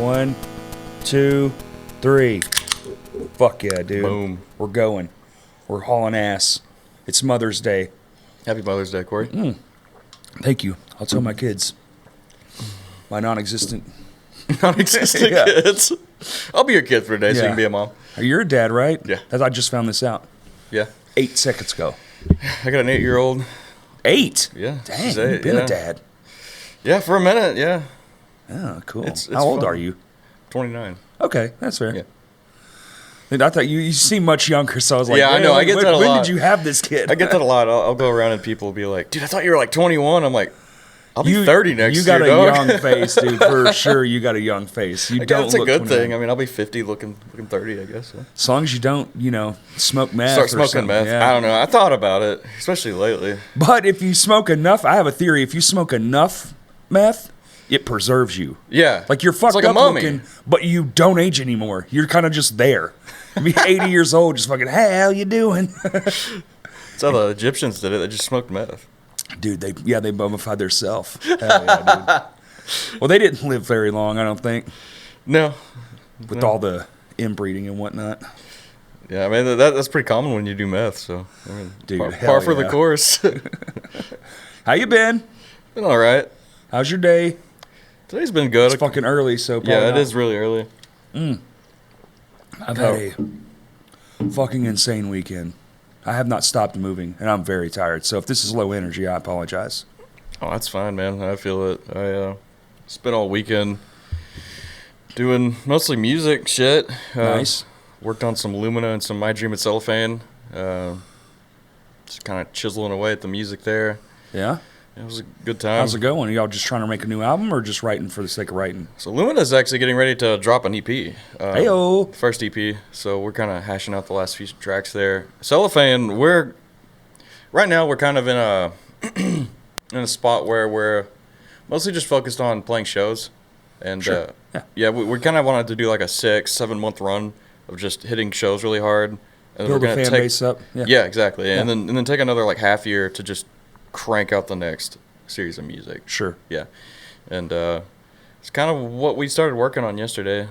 1, 2, 3. Fuck yeah, dude. Boom. We're going. We're hauling ass. It's Mother's Day. Happy Mother's Day, Corey. Thank you. I'll tell my kids. My non-existent. Kids. I'll be your kid for today so you can be a mom. You're a dad, right? Yeah. I just found this out. Yeah. 8 seconds ago. I got an 8-year-old. 8? Yeah. Dang, She's 8, you've been a dad. Yeah, for a minute, yeah. Oh, cool. It's How old fun. are you? 29. Okay, that's fair. Yeah. And I thought you seem much younger, so I was like, Yeah, I know. I get that a when lot. did you have this kid? I get that a lot. I'll go around and people will be like, dude, I thought you were like 21. I'm like, I'll be 30 next year, You got a dog. young face, dude, for sure. You got a young face. You don't It's a look good 29. thing. I mean, I'll be 50 looking 30, I guess. So. As long as you don't, smoke meth Start or smoking something. meth. Yeah. I don't know. I thought about it, especially lately. But if you smoke enough, I have a theory. If you smoke enough meth, it preserves you. Yeah. Like you're fucked like a up mummy. looking, but you don't age anymore. You're kind of just there. I mean, 80 years old, just fucking, hey, how you doing? That's how the Egyptians did it. They just smoked meth. Dude, they mummified themselves. Hell yeah, dude. Well, they didn't live very long, I don't think, No. with all the inbreeding and whatnot. Yeah, I mean, that's pretty common when you do meth, so. I mean, Dude, par for the yeah. course. How you been? Been all right. How's your day? Today's been good. It's fucking early, so probably Yeah, it not. is really early. I've had a fucking insane weekend. I have not stopped moving, and I'm very tired. So if this is low energy, I apologize. Oh, that's fine, man. I feel it. I spent all weekend doing mostly music shit. Nice. Worked on some Lumina and some My Dream at Cellophane. Just kind of chiseling away at the music there. Yeah? It was a good time. How's it going? Are y'all just trying to make a new album or just writing for the sake of writing? So Lumina's actually getting ready to drop an EP. Heyo. First EP. So we're kind of hashing out the last few tracks there. Cellophane, right now we're kind of in a in a spot where we're mostly just focused on playing shows. And Sure. we kind of wanted to do like a 6-7 month run of just hitting shows really hard. And Build we're a gonna fan base up. Yeah, exactly. Yeah. And then take another like half year to just crank out the next series of music. Sure. Yeah. And it's kind of what we started working on yesterday.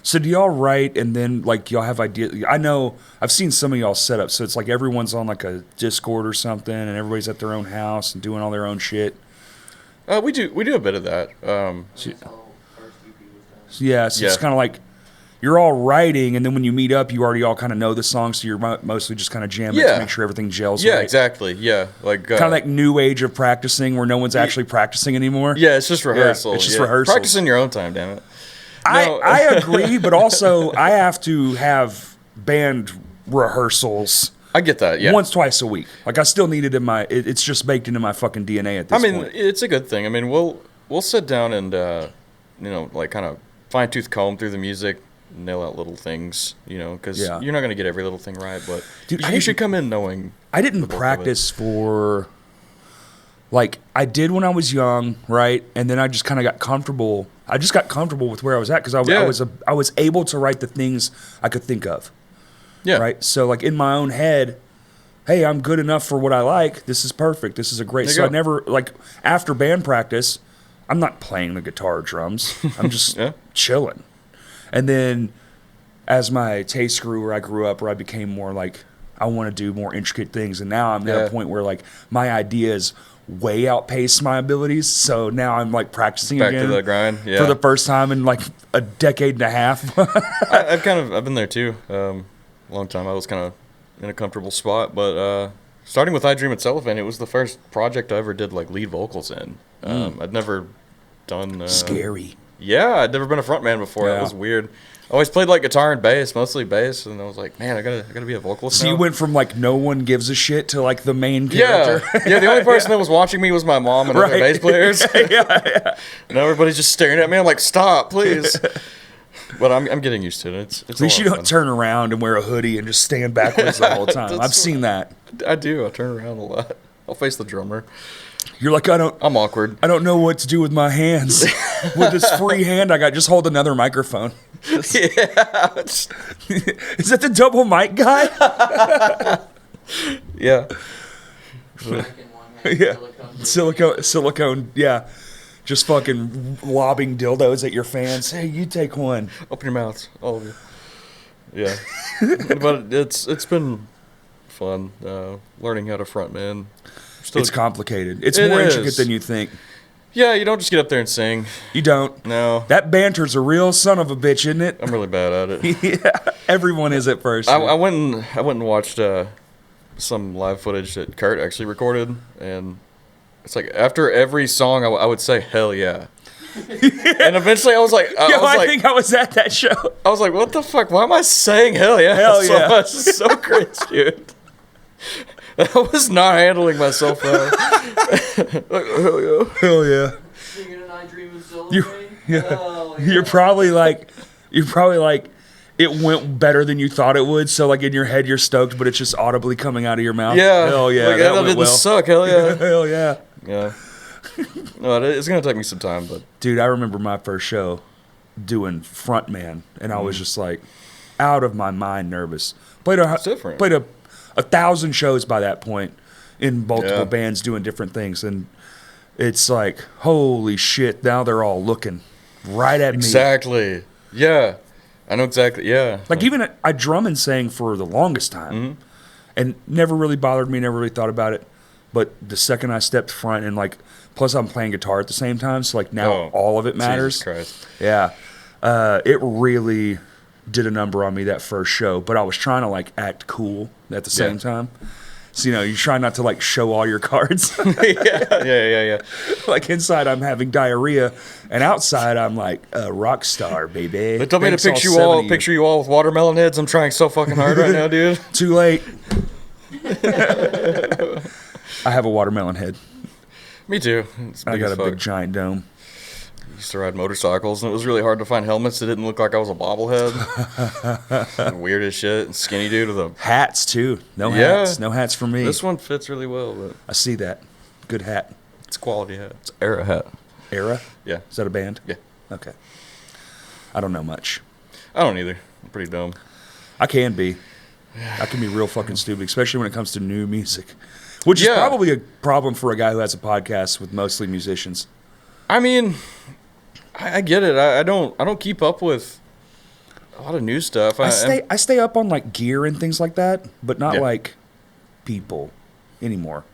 So do y'all write and then like y'all have ideas? I know I've seen some of y'all set up. So it's like everyone's on like a Discord or something and everybody's at their own house and doing all their own shit. We do a bit of that. Yeah, so it's kind of like you're all writing, and then when you meet up, you already all kind of know the song, so you're mostly just kind of jamming to make sure everything gels Yeah, right. exactly. Yeah, like Kind of like new age of practicing where no one's actually practicing anymore. yeah, it's just rehearsal. it's just rehearsal. Practice in your own time, damn it. I agree, but also I have to have band rehearsals I get that. Yeah. once, twice a week. Like I still need it in my. It's just baked into my fucking DNA at this point. It's a good thing. I mean, we'll sit down and like kind of fine tooth comb through the music, nail out little things, because you're not gonna get every little thing right. But Dude, you should come in knowing. I didn't practice for. Like I did when I was young, right? And then I just kind of got comfortable. I just got comfortable with where I was at because I was able to write the things I could think of. Yeah. Right. So like in my own head, hey, I'm good enough for what I like. This is perfect. This is a great. So I never like after band practice, I'm not playing the guitar or drums. I'm just chilling. And then as my taste grew, where I grew up, where I became more like I want to do more intricate things, and now I'm at a point where like my ideas way outpace my abilities. So now I'm like practicing Back again to the grind for the first time in like a decade and a half. I've been there too. Long time. I was kind of in a comfortable spot, but starting with I Dream at Cellophane, it was the first project I ever did like lead vocals in. I'd never done Scary. Yeah, I'd never been a frontman before. It was weird. I always played like guitar and bass, mostly bass, and I was like, man, I gotta be a vocalist. So now. you went from like no one gives a shit to like the main character. Yeah. The only person that was watching me was my mom and other bass players. yeah. And everybody's just staring at me. I'm like, stop, please. But I'm getting used to it. It's At least you don't turn around and wear a hoodie and just stand backwards the whole time. I've seen that. I do. I turn around a lot. I'll face the drummer. You're like, I'm awkward. I don't know what to do with my hands. With this free hand I got, just hold another microphone. Yeah. Is that the double mic guy? Yeah. Yeah. Silicone. Yeah. Just fucking lobbing dildos at your fans. Hey, you take one. Open your mouths, all of you. Yeah. But it's been fun learning how to front, man. It's complicated. It's more intricate than you think. Yeah, you don't just get up there and sing. You don't. No. That banter's a real son of a bitch, isn't it? I'm really bad at it. Yeah, everyone is at first. I went and watched some live footage that Kurt actually recorded, and it's like after every song, I would say hell yeah. And eventually, I was like, I think I was at that show. I was like, what the fuck? Why am I saying hell yeah? Hell yeah. So much? So cringe, dude. I was not handling myself well. Like, hell yeah. Hell yeah. Singing and I dream of Cellophane? Yeah. You're probably like, it went better than you thought it would. So like in your head, you're stoked, but it's just audibly coming out of your mouth. Yeah. Hell yeah. Like, that didn't went well. suck. Hell yeah. Hell yeah. Yeah. No, it's gonna take me some time, but Dude, I remember my first show doing frontman, and I was just like out of my mind nervous. Played a 1,000 shows by that point in multiple bands doing different things, and it's like, holy shit, now they're all looking right at me. Exactly. Yeah. I know exactly. Yeah. Like even I drum and sang for the longest time, and never really bothered me, never really thought about it. But the second I stepped front, and like, plus I'm playing guitar at the same time, so like now all of it matters. Jesus Christ. Yeah. It really did a number on me that first show, but I was trying to like act cool at the same time. So, you try not to like show all your cards. Yeah. Like inside I'm having diarrhea, and outside I'm like a rock star, baby. They told me to picture you all with watermelon heads. I'm trying so fucking hard right now, dude. Too late. I have a watermelon head. Me too. I got a big giant dome. I used to ride motorcycles, and it was really hard to find helmets that didn't look like I was a bobblehead. Weird as shit. And skinny dude with a... Hats, too. No hats. No hats for me. This one fits really well, but... I see that. Good hat. It's a quality hat. It's Era hat. Era? Yeah. Is that a band? Yeah. Okay. I don't know much. I don't either. I'm pretty dumb. I can be. I can be real fucking stupid, especially when it comes to new music. Which is probably a problem for a guy who has a podcast with mostly musicians. I mean, I get it. I don't keep up with a lot of new stuff. I stay up on like gear and things like that, but not like people anymore.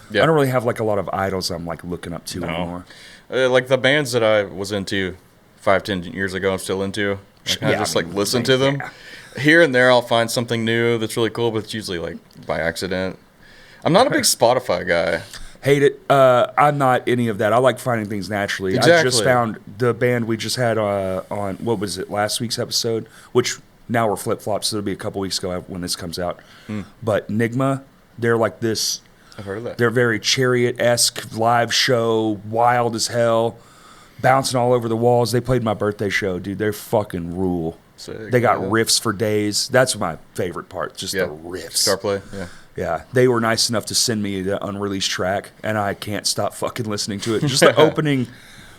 Yeah. I don't really have like a lot of idols I'm like looking up to anymore. Like the bands that I was into 5-10 years ago, I'm still into. I just like listen to them. Here and there, I'll find something new that's really cool, but it's usually like by accident. I'm not a big Spotify guy. Hate it. I'm not any of that. I like finding things naturally. Exactly. I just found the band we just had on, what was it, last week's episode, which now we're flip-flops, so it'll be a couple weeks ago when this comes out. But Nigma, they're like this. I've heard of that. They're very Chariot-esque live show, wild as hell, bouncing all over the walls. They played my birthday show, dude. They're fucking rule. Sick. They got riffs for days. That's my favorite part, just the riffs. Star play, yeah. Yeah, they were nice enough to send me the unreleased track, and I can't stop fucking listening to it. Just the opening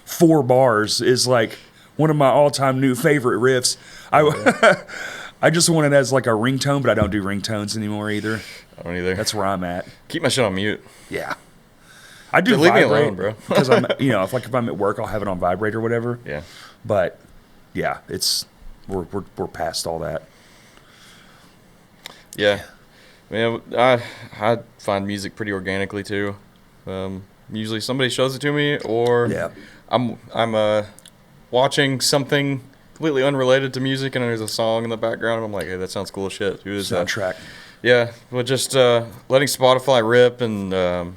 4 bars is like one of my all-time new favorite riffs. I just want it as like a ringtone, but I don't do ringtones anymore either. I don't either. That's where I'm at. Keep my shit on mute. Yeah. I do leave vibrate me alone, bro. because I'm, if I'm at work, I'll have it on vibrate or whatever. Yeah. But yeah, we're past all that. Yeah. I find music pretty organically too. Usually somebody shows it to me, or I'm watching something completely unrelated to music, and there's a song in the background, and I'm like, hey, that sounds cool as shit. Who is that? Soundtrack. Yeah, but just letting Spotify rip and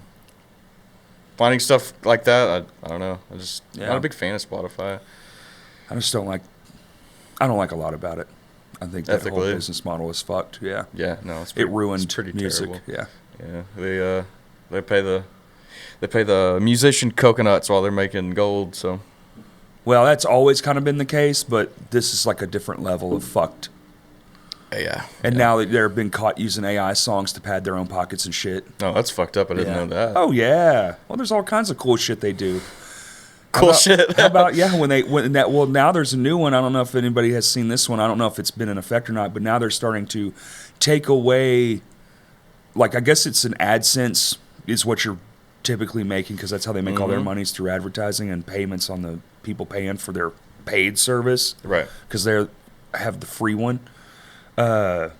finding stuff like that. I don't know. I'm not a big fan of Spotify. I just don't like. I don't like a lot about it. I think that whole business model is fucked. Yeah. Yeah. No, it ruined pretty music. Terrible. Yeah. Yeah. They pay the musician coconuts while they're making gold. So. Well, that's always kind of been the case, but this is like a different level of fucked. Yeah. And now they've been caught using AI songs to pad their own pockets and shit. Oh, that's fucked up. I didn't know that. Oh yeah. Well, there's all kinds of cool shit they do. Shit. How about now there's a new one. I don't know if anybody has seen this one. I don't know if it's been in effect or not, but now they're starting to take away, like, I guess it's an AdSense is what you're typically making, because that's how they make all their monies, through advertising and payments on the people paying for their paid service. Right. Because they have the free one. They're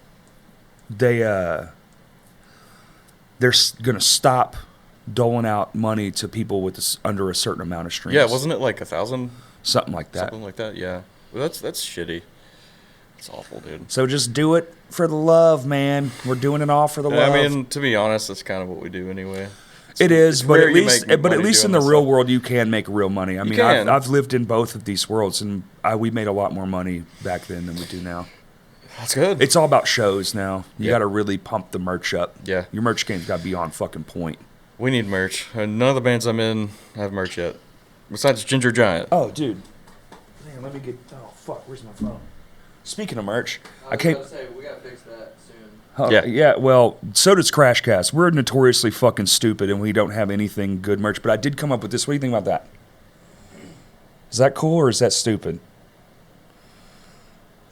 going to stop doling out money to people with under a certain amount of streams. Yeah, wasn't it like 1,000? Something like that. Something like that, yeah. Well, that's shitty. It's awful, dude. So just do it for the love, man. We're doing it all for the love. I mean, to be honest, that's kind of what we do anyway. It is, but at least in the real world, you can make real money. I mean, I've lived in both of these worlds, and we made a lot more money back then than we do now. That's good. It's all about shows now. You got to really pump the merch up. Yeah. Your merch game's got to be on fucking point. We need merch. None of the bands I'm in have merch yet. Besides Ginger Giant. Oh, dude. Man, let me get... Oh, fuck. Where's my phone? Speaking of merch, I can't say we gotta fix that soon. Oh, yeah. Well, so does Crashcast. We're notoriously fucking stupid, and we don't have anything good merch. But I did come up with this. What do you think about that? Is that cool or is that stupid?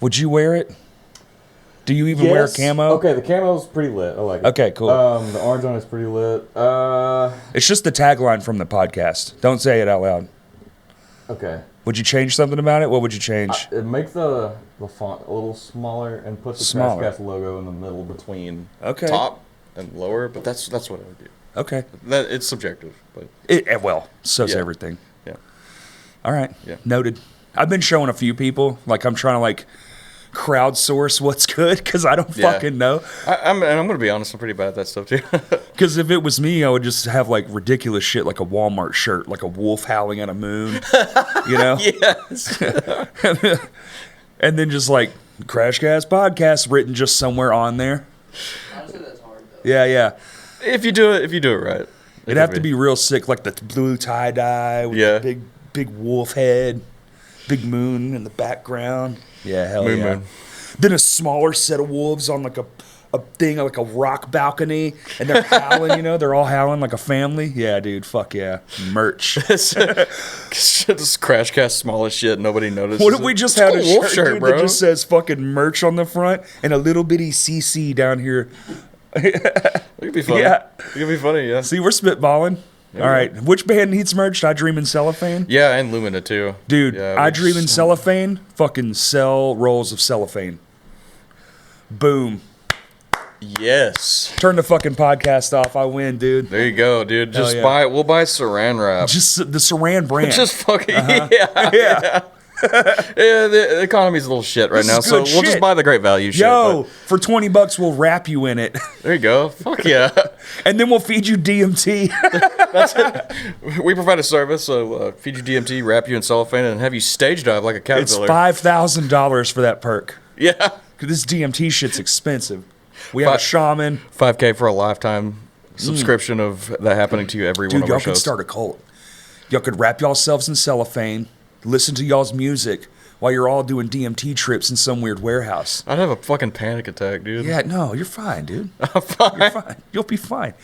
Would you wear it? Do you even wear camo? Okay, the camo's pretty lit. I like it. Okay, cool. The orange one is pretty lit. It's just the tagline from the podcast. Don't say it out loud. Okay. Would you change something about it? What would you change? It makes the font a little smaller and puts the Crashcast logo in the middle between top and lower, but that's what I would do. Okay. That it's subjective, but so's everything. Yeah. All right. Yeah. Noted. I've been showing a few people. Like, I'm trying to crowdsource what's good, because I don't fucking know. I'm going to be honest, I'm pretty bad at that stuff too. Because if it was me, I would just have ridiculous shit, like a Walmart shirt, like a wolf howling at a moon, you know? Yes. And then just Crashcast podcast written just somewhere on there. Honestly, that's hard though. Yeah. If you do it right. It'd have to be real sick, like the blue tie-dye with the big wolf head, big moon in the background. Yeah, hell moon. Then a smaller set of wolves on a thing, like a rock balcony, and they're howling, they're all howling like a family. Yeah, dude, fuck yeah. Merch. This Crashcast small as shit, nobody notices. What if we just had a wolf shirt, dude, bro, that just says fucking merch on the front and a little bitty CC down here? It could be funny. Yeah. It could be funny, yeah. See, we're spitballing. All right. Which band needs merch? I Dream in Cellophane? Yeah, and Lumina, too. Dude, yeah, I Dream in Cellophane, fucking sell rolls of cellophane. Boom. Yes. Turn the fucking podcast off. I win, dude. There you go, dude. Just buy it. We'll buy Saran wrap. Just the Saran brand. Just fucking, yeah. Yeah, the economy's a little shit right now, so we'll just buy the great value shit. Yo, for $20, we'll wrap you in it. There you go. Fuck yeah. And then we'll feed you DMT. That's it. We provide a service, so feed you DMT, wrap you in cellophane, and have you stage dive like a caterpillar. It's $5,000 for that perk. Yeah. Because this DMT shit's expensive. We have a shaman. $5K for a lifetime subscription of that happening to you every one of our shows. Dude, y'all could start a cult. Y'all could wrap y'allselves in cellophane, listen to y'all's music while you're all doing DMT trips in some weird warehouse. I'd have a fucking panic attack, dude. Yeah, no, you're fine, dude. I'm fine. You're fine. You'll be fine.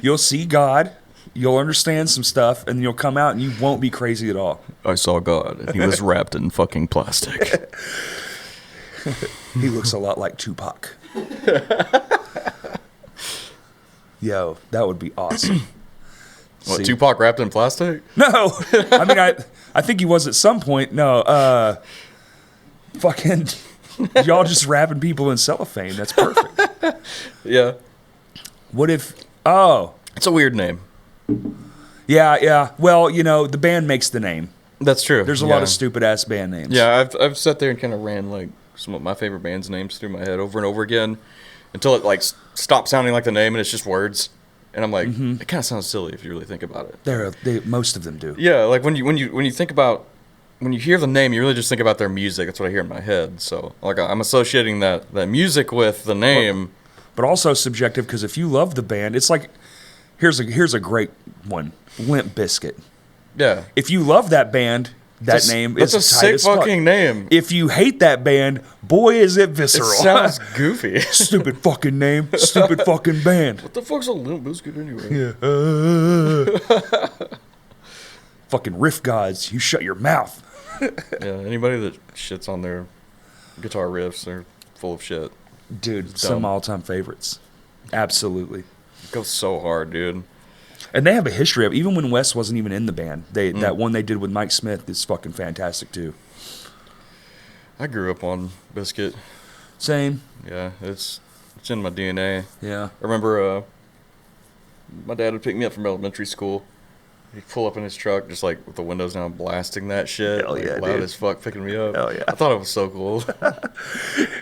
You'll see God. You'll understand some stuff, and you'll come out, and you won't be crazy at all. I saw God, and he was wrapped in fucking plastic. He looks a lot like Tupac. Yo, that would be awesome. What, Tupac wrapped in plastic? No. I mean, I think he was at some point. No. Fucking, y'all just wrapping people in cellophane. That's perfect. Yeah. What if, it's a weird name. Yeah. Well, the band makes the name. That's true. There's a lot of stupid-ass band names. Yeah, I've sat there and kind of ran, some of my favorite bands' names through my head over and over again until it, stops sounding like the name and it's just words. And I'm like, it kind of sounds silly if you really think about it. Most of them do. Yeah, when you think about, when you hear the name, you really just think about their music. That's what I hear in my head. So, I'm associating that music with the name. But also subjective, because if you love the band, it's like, here's a great one, Limp Bizkit. Yeah. If you love that band, that name is tight as fuck. That's a sick fucking name. If you hate that band, boy, is it visceral. It sounds goofy. Stupid fucking name. Stupid fucking band. What the fuck's a Limp Bizkit anyway? Yeah. Fucking riff gods, you shut your mouth. Yeah, anybody that shits on their guitar riffs are full of shit. Dude, some all-time favorites. Absolutely. It goes so hard, dude. And they have a history of, even when Wes wasn't even in the band, that one they did with Mike Smith is fucking fantastic too. I grew up on Biscuit. Same. Yeah, it's in my DNA. Yeah. I remember my dad would pick me up from elementary school. He'd pull up in his truck, just like with the windows down, blasting that shit. Hell yeah, loud dude. as fuck, picking me up. Hell yeah. I thought it was so cool.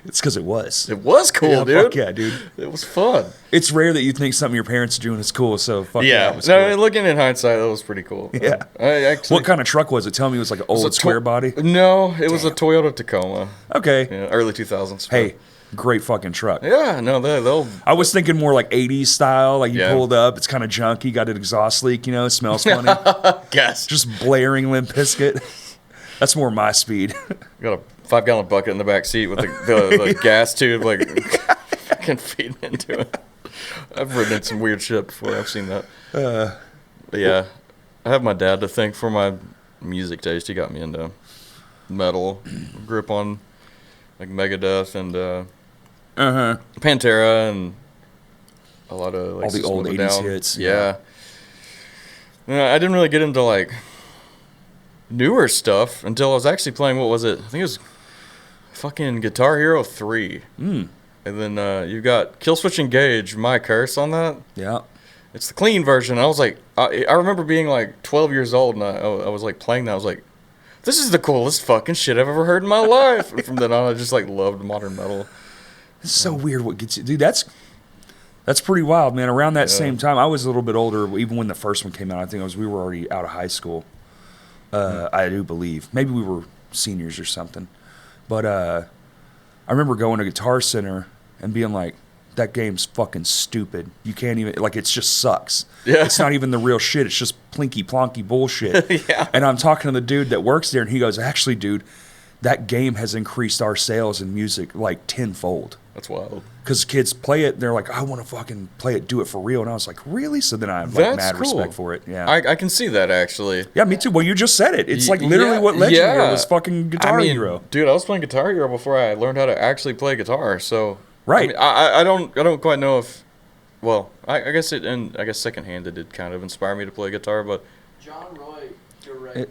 It's because it was. It was cool, Yeah, dude. fuck yeah, dude. It was fun. It's rare that you think something your parents are doing is cool, so fuck yeah. It was no, cool. looking in hindsight, that was pretty cool. Yeah. I actually, What kind of truck was it? Tell me it was like an it was old a square body? No, it was a Toyota Tacoma. Okay. Yeah, early 2000s. Hey, great fucking truck. Yeah, no, they'll. I was thinking more like 80s style. Like you Yeah. pulled up, it's kind of junky, got an exhaust leak, smells funny. Gas. Just blaring Limp Bizkit. That's more my speed. Got a 5-gallon bucket in the back seat with the gas tube, like, fucking feeding into it. I've ridden in some weird shit before. I've seen that. But yeah, I have my dad to thank for my music taste. He got me into metal. Grew up on, like, Megadeth and Pantera and a lot of, like, All the System old of a 80s Down. hits. Yeah. I didn't really get into, like, newer stuff until I was actually playing, what was it? I think it was fucking Guitar Hero 3. And then you got Killswitch Engage, My Curse on that. Yeah. It's the clean version. I was like, I remember being like 12 years old and I was like playing that. I was like, this is the coolest fucking shit I've ever heard in my life. And from then on, I just like loved modern metal. It's so weird what gets you. Dude, that's pretty wild, man. Around that same time, I was a little bit older, even when the first one came out. I think we were already out of high school. I do believe. Maybe we were seniors or something. But I remember going to Guitar Center and being like, that game's fucking stupid. You can't even, like, it just sucks. Yeah. It's not even the real shit. It's just plinky plonky bullshit. Yeah. And I'm talking to the dude that works there, and he goes, actually, dude, that game has increased our sales in music like tenfold. That's wild. Because kids play it, and they're like, I want to fucking play it, do it for real. And I was like, really? So then I have like mad respect for it. Yeah. I can see that actually. Yeah, me too. Well, you just said it. It's like literally what Legendary was fucking Guitar Hero. Dude, I was playing Guitar Hero before I learned how to actually play guitar. So Right. I don't quite know if. Well, I guess secondhand it did kind of inspire me to play guitar, but John Roy directly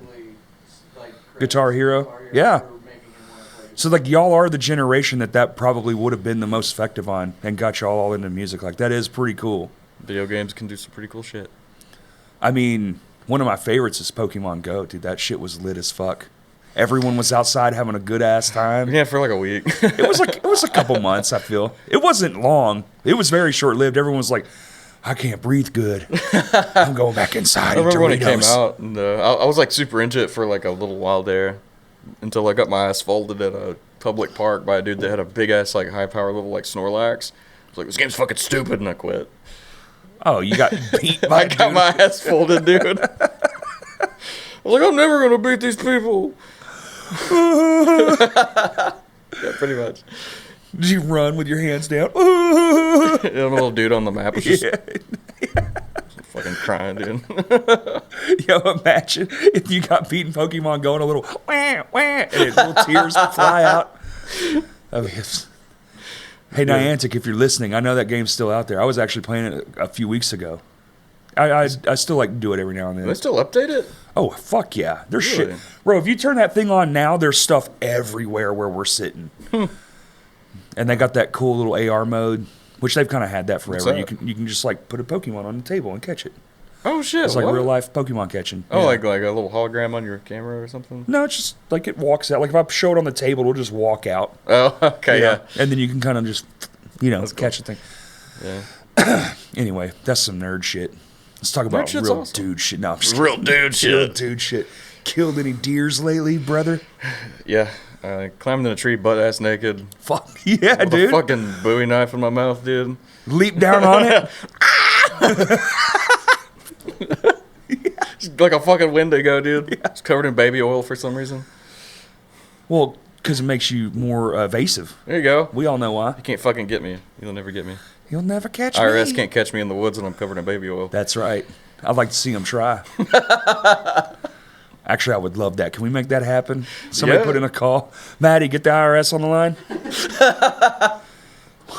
Guitar Hero? Yeah. for making him want to play guitar. So like y'all are the generation that probably would have been the most effective on and got y'all all into music. Like that is pretty cool. video games can do some pretty cool shit. I mean, one of my favorites is Pokemon Go, dude. That shit was lit as fuck. Everyone was outside having a good ass time. Yeah, for like a week. It was a couple months, I feel. It wasn't long. It was very short lived. Everyone was like, I can't breathe good. I'm going back inside. I remember when it Doritos. came out, and I was like super into it for like a little while there, until I got my ass folded at a public park by a dude that had a big ass like high power little like Snorlax. I was like, this game's fucking stupid, and I quit. Oh, you got beat by I got my ass folded, dude. I was like, I'm never gonna beat these people. Yeah, pretty much. Did you run with your hands down? Yeah, the little dude on the map was just fucking crying, dude. Yo, imagine if you got beaten Pokemon Go and a little wah, wah, and little tears fly out. I mean, hey, Niantic, if you're listening, I know that game's still out there. I was actually playing it a few weeks ago. I still like to do it every now and then. They still update it? Oh, fuck yeah. There's Really? shit. Bro, if you turn that thing on now, there's stuff everywhere where we're sitting. And they got that cool little AR mode, which they've kind of had that forever. What's that? You can just like put a Pokemon on the table and catch it. Oh shit! It's like what? real life Pokemon catching. Oh, Yeah. like a little hologram on your camera or something? No, it's just like it walks out. Like if I show it on the table, it'll just walk out. Oh, okay, yeah. And then you can kind of just, catch the thing. Yeah. Anyway, that's some nerd shit. Let's talk about shit's real awesome. dude shit. No, I'm just Real kidding. dude Real shit. dude shit. Killed any deers lately, brother? Yeah. Climbed in a tree butt ass naked. Fuck yeah, With dude. a fucking Bowie knife in my mouth, dude. Leap down on it. Just like a fucking Wendigo, dude. Yeah. It's covered in baby oil for some reason. Well, because it makes you more evasive. There you go. We all know why. You can't fucking get me. You'll never get me. You'll never catch IRS me. can't catch me in the woods when I'm covered in baby oil. That's right. I'd like to see them try. Actually, I would love that. Can we make that happen? Somebody Yeah. put in a call. Maddie, get the IRS on the line.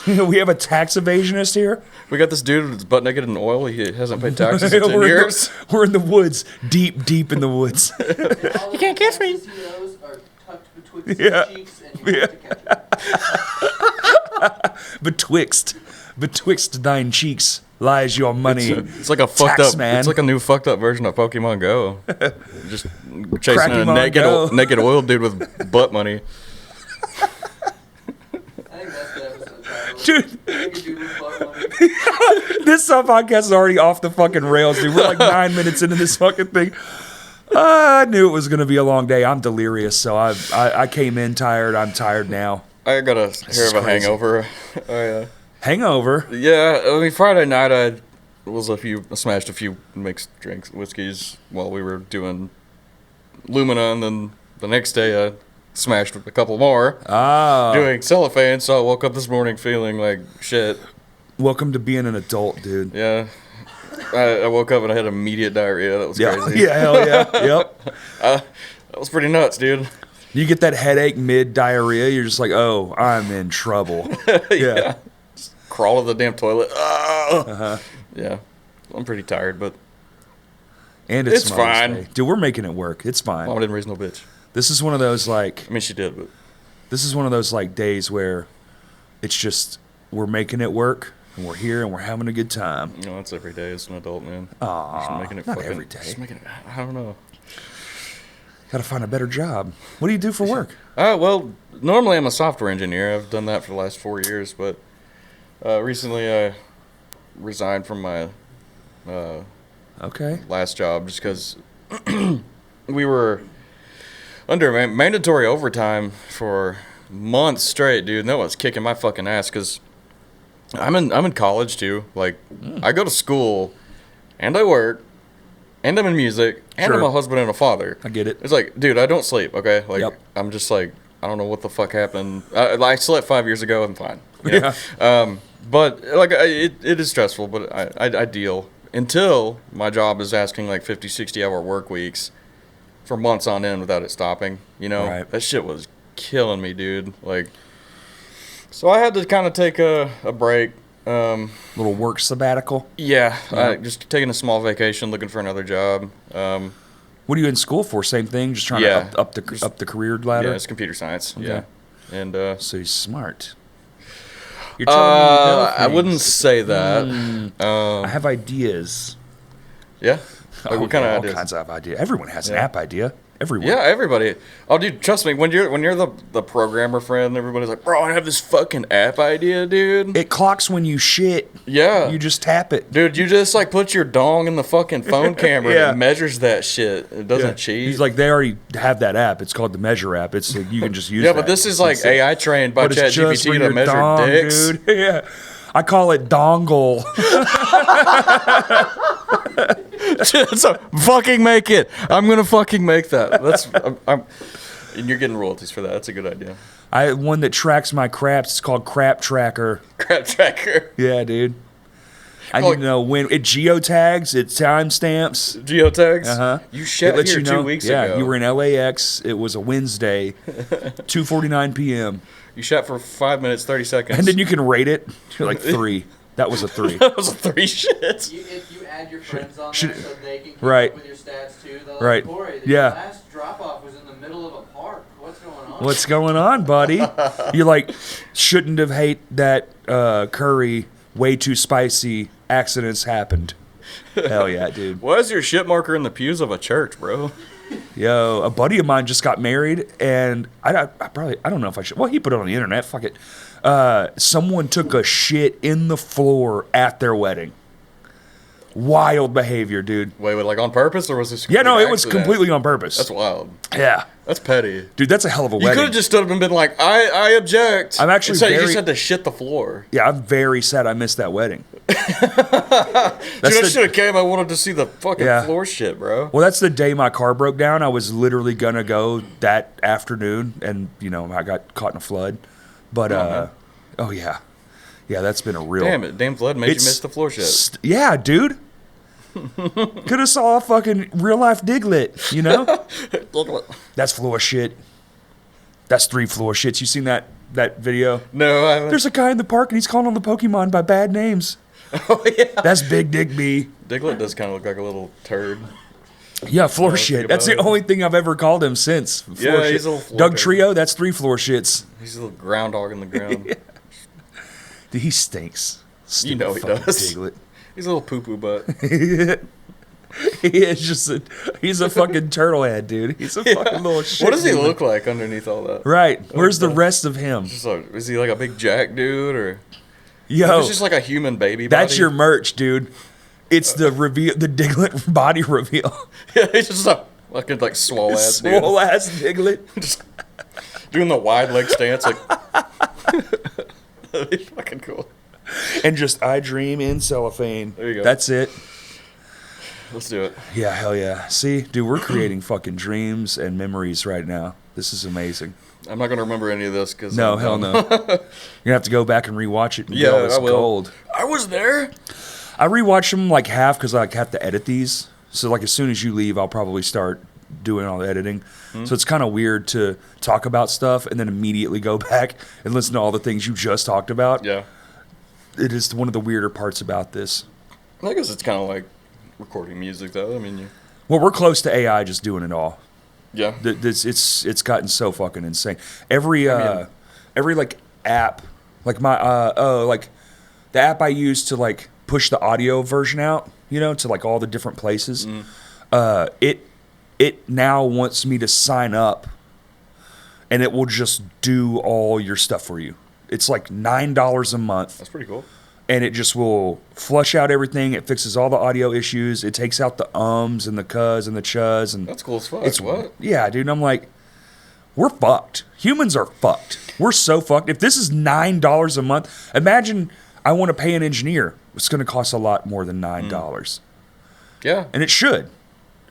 We have a tax evasionist here. We got this dude that's butt naked in oil. He hasn't paid taxes in 10 years. We're in the woods, deep in the woods. You can't kiss me. CEOs are tucked betwixt the cheeks, and you have to catch it. Betwixt thine cheeks lies your money. It's like a fucked up. Man. It's like a new fucked up version of Pokemon Go. Just chasing a Crackymon naked oil dude with butt money. I think that's the episode title. Dude. Naked dude with butt money. This podcast is already off the fucking rails, dude. We're like 9 minutes into this fucking thing. I knew it was going to be a long day. I'm delirious, so I came in tired. I'm tired now. I got a hair of a crazy. hangover. Hangover? Yeah, I mean Friday night I smashed a few mixed drinks, whiskeys while we were doing Lumina, and then the next day I smashed a couple more doing Cellophane. So I woke up this morning feeling like shit. Welcome to being an adult, dude. Yeah. I woke up and I had immediate diarrhea. That was crazy. Yeah, hell yeah. Yep. That was pretty nuts, dude. You get that headache mid-diarrhea, you're just like, oh, I'm in trouble. Yeah. Just crawl to the damn toilet. Yeah. I'm pretty tired, but And it's Mother's fine. Day. Dude, we're making it work. It's fine. Mom didn't raise no bitch. This is one of those, like... I mean, she did, but... This is one of those, like, days where it's just, we're making it work, and we're here, and we're having a good time. You know, it's every day as an adult, man. Aw, Just making it not fucking, every day. Just making it, I don't know. Gotta find a better job. What do you do for work? Well, normally I'm a software engineer. I've done that for the last 4 years, but recently I resigned from my Okay. last job just because we were under mandatory overtime for months straight, dude. And that was kicking my fucking ass because I'm in college too. Like, I go to school and I work and I'm in music and Sure. I'm a husband and a father. I get it. It's like, dude, I don't sleep, okay? Like, Yep. I'm just like, I don't know what the fuck happened. I slept 5 years ago. I'm fine. you know? But like, it is stressful, but I deal until my job is asking like 50, 60-hour work weeks for months on end without it stopping. You know, Right. That shit was killing me, dude. Like, so I had to kind of take a break. Little work sabbatical. Yeah, Yeah. just taking a small vacation, looking for another job. What are you in school for? Same thing? Just trying Yeah. to up the career ladder? Yeah, it's computer science. Okay. Yeah, and So you're smart. You're telling me you know I wouldn't things. say that. I have ideas. Yeah. Like, what kind of all ideas? kinds of ideas. Everyone has an Yeah. app idea. Everyone. Yeah, everybody. Oh, dude, trust me. When you're the programmer friend, everybody's like, bro, I have this fucking app idea, dude. It clocks when you shit. Yeah. You just tap it. Dude, you just like put your dong in the fucking phone camera Yeah. and it measures that shit. It doesn't cheat. He's like, they already have that app. It's called the Measure app. It's like, you can just use yeah, that. but this is It's like insane. AI trained by But it's just ChatGPT when to you're measure dong, dicks. dude. Yeah. I call it dongle. So fucking make it. I'm gonna fucking make that. That's and you're getting royalties for that. That's a good idea. I one that tracks my craps. It's called Crap Tracker. Crap tracker. Yeah, dude. I need to know when it geotags, it timestamps. Geotags. Uh-huh. You It shat lets here you know. 2 weeks yeah, ago. you were in LAX. It was a Wednesday, 2:49 p.m. You shot for 5 minutes 30 seconds. And then you can rate it. You're like 3. That was a 3. that was a 3 shits. If you add your friends on should- there so they can keep right. up with your stats too, they're Right. like, Corey, Yeah. the last drop-off was in the middle of a park. What's going on? What's going on, buddy? You're like, shouldn't have ate that curry. Way too spicy. Accidents happened. Hell yeah, dude. Why is your shit marker in the pews of a church, bro? Yo, a buddy of mine just got married, and I don't know if I should. Well, he put it on the internet. Fuck it. Someone took a shit in the floor at their wedding. Wild behavior, dude. Wait, like on purpose, or was this? a Yeah, no, complete it was accident? completely on purpose. That's wild. Yeah, That's petty. dude, that's a hell of a You could wedding. have just stood up and been like, I object. I'm actually Instead, you very- just had to shit the floor. Yeah, I'm very sad I missed that wedding. Dude, I the- should have came. I wanted to see the fucking Yeah. floor shit, bro. Well, that's the day my car broke down. I was literally gonna go that afternoon, and I got caught in a flood. But oh yeah, that's been a real. Damn it, damn flood made you It's miss the floor shit. Yeah, dude. Could have saw a fucking real life Diglett, you know? That's floor shit. That's 3 floor shits. You seen that that video? No, I haven't. There's a guy in the park and he's calling all the Pokemon by bad names. Oh, yeah. That's Big Dick B. Diglett does kind of look like a little turd. Yeah, floor shit. That's the only thing I've ever called him since. Floor shit. He's a little floor Doug turd. Trio, that's 3 floor shits. He's a little groundhog in the ground. Yeah. Dude, he stinks. You know he Stupid does. fucking Diglett. He's a little poo-poo butt. He is just he's a fucking turtle head, dude. He's a fucking little shit. What does he dude. look like underneath all that? Right. Where's the rest of him? Just like, is he like a big jack dude or? Yo, He's just like a human baby. that's body? your merch, dude. It's the reveal, the Diglett body reveal. Yeah, he's just a fucking like swole ass dude. Swole ass Diglett. Just doing the wide leg stance, like. That'd be fucking cool. And just I dream in cellophane. There you go. That's it. Let's do it. Yeah, hell yeah. See, dude, we're creating fucking dreams and memories right now. This is amazing. I'm not gonna remember any of this because No, hell no. You're gonna have to go back and rewatch it. And Yeah, get all this I will. gold. I was there. I rewatch them like half because I like, have to edit these. So like as soon as you leave, I'll probably start doing all the editing. So it's kind of weird to talk about stuff and then immediately go back and listen to all the things you just talked about. Yeah. It is one of the weirder parts about this. I guess it's kind of like recording music, though. I mean, Well, we're close to AI just doing it all. yeah. It's gotten so fucking insane. Every like app, like my like the app I use to like push the audio version out, you know, to like all the different places. It now wants me to sign up, and it will just do all your stuff for you. It's like $9 a month. That's pretty cool. And it just will flush out everything. It fixes all the audio issues. It takes out the ums and the cuz and the chuz. And That's cool as fuck. it's What? Yeah, dude. I'm like, we're fucked. Humans are fucked. We're so fucked. If this is $9 a month, imagine I want to pay an engineer. It's going to cost a lot more than $9. Yeah. And it should.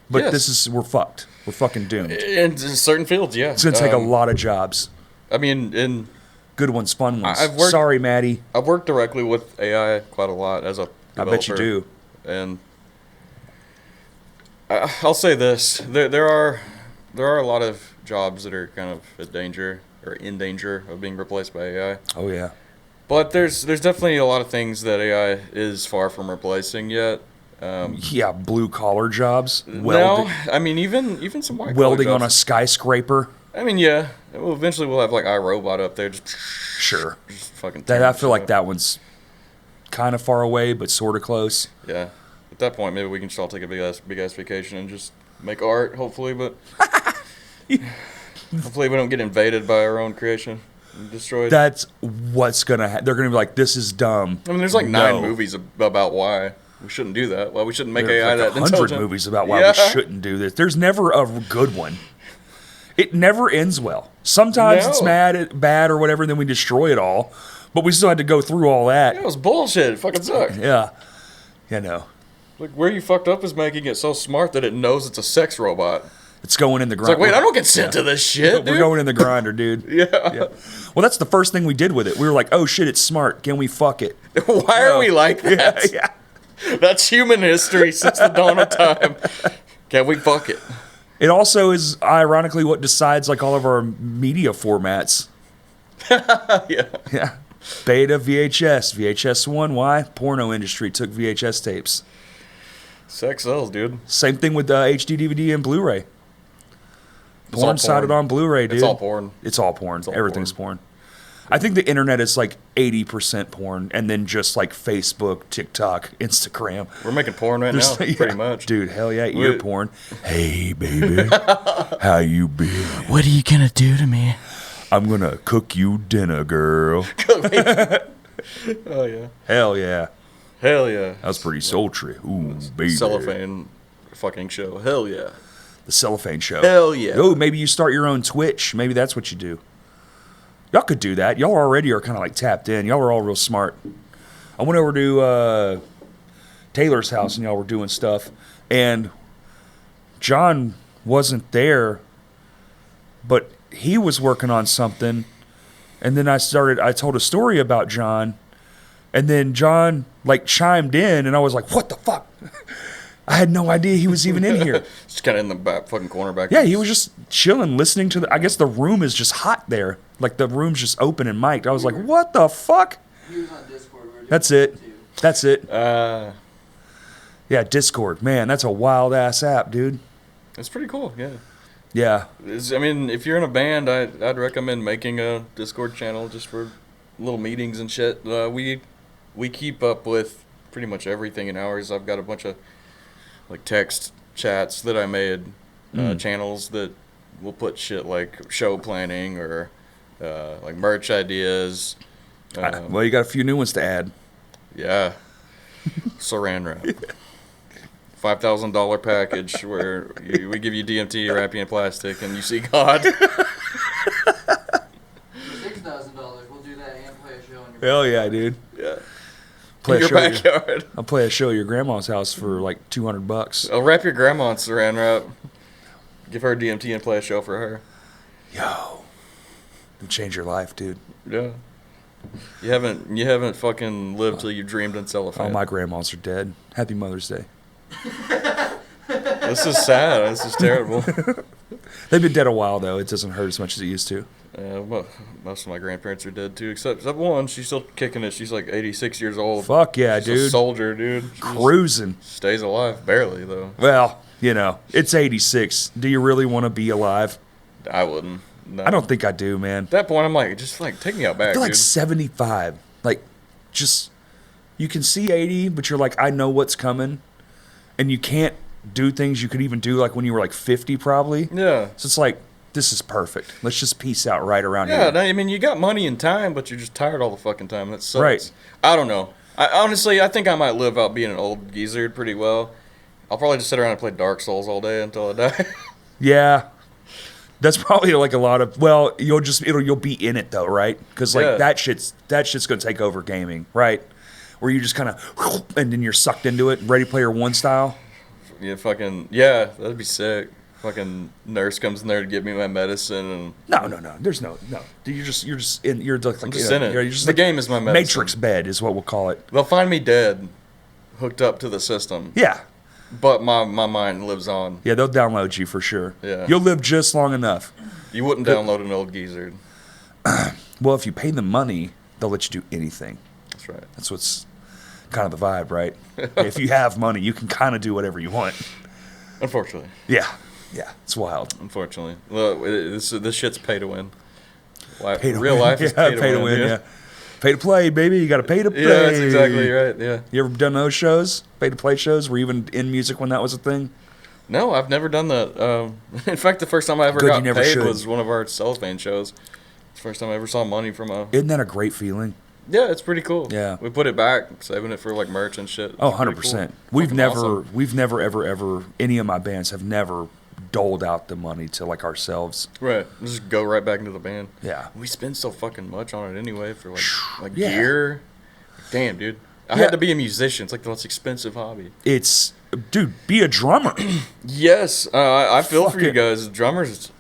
But Yes. we're fucked. We're fucking doomed. In certain fields, yeah. It's going to take a lot of jobs. I mean, Good ones, fun ones. I've worked- Sorry, Maddie. I've worked directly with AI quite a lot as a I developer. bet you do. And I'll say this: there are a lot of jobs that are kind of in danger of being replaced by AI. Oh, yeah. But there's definitely a lot of things that AI is far from replacing yet. Yeah, blue-collar jobs. No, I mean even some white Welding on a jobs. skyscraper. I mean, yeah. Well, eventually we'll have like iRobot up there, just Sure. fucking. That I tearing feel like shit up. that one's kind of far away, but sort of close. Yeah. At that point, maybe we can just all take a big ass vacation and just make art. Hopefully, but hopefully we don't get invaded by our own creation and destroyed. That's what's gonna happen. They're gonna be like, "This is dumb." I mean, there's like No. 9 movies about why we shouldn't do that. Why we shouldn't make There's AI like that 100 intelligent. movies about why Yeah. we shouldn't do this. There's never a good one. It never ends well. Sometimes it's No. bad or whatever, and then we destroy it all. But we still had to go through all that. Yeah, it was bullshit. It fucking sucked. Yeah. Yeah, no. Like where you fucked up is making it so smart that it knows it's a sex robot. It's going in the It's grinder. like, wait, I don't consent to this shit, We're dude. going in the grinder, dude. Yeah. Yeah. Well, that's the first thing we did with it. We were like, "Oh shit, it's smart. Can we fuck it?" Why are we like that? Yeah. That's human history since the dawn of time. Can we fuck it? It also is ironically what decides like all of our media formats. Yeah. Yeah. Beta, VHS, VHS 1. Why? Porno industry took VHS tapes. Sex sells, dude. Same thing with HD, DVD, and Blu-ray. It's all Porn sided porn. on Blu-ray, dude. It's all porn. It's all porn. all Everything's porn. I think the internet is like 80% porn, and then just like Facebook, TikTok, Instagram. We're making porn right There's- now, yeah. pretty much. Dude, hell yeah, ear porn. Hey, baby, how you been? What are you gonna do to me? I'm gonna cook you dinner, girl. Oh, yeah. Hell yeah. Hell yeah. That was pretty sultry. Ooh, baby. Cellophane fucking show. Hell yeah. The Cellophane Show. Hell yeah. Oh, maybe you start your own Twitch. Maybe that's what you do. Y'all could do that. Y'all already are kind of like tapped in. Y'all are all real smart. I went over to Taylor's house and y'all were doing stuff. And John wasn't there, but he was working on something. And then I told a story about John. And then John like chimed in and I was like, what the fuck? I had no idea he was even in here. Just kind of in the back fucking corner back. Yeah, he was just chilling, listening to I guess the room is just hot there. Like, the room's just open and mic'd. I was like, what the fuck? He was on Discord. We were doing That's it. too. That's it. Yeah, Discord. Man, that's a wild-ass app, dude. it's pretty cool. Yeah. Yeah. I mean, if you're in a band, I'd recommend making a Discord channel just for little meetings and shit. We keep up with pretty much everything in ours. I've got a bunch of like text chats that I made, channels that will put shit like show planning or like merch ideas. Well, you got a few new ones to add. Yeah, Saran wrap. $5,000 package where we give you DMT, wrap you in plastic, and you see God. $6,000. We'll do that and play a show on your Hell yeah, dude. Yeah. Play In a your show at backyard. I'll play a show at your grandma's house for like $200. I'll wrap your grandma in Saran wrap. Give her DMT and play a show for her. Yo. It'll change your life, dude. Yeah. You haven't fucking lived till you dreamed in cellophane. All my grandmas are dead. Happy Mother's Day. This is sad. This is terrible. They've been dead a while, though. It doesn't hurt as much as it used to. Well, most of my grandparents are dead too, except one. She's still kicking it. She's like 86 years old. Fuck yeah, She's a dude. soldier, dude. She Cruising. stays alive, barely though. Well, you know, it's 86. Do you really want to be alive? I wouldn't. No. I don't think I do, man. At that point, I'm like, just like take me out I back, feel like dude. 75. Like, just, you can see 80, but you're like, I know what's coming. And you can't do things you could even do like when you were like 50 probably. Yeah. So it's like, this is perfect. Let's just peace out right around Yeah, here. no, I mean, you got money and time, but you're just tired all the fucking time. That sucks. Right. I don't know. I think I might live out being an old geezer pretty well. I'll probably just sit around and play Dark Souls all day until I die. Yeah. That's probably like a lot of, well, you'll be in it though, right? Because like Yeah. that shit's gonna take over gaming, right? Where you just kind of, and then you're sucked into it, Ready Player One style. Yeah, that'd be sick. Fucking nurse comes in there to give me my medicine, and No. There's no. You're just in. You're like I'm just in it. You're just The like game is my medicine. Matrix bed is what we'll call it. They'll find me dead, hooked up to the system, Yeah, but my mind lives on. yeah. They'll download you for sure. Yeah. You'll live just long enough. You wouldn't download an old geezer. Well, if you pay them money, they'll let you do anything. That's right. That's what's kind of the vibe, right? If you have money, you can kind of do whatever you want. Unfortunately. Yeah, it's wild. Unfortunately. Well, this shit's pay to win. Pay to Real win. life is Yeah, pay to win. Yeah. Pay to play, baby. You got to pay to play. Yeah, that's exactly right. Yeah. You ever done those shows? Pay to play shows? Were you even in music when that was a thing? No, I've never done that. In fact, the first time I ever Good, you got never paid should. was one of our cellophane shows. It's the first time I ever saw money from a... Isn't that a great feeling? Yeah, it's pretty cool. Yeah. We put it back, saving it for like merch and shit. It's Oh, pretty 100%. cool. We've Fucking never, awesome. ever, any of my bands have never doled out the money to like ourselves. Right. Just go right back into the band. Yeah. We spend so fucking much on it anyway for like Yeah. gear. Damn, dude. I Yeah. had to be a musician. It's like the most expensive hobby. It's, dude, be a drummer. Yes, I feel for you Fucking- guys. Drummers.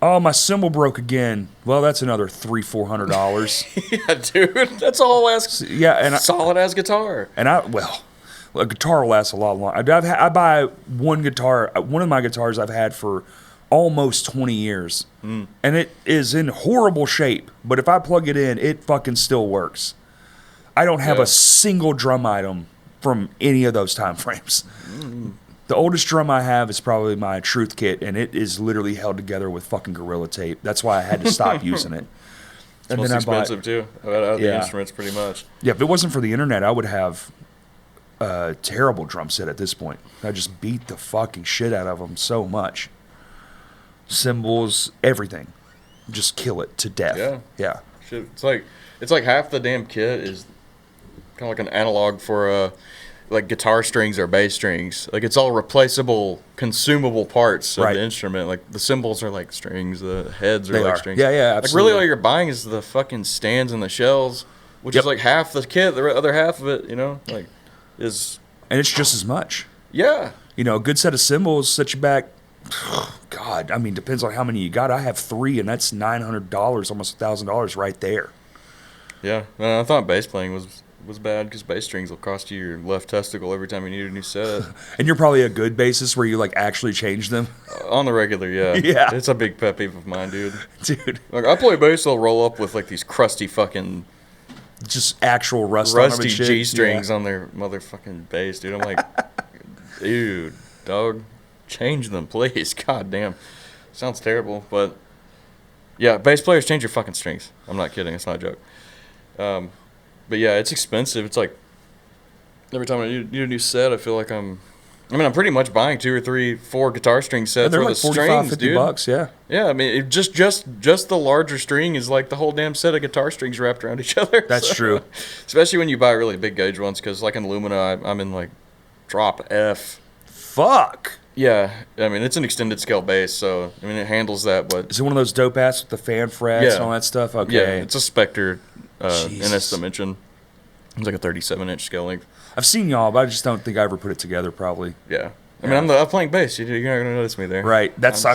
Oh, my cymbal broke again. Well, that's another $300-400. Yeah, dude. That's all ass. Yeah, and Solid ass guitar. a guitar will last a lot longer. I buy one guitar. One of my guitars I've had for almost 20 years, and it is in horrible shape. But if I plug it in, it fucking still works. I don't have Yeah. a single drum item from any of those time frames. The oldest drum I have is probably my Truth kit, and it is literally held together with fucking Gorilla Tape. That's why I had to stop using it. It's most expensive too. Out of the Yeah. instruments, pretty much. Yeah, if it wasn't for the internet, I would have a terrible drum set at this point. I just beat the fucking shit out of them so much. Cymbals, everything. Just kill it to death. Yeah. Yeah. Shit, it's like half the damn kit is kind of like an analog for like guitar strings or bass strings. Like it's all replaceable, consumable parts of Right. the instrument. Like the cymbals are like strings, the heads are They like are. strings. Yeah, yeah, Like absolutely. really, all you're buying is the fucking stands and the shells, which Yep. is like half the kit. The other half of it, like, is And it's just as much. yeah. You know, a good set of cymbals set you back. God, I mean, depends on how many you got. I have 3, and that's $900, almost $1,000 right there. Yeah, I thought bass playing was was bad because bass strings will cost you your left testicle every time you need a new set. And you're probably a good bassist where you like actually change them. On the regular, yeah. Yeah. It's a big pet peeve of mine, dude. Dude. Like, I play bass, they'll roll up with like these crusty fucking just actual rusty G strings on their motherfucking bass, dude. I'm like, dude, dog, change them, please. God damn. Sounds terrible, but yeah, bass players, change your fucking strings. I'm not kidding. It's not a joke. But yeah, it's expensive. It's like every time I need a new set, I feel like I'm pretty much buying 2 or 3, 4 guitar string sets they're for like the 45, strings, 50 dude. bucks, yeah. Yeah, I mean, just the larger string is like the whole damn set of guitar strings wrapped around each other. That's true. Especially when you buy really big gauge ones, because like in Lumina, I'm in like drop F. Fuck. Yeah, I mean, it's an extended scale bass, so I mean, it handles that, but Is it one of those dope ass with the fan frets and all that stuff? Okay. yeah, it's a Spectre Jesus. NS Dimension. It's like a 37-inch scale length. I've seen y'all, but I just don't think I ever put it together. Probably. Yeah, I mean, I'm playing bass. You're not gonna notice me there, Right. That's.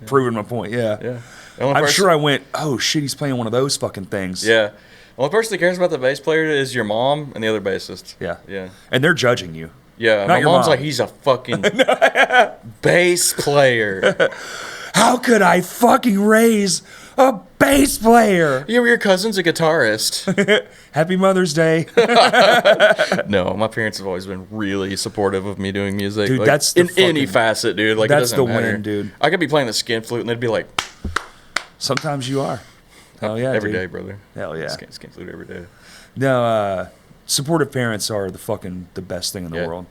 Proving my point. Yeah. Yeah, I'm sure I went. Oh shit, he's playing one of those fucking things. Yeah, the only person that cares about the bass player is your mom and the other bassist. Yeah. Yeah. And they're judging you. Yeah, Not my your mom's mom. like, he's a fucking bass player. How could I fucking raise a bass player? Your cousin's a guitarist. Happy Mother's Day. No, my parents have always been really supportive of me doing music. Dude, like, that's the in any fucking- facet, dude. Like, that's it doesn't the matter. win, dude. I could be playing the skin flute and they'd be like, Sometimes you are. Hell yeah, every dude. day, brother. Hell yeah. Skin flute every day. No, supportive parents are the best thing in the Yeah. world.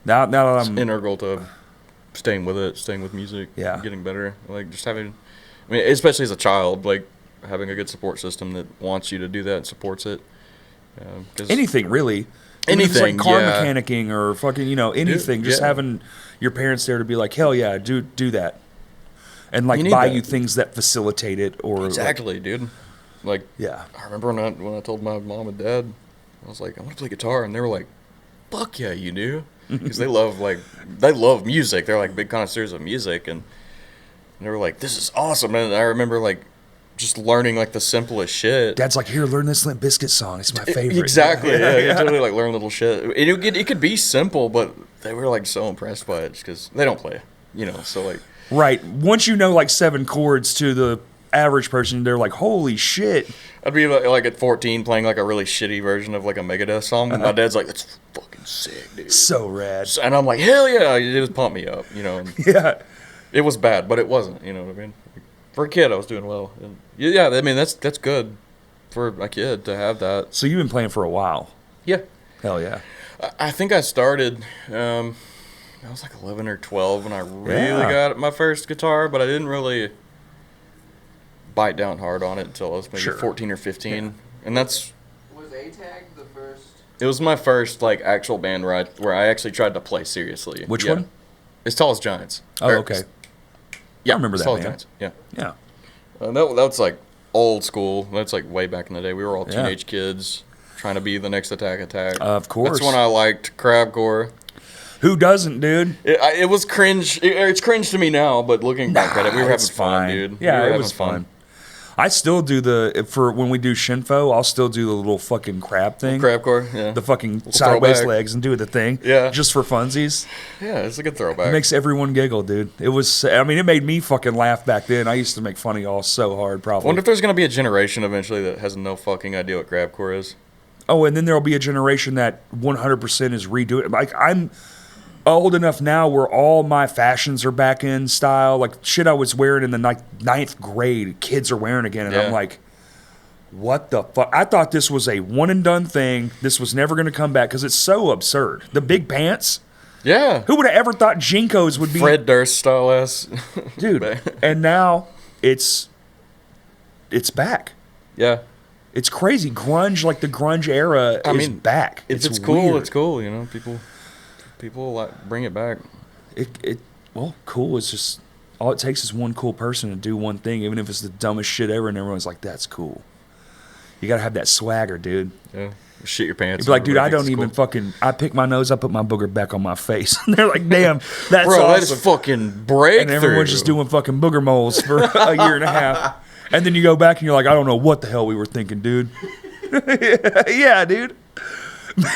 Now that It's I'm integral to staying with music, Yeah. getting better. Like, just having, I mean, especially as a child, like, having a good support system that wants you to do that and supports it. 'Cause anything really. Even if Anything, it's like car yeah. mechanicking or fucking anything. Just yeah. having your parents there to be like, hell yeah, do that, and like You need buy that. you things that facilitate it or like, Exactly, dude. Like, yeah. I remember when I told my mom and dad, I was like, I want to play guitar, and they were like, "Fuck yeah, you do," because they love music. They're like big connoisseurs of music, and they were like, "This is awesome." And I remember like just learning like the simplest shit. Dad's like, here, learn this Limp Bizkit song. It's my favorite. Exactly. Yeah, you totally like learn little shit. It could be simple, but they were like so impressed by it because they don't play, so like. Right. Once you know like 7 chords to the average person, they're like, holy shit. I'd be like at 14 playing like a really shitty version of like a Megadeth song, and my dad's like, "That's fucking sick, dude." So rad. And I'm like, hell yeah, it just pumped me up, And Yeah. it was bad, but it wasn't, you know what I mean? For a kid, I was doing well. And yeah, I mean, that's good for a kid to have that. So you've been playing for a while. Yeah. Hell yeah. I think I started, I was like 11 or 12 when I really Yeah. got my first guitar, but I didn't really bite down hard on it until I was maybe Sure. 14 or 15. Yeah. And that's... Was A-Tag the first? It was my first like actual band where I actually tried to play seriously. Which Yeah. one? As Tall as Giants. Oh, Or- okay. Yeah, I remember As that Tall as band. Giants. Yeah. Yeah. That's like old school. That's like way back in the day. We were all Yeah. teenage kids trying to be the next Attack. Of course. That's when I liked crabcore. Who doesn't, dude? It was cringe. It's cringe to me now, but looking back at it, we were it's having fun, fine. dude. Yeah, we were it having was fun. I still do for when we do Shinfo, I'll still do the little fucking crab thing. Crabcore, yeah. The fucking sideways throwback. legs and do the thing. Yeah. Just for funsies. Yeah, it's a good throwback. It makes everyone giggle, dude. It made me fucking laugh back then. I used to make fun of y'all so hard, I probably. wonder if there's going to be a generation eventually that has no fucking idea what crabcore is. Oh, and then there'll be a generation that 100% is redoing it. Like, I'm old enough now where all my fashions are back in style. Like, shit I was wearing in the ninth grade, kids are wearing again. And Yeah. I'm like, what the fuck? I thought this was a one-and-done thing. This was never going to come back because it's so absurd. The big pants. Yeah. Who would have ever thought Jinkos would be... Fred Durst style ass. Dude, and now it's back. Yeah. It's crazy. Grunge, like the grunge era, is back. If it's cool, weird. it's cool. People like bring it back. Cool is just all it takes is one cool person to do one thing, even if it's the dumbest shit ever, and everyone's like, "That's cool." You gotta have that swagger, dude. Yeah, shit your pants. You'd be like, "Dude, I Everybody don't thinks even it's cool. fucking. I pick my nose, I put my booger back on my face." And they're like, "Damn, that's Bro, awesome." that is fucking breakthrough. And everyone's just doing fucking booger moles for a year and a half, and then you go back and you're like, "I don't know what the hell we were thinking, dude." Yeah, dude.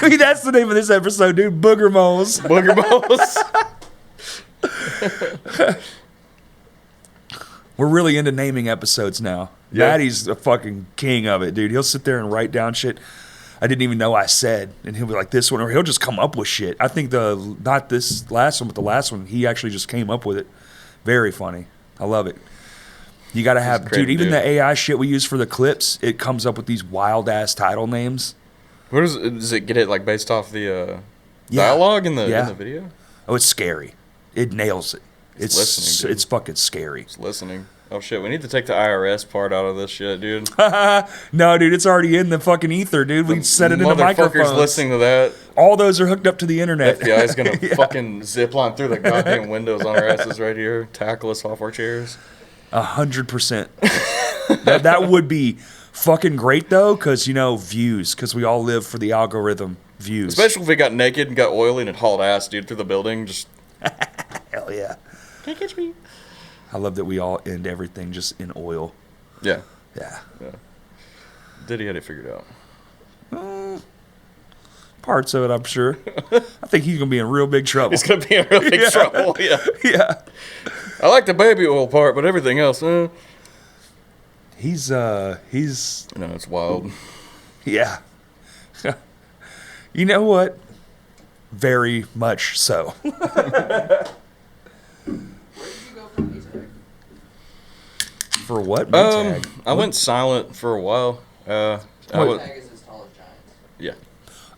Maybe that's the name of this episode, dude. Booger moles. Booger moles. We're really into naming episodes now. Yeah. Maddie's a fucking king of it, dude. He'll sit there and write down shit I didn't even know I said, and he'll be like this one, or he'll just come up with shit. I think not this last one, but the last one, he actually just came up with it. Very funny. I love it. You got to have, dude, even the AI shit we use for the clips, it comes up with these wild ass title names. Where does it get it like based off the dialogue in the video? Oh, it's scary. It nails it. It's listening, dude. It's fucking scary. It's listening. Oh shit, we need to take the IRS part out of this shit, dude. No, dude, it's already in the fucking ether, dude. We set it in the microphones. Motherfuckers listening to that. All those are hooked up to the internet. FBI's gonna fucking zip line through the goddamn windows on our asses right here, tackle us off our chairs. 100%. That would be fucking great though, because views, because we all live for the algorithm views. Especially if we got naked and got oily and it hauled ass, dude, through the building. Just hell yeah. Can't catch me. I love that we all end everything just in oil. Yeah. Yeah. Diddy had it figured out. Parts of it, I'm sure. I think he's gonna be in real big trouble. He's gonna be in real big trouble. Yeah. Yeah. I like the baby oil part, but everything else, He's it's wild. Yeah. You know what? Very much so. For what? I went silent for a while. Tag is as tall as giants. Yeah.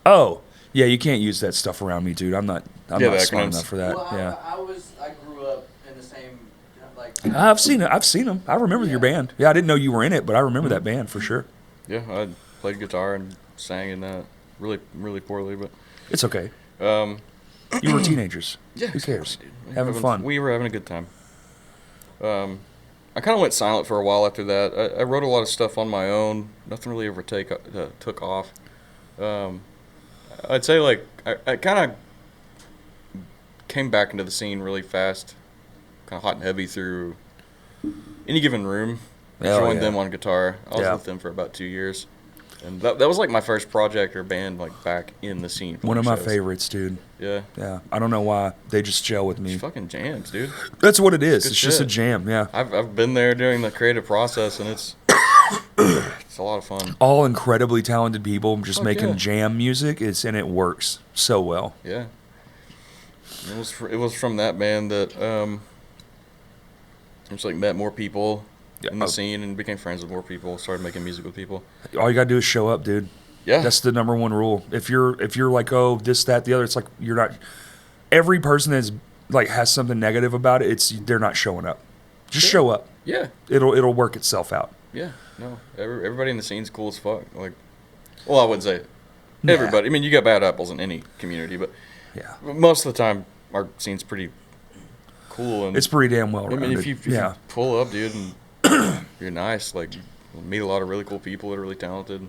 Oh, yeah. You can't use that stuff around me, dude. I'm not smart enough for that. Well, yeah. I grew up in the same I've seen it. I've seen them. I remember your band. Yeah, I didn't know you were in it, but I remember that band for sure. Yeah, I played guitar and sang in that really, really poorly, but it's okay. You were teenagers. Yeah. Who cares? Dude. Having fun. We were having a good time. I kind of went silent for a while after that. I wrote a lot of stuff on my own. Nothing really ever took off. I'd say like I kind of came back into the scene really fast, kind of hot and heavy through Any Given Room. Joined them on guitar. I was with them for about 2 years. And that was like my first project or band like back in the scene. One of my favorites, dude. Yeah. Yeah. I don't know why. They just gel with me. It's fucking jams, dude. That's what it is. It's shit. just a jam, yeah. I've been there during the creative process, and it's a lot of fun. All incredibly talented people just making jam music, and it works so well. Yeah. It was from that band that just like met more people in the scene and became friends with more people, started making music with people. All you gotta do is show up, dude. Yeah. That's the number one rule. If you're like, oh, this, that, the other, it's like you're not. Every person that's like has something negative about it, they're not showing up. Just show up. Yeah. It'll work itself out. Yeah. No. Everybody in the scene's cool as fuck. Like, well, I wouldn't say everybody. I mean, you got bad apples in any community, but most of the time our scene's pretty cool and it's pretty damn well rounded. I mean, if you pull up, dude, and you're nice, like you'll meet a lot of really cool people that are really talented.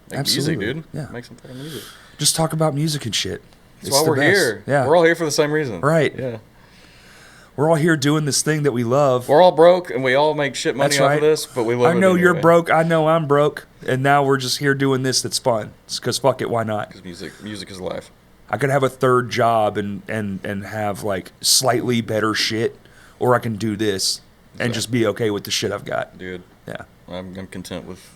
Make Absolutely. music, dude. Yeah. Make some fucking music. Just talk about music and shit. That's why we're here. Yeah. We're all here for the same reason. Right. Yeah. We're all here doing this thing that we love. We're all broke and we all make shit money off of this, but we love it. I know anyway. you're broke. I know I'm broke. And now we're just here doing this that's fun. Because fuck it, why not? Because music is life. I could have a third job and have like slightly better shit, or I can do this and just be okay with the shit I've got. Dude. Yeah. I'm content with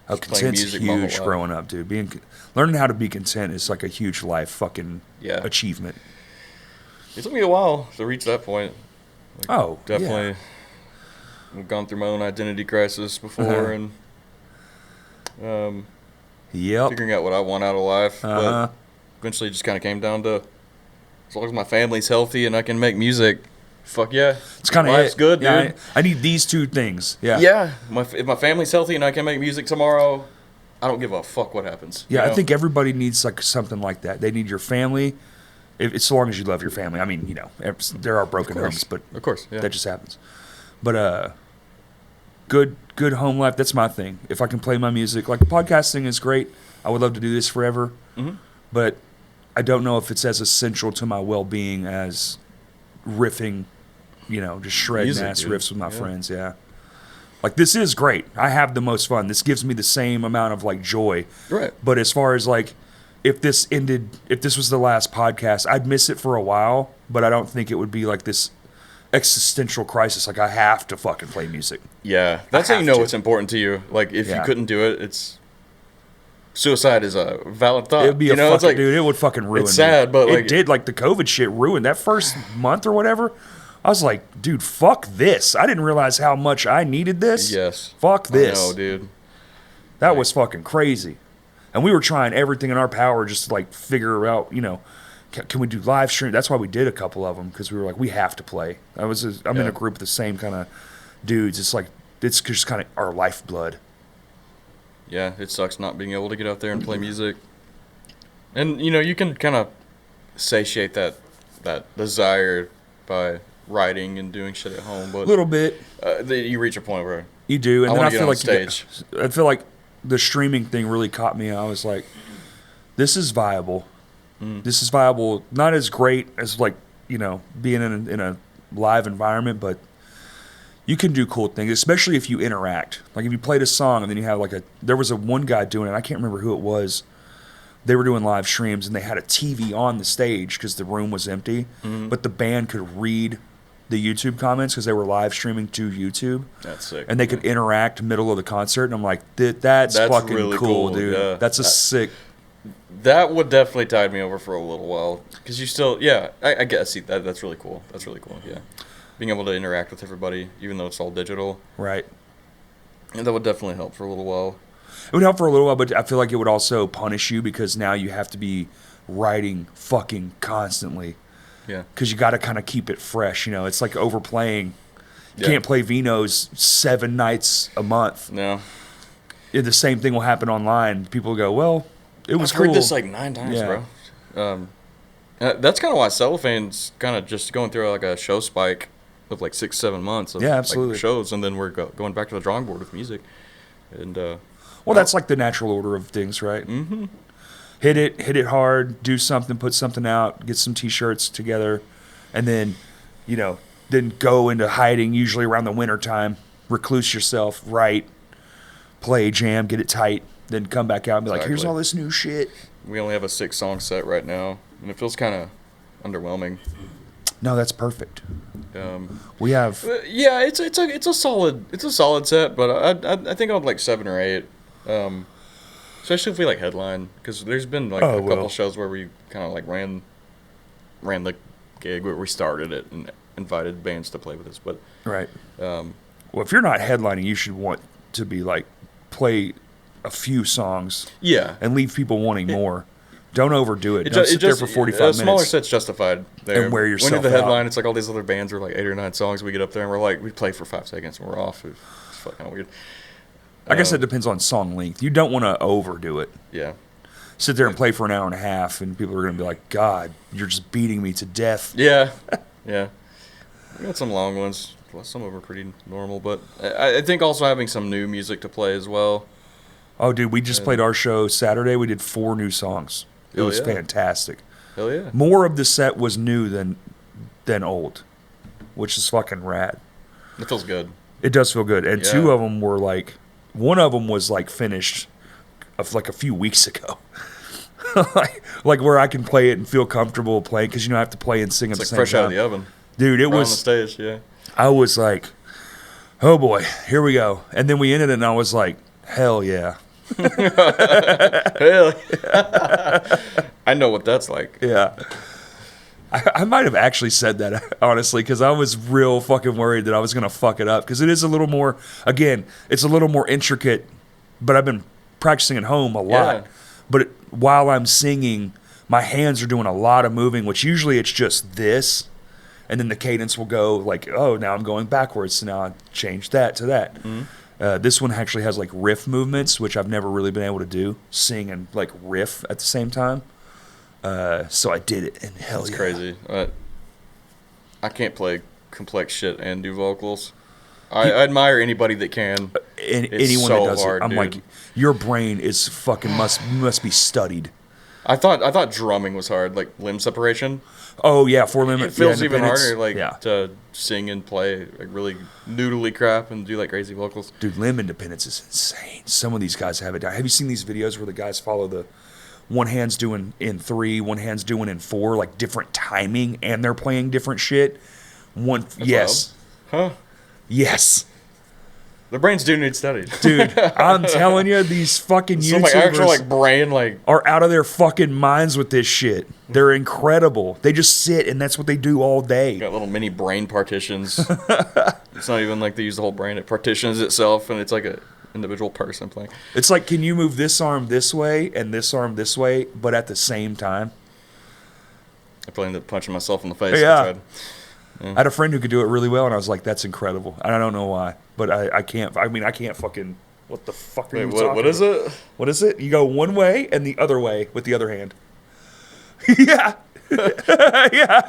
content's huge growing up, dude. Learning how to be content is like a huge life fucking achievement. It took me a while to reach that point. Like, definitely. I've gone through my own identity crisis before and figuring out what I want out of life. But eventually it just kind of came down to as long as my family's healthy and I can make music, fuck yeah. It's kind of life's good, dude. Yeah, I need these two things. Yeah. Yeah. If my family's healthy and I can make music tomorrow, I don't give a fuck what happens. Yeah, I think everybody needs like something like that. They need your family. It's so long as you love your family. I mean, there are broken homes, but of course, that just happens. But good home life. That's my thing. If I can play my music, like podcasting is great. I would love to do this forever. Mm-hmm. But I don't know if it's as essential to my well-being as riffing, just shredding ass riffs with my friends. Yeah. Like, this is great. I have the most fun. This gives me the same amount of, like, joy. Right. But as far as, like, if this was the last podcast, I'd miss it for a while, but I don't think it would be, like, this existential crisis. Like, I have to fucking play music. Yeah. That's how you know it's important to you. Like, if you couldn't do it, suicide is a valid thought. It would be dude, it would fucking ruin It's sad, but, like... It did, like, the COVID shit ruined. That first month or whatever, I was like, dude, fuck this. I didn't realize how much I needed this. Yes. Fuck this. I know, dude. That was fucking crazy. And we were trying everything in our power just to, like, figure out, you know, can we do live stream? That's why we did a couple of them, because we were like, we have to play. I'm in a group of the same kind of dudes. It's like, it's just kind of our lifeblood. Yeah, it sucks not being able to get out there and play music. And, you know, you can kind of satiate that desire by writing and doing shit at home, but... A little bit. You reach a point where... You do, and then I feel like stage. I feel like the streaming thing really caught me. I was like, this is viable. This is viable. Not as great as, like, you know, being in a live environment, but you can do cool things, especially if you interact. Like, if you played a song and then you have, like, there was one guy doing it. I can't remember who it was. They were doing live streams, and they had a TV on the stage because the room was empty, but the band could read the YouTube comments because they were live streaming to YouTube. That's sick. And they could interact middle of the concert, and I'm like, that's fucking really cool, dude. Yeah. That's sick. That would definitely tide me over for a little while, because you still, I guess, see, that's really cool. That's really cool, yeah. Being able to interact with everybody, even though it's all digital. Right. And that would definitely help for a little while. It would help for a little while, but I feel like it would also punish you, because now you have to be writing fucking constantly. Yeah. Because you got to kind of keep it fresh, you know. It's like overplaying. You can't play Vino's 7 nights a month. No. The same thing will happen online. People go, well, it was cool. I've heard this like 9 times, bro. That's kind of why Cellophane's kind of just going through like a show spike of like 6-7 months of absolutely. Like, shows, and then we're going back to the drawing board with music. And well, that's like the natural order of things, right? Mm-hmm. Hit it hard, do something, put something out, get some T-shirts together, and then, you know, then go into hiding, usually around the winter time, recluse yourself, write, play, jam, get it tight, then come back out and be like, here's all this new shit. We only have a 6-song set right now, and it feels kind of underwhelming. No, that's perfect. We have it's a solid set, but I think I'd like 7 or 8. Especially if we like headline, because there's been like a couple shows where we kind of like ran the gig where we started it and invited bands to play with us. But right. Well, if you're not headlining, you should want to be like play a few songs. Yeah. And leave people wanting more. Don't overdo it. Don't sit there for 45 minutes. Smaller set's justified there. And wear yourself When you're the headline, out. it's like all these other bands are like 8 or 9 songs. We get up there and we're like, we play for 5 seconds and we're off. It's fucking weird. I guess it depends on song length. You don't want to overdo it. Yeah. Sit there and play for an hour and a half, and people are going to be like, God, you're just beating me to death. Yeah. Yeah. We got some long ones. Some of them are pretty normal, but I think also having some new music to play as well. Oh, dude, we just played our show Saturday. We did 4 new songs. It was fantastic. Hell yeah. More of the set was new than old, which is fucking rad. It feels good. It does feel good. And 2 of them were like, one of them was like finished like a few weeks ago. like where I can play it and feel comfortable playing, because, you know, I have to play and sing at the same time. It's like fresh out of the oven. Dude, it was on the stage, yeah. I was like, oh boy, here we go. And then we ended it, and I was like, hell yeah. Hell yeah. I know what that's like. Yeah. I might have actually said that, honestly, because I was real fucking worried that I was going to fuck it up, because it is a little more, again, it's a little more intricate, but I've been practicing at home a lot. Yeah. But while I'm singing, my hands are doing a lot of moving, which usually it's just this, and then the cadence will go like, oh, now I'm going backwards, so now I change that to that. Mm-hmm. This one actually has like riff movements, which I've never really been able to do, sing and like riff at the same time. So I did it, and hell That's yeah. crazy. I can't play complex shit and do vocals. I admire anybody that can. Anyone so that does hard, it, I'm dude. like, your brain is fucking must be studied. I thought drumming was hard, like limb separation. Oh yeah, 4-limb. It feels even independence. harder, to sing and play like really noodly crap and do like crazy vocals. Dude, limb independence is insane. Some of these guys have it down. Have you seen these videos where the guys follow the one hand's doing in 3, one hand's doing in 4, like different timing, and they're playing different shit? Yes. Wild. Huh? Yes. Their brains do need studied. Dude, I'm telling you, these fucking So my actual YouTubers brain are out of their fucking minds with this shit. They're incredible. They just sit and that's what they do all day. Got little mini brain partitions. It's not even like they use the whole brain. It partitions itself, and it's like a individual person playing. It's like, can you move this arm this way and this arm this way, but at the same time? I probably ended up punching myself in the face. Yeah. I had a friend who could do it really well, and I was like, that's incredible. And I don't know why, but I can't. I mean, I can't fucking. What the fuck are you talking what is about? it? What is it? You go one way and the other way with the other hand. Yeah. yeah.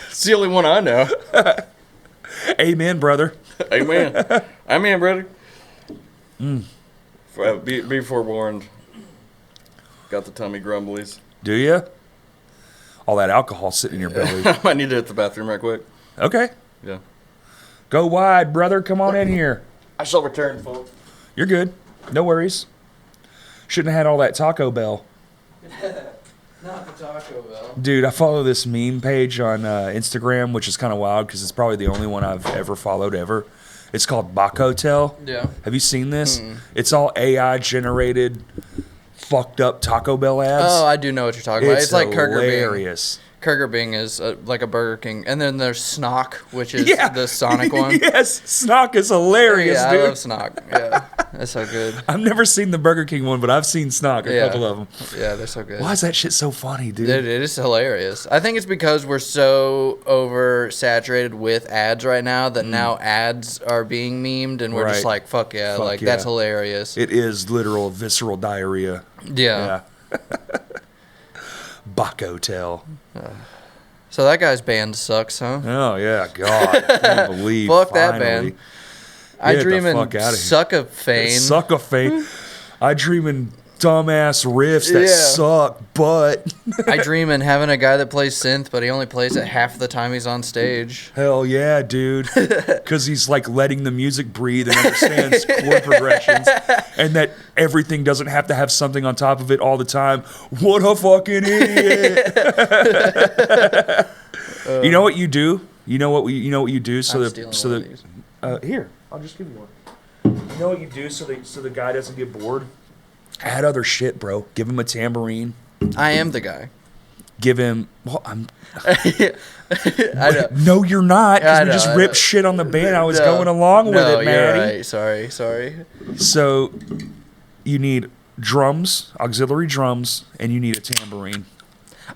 It's the only one I know. Amen, brother. Amen. Amen, brother. Be forewarned. Got the tummy grumblies. Do you? All that alcohol sitting in your belly. I might need to hit the bathroom right quick. Okay. Yeah. Go wide, brother. Come on in here. I shall return, folks. You're good. No worries. Shouldn't have had all that Taco Bell. Not the Taco Bell. Dude, I follow this meme page on Instagram, which is kind of wild because it's probably the only one I've ever followed ever. It's called Bacotel. Yeah. Have you seen this? It's all AI generated, fucked up Taco Bell ads. Oh, I do know what you're talking about. It's like Kurger Bing. hilarious. Kurger Bing is like a Burger King. And then there's Snock, which is the Sonic one. Yes, Snock is hilarious, Yeah, dude. I love Snock. Yeah, that's so good. I've never seen the Burger King one, but I've seen Snock, a couple of them. Yeah, they're so good. Why is that shit so funny, dude? It is hilarious. I think it's because we're so oversaturated with ads right now that now ads are being memed, and we're just Right. like, fuck yeah, Fuck like yeah. that's hilarious. It is literal visceral diarrhea. Yeah. Bacotel. So that guy's band sucks, huh? Oh, yeah, God. I can't believe Fuck that finally. band. I Get the dream in fuck outta here. Succophane. Succophane. I dream in dumbass riffs that Yeah. suck, but I dream in having a guy that plays synth, but he only plays it half the time he's on stage. hell yeah, dude. Because he's like letting the music breathe and understands chord progressions and that everything doesn't have to have something on top of it all the time. What a fucking idiot. You know what you do? You know what you do so I'm stealing one of these. here, I'll just give you one. You know what you do so the guy doesn't get bored? Add other shit, bro. Give him a tambourine. I am the guy. Give him. Well, I'm. I know. No, you're not. I Because we know, just I ripped know. shit on the band. I was No, going along with no, it, you're Maddie. right. Sorry. So, you need drums, auxiliary drums, and you need a tambourine.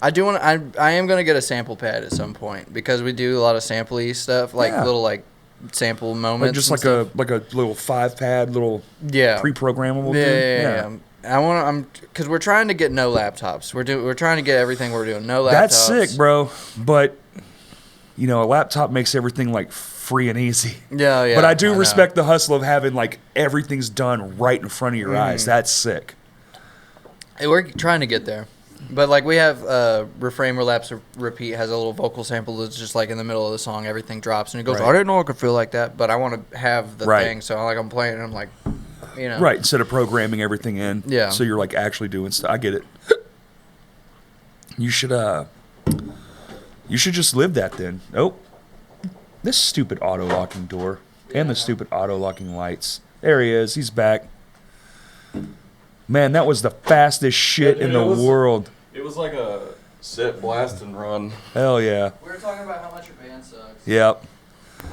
I do want. I am gonna get a sample pad at some point because we do a lot of sample-y stuff, like Yeah. little like sample moments. Like just and like stuff. a little 5-pad, little Yeah. pre-programmable thing. Yeah. I want. Because we're trying to get no laptops. We're trying to get everything we're doing no laptops. That's sick, bro. But a laptop makes everything like free and easy. Yeah. But I do know. respect the hustle of having like everything's done right in front of your eyes. That's sick. Hey, we're trying to get there. But like we have refrain, relapse, repeat has a little vocal sample that's just like in the middle of the song, everything drops and it goes. Right. I didn't know I could feel like that, but I want to have the Right. thing. So I'm playing and I'm like, Right, instead of programming everything in. Yeah. So you're like actually doing stuff. I get it. You should just live that then. Oh. This stupid auto locking door. And the stupid auto locking lights. There he is. He's back. Man, that was the fastest shit in the world. It was like a sit, blast, and run. Hell yeah. We were talking about how much your band sucks. Yep.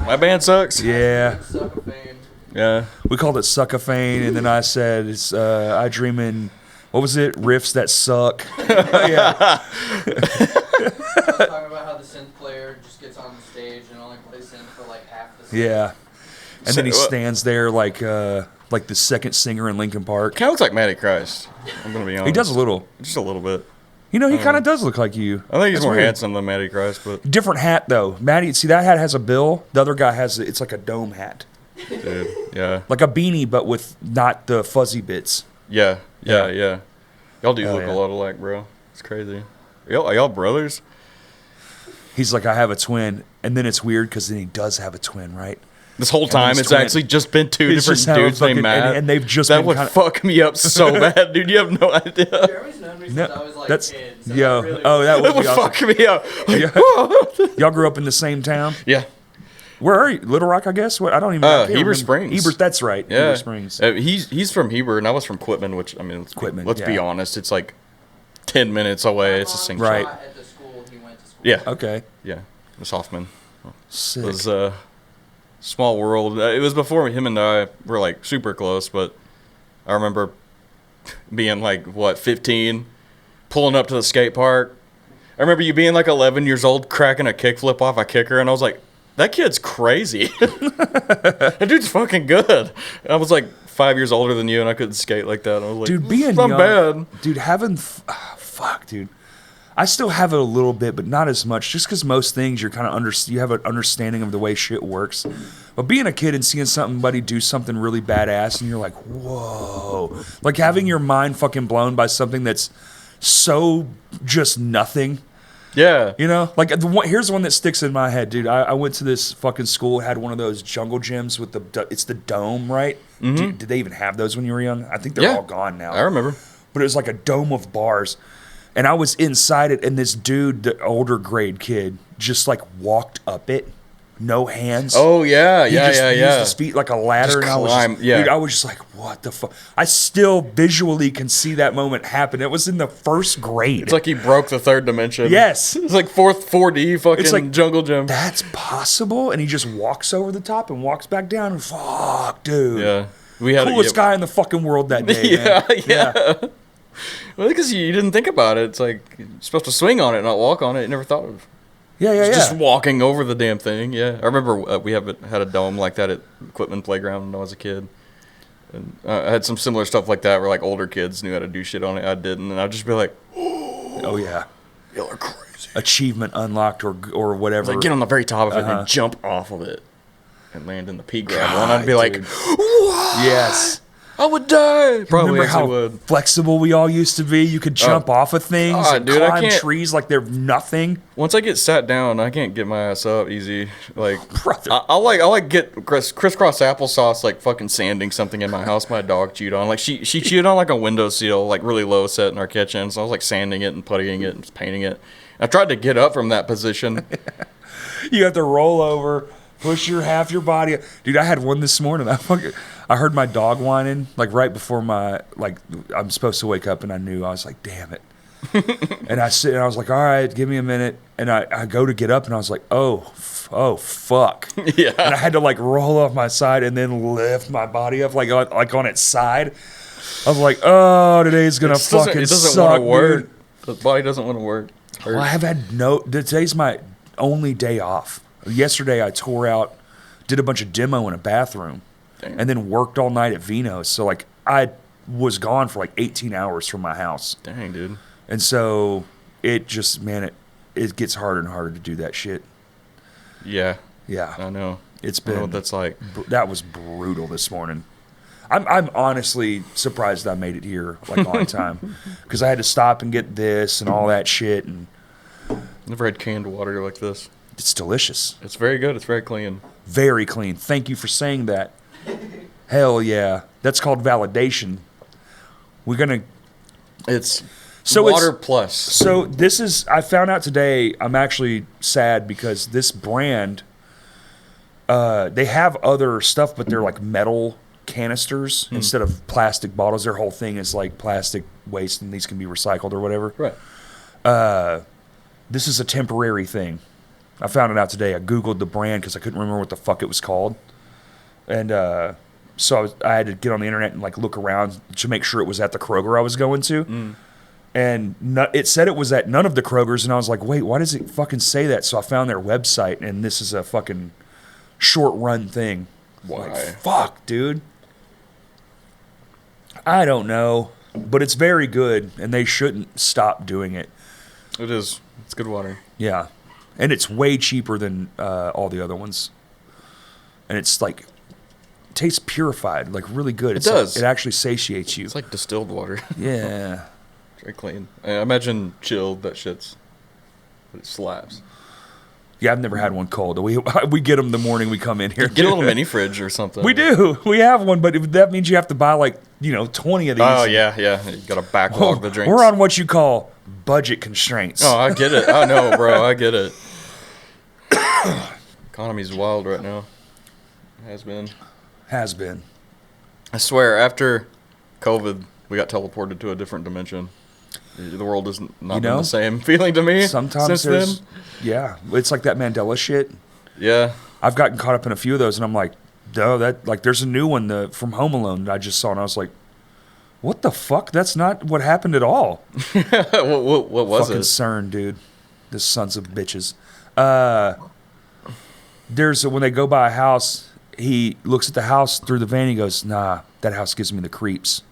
My band sucks. Yeah. Cellophane. Yeah. We called it Cellophane, and then I said, it's, I dream in, what was it? Riffs that suck. Yeah. Talking about how the synth player just gets on the stage and only plays synth for like half the song. Yeah. And then he So, stands there like the second singer in Linkin Park. Kind of looks like Matty Christ. I'm gonna be honest. He does a little. Just a little bit. He kind of does look like you. I think he's That's more weird. handsome than Matty Christ, but Different hat though. Maddie, see that hat has a bill. The other guy it's like a dome hat, dude, yeah, like a beanie, but with not the fuzzy bits. yeah. Y'all do look a lot alike, bro. It's crazy. Are y'all brothers? He's like, I have a twin. And then it's weird because then he does have a twin, right? This whole time, it's twin. actually just been two He's different just having dudes named fucking- Matt. and they've just that been would kinda- fuck me up so bad, dude. You have no idea. Jeremy's known me since No, I was like that's 10. So yo. that really Oh, that That would would be awesome. fuck me up. Like, Y'all grew up in the same town. yeah. Where are you? Little Rock, I guess. What? I don't even. I can't Heber remember. Springs. Heber. That's right. Yeah. Heber Springs. He's from Heber, and I was from Quitman, which, I mean, Quitman, let's be yeah. honest. It's like 10 minutes away. It's the same Right. shot. At the school he went to school. Yeah. Okay. Yeah. Miss Hoffman. Sick. It was small world. It was before him and I were like super close, but I remember being like, 15, pulling up to the skate park. I remember you being like 11 years old, cracking a kickflip off a kicker, and I was like, that kid's crazy. That dude's fucking good. I was like 5 years older than you, and I couldn't skate like that. I was like, Dude, being I'm young, bad. dude, fuck, dude. I still have it a little bit, but not as much. Just because most things you're kind of you have an understanding of the way shit works. But being a kid and seeing somebody do something really badass, and you're like, whoa, like having your mind fucking blown by something that's so just nothing. Yeah. You know, like here's one that sticks in my head, dude. I went to this fucking school, had one of those jungle gyms with it's the dome, right? Mm-hmm. Did they even have those when you were young? I think they're all gone now. I remember. But it was like a dome of bars. And I was inside it, and this dude, the older grade kid, just like walked up it, no hands. Oh, yeah. He Yeah, just yeah, used yeah. his feet like a ladder, Just and climb, dude, yeah. I was just like, what the fuck? I still visually can see that moment happen. It was in the first grade. It's like he broke the third dimension. Yes. It's like 4D fucking It's like, jungle gym. That's possible, and he just walks over the top and walks back down. And fuck, dude. Yeah. We had Coolest guy in the fucking world that day. Yeah, man. yeah. Well, because you didn't think about it. It's like you're supposed to swing on it, not walk on it. You never thought of Yeah. just walking over the damn thing. Yeah, I remember we had a dome like that at Quitman Playground when I was a kid. And I had some similar stuff like that where like older kids knew how to do shit on it. I didn't, and I'd just be like, Oh yeah. "Y'all are crazy." Achievement unlocked or whatever. Like get on the very top of it and jump off of it and land in the P grab one. I'd be like, dude. "What? Yes. I would die." Probably Remember actually how would. flexible we all used to be? You could jump off of things and dude, I climb can't- trees like they're nothing. Once I get sat down, I can't get my ass up easy. Like Brother. I like get crisscross applesauce, like fucking sanding something in my house. My dog chewed on, like she chewed on like a windowsill, like really low set in our kitchen. So I was like sanding it and puttying it and painting it. I tried to get up from that position. You have to roll over, push half your body. Dude, I had one this morning. I heard my dog whining like right before I'm supposed to wake up, and I knew. I was like, damn it. And I was like, all right, give me a minute. And I go to get up, and I was like, oh fuck. Yeah. And I had to like roll off my side and then lift my body up like on its side. I was like, oh, today's gonna fucking It doesn't suck, want to work. dude. The body doesn't want to work. Well, I have had today's my only day off. Yesterday I tore out, did a bunch of demo in a bathroom, Damn. and then worked all night at Vino's. So like I was gone for like 18 hours from my house. Dang, dude. And so it just, man, it gets harder and harder to do that shit. Yeah, Yeah. I know. It's I know been, what that's like. that was brutal this morning. I'm honestly surprised I made it here like on time, because I had to stop and get this and all that shit, and Never had canned water like this. it's delicious. It's very good. It's very clean. Very clean. Thank you for saying that. Hell yeah. That's called validation. We're going to... It's So water plus. So this is... I found out today, I'm actually sad because this brand, they have other stuff, but they're like metal canisters instead of plastic bottles. Their whole thing is like plastic waste, and these can be recycled or whatever. Right. This is a temporary thing. I found it out today. I Googled the brand because I couldn't remember what the fuck it was called. And so I had to get on the internet and like look around to make sure it was at the Kroger I was going to. And it said it was at none of the Krogers. And I was like, wait, why does it fucking say that? So I found their website, and this is a fucking short run thing. Why? Like, fuck, dude. I don't know. But it's very good, and they shouldn't stop doing it. It is. It's good water. Yeah. And it's way cheaper than all the other ones. And it's like, tastes purified, like really good. It does. Like, it actually satiates you. It's like distilled water. Yeah. Straight clean. I imagine chilled. That shit's. It slaps. Yeah, I've never had one cold. We get them the morning we come in here. Get a little mini fridge or something. We do. We have one, but that means you have to buy 20 of these. Oh yeah. You got to backlog the drinks. We're on what you call budget constraints. Oh, I get it. I know, bro. I get it. Economy's wild right now. Has been. I swear, after COVID, we got teleported to a different dimension. The world has not been the same feeling to me sometimes since then. Yeah, it's like that Mandela shit. Yeah. I've gotten caught up in a few of those, and I'm like, no, there's a new one from Home Alone that I just saw, and I was like, what the fuck? That's not what happened at all. what was fucking it? CERN, dude. The sons of bitches. When they go by a house, he looks at the house through the van, he goes, nah, that house gives me the creeps.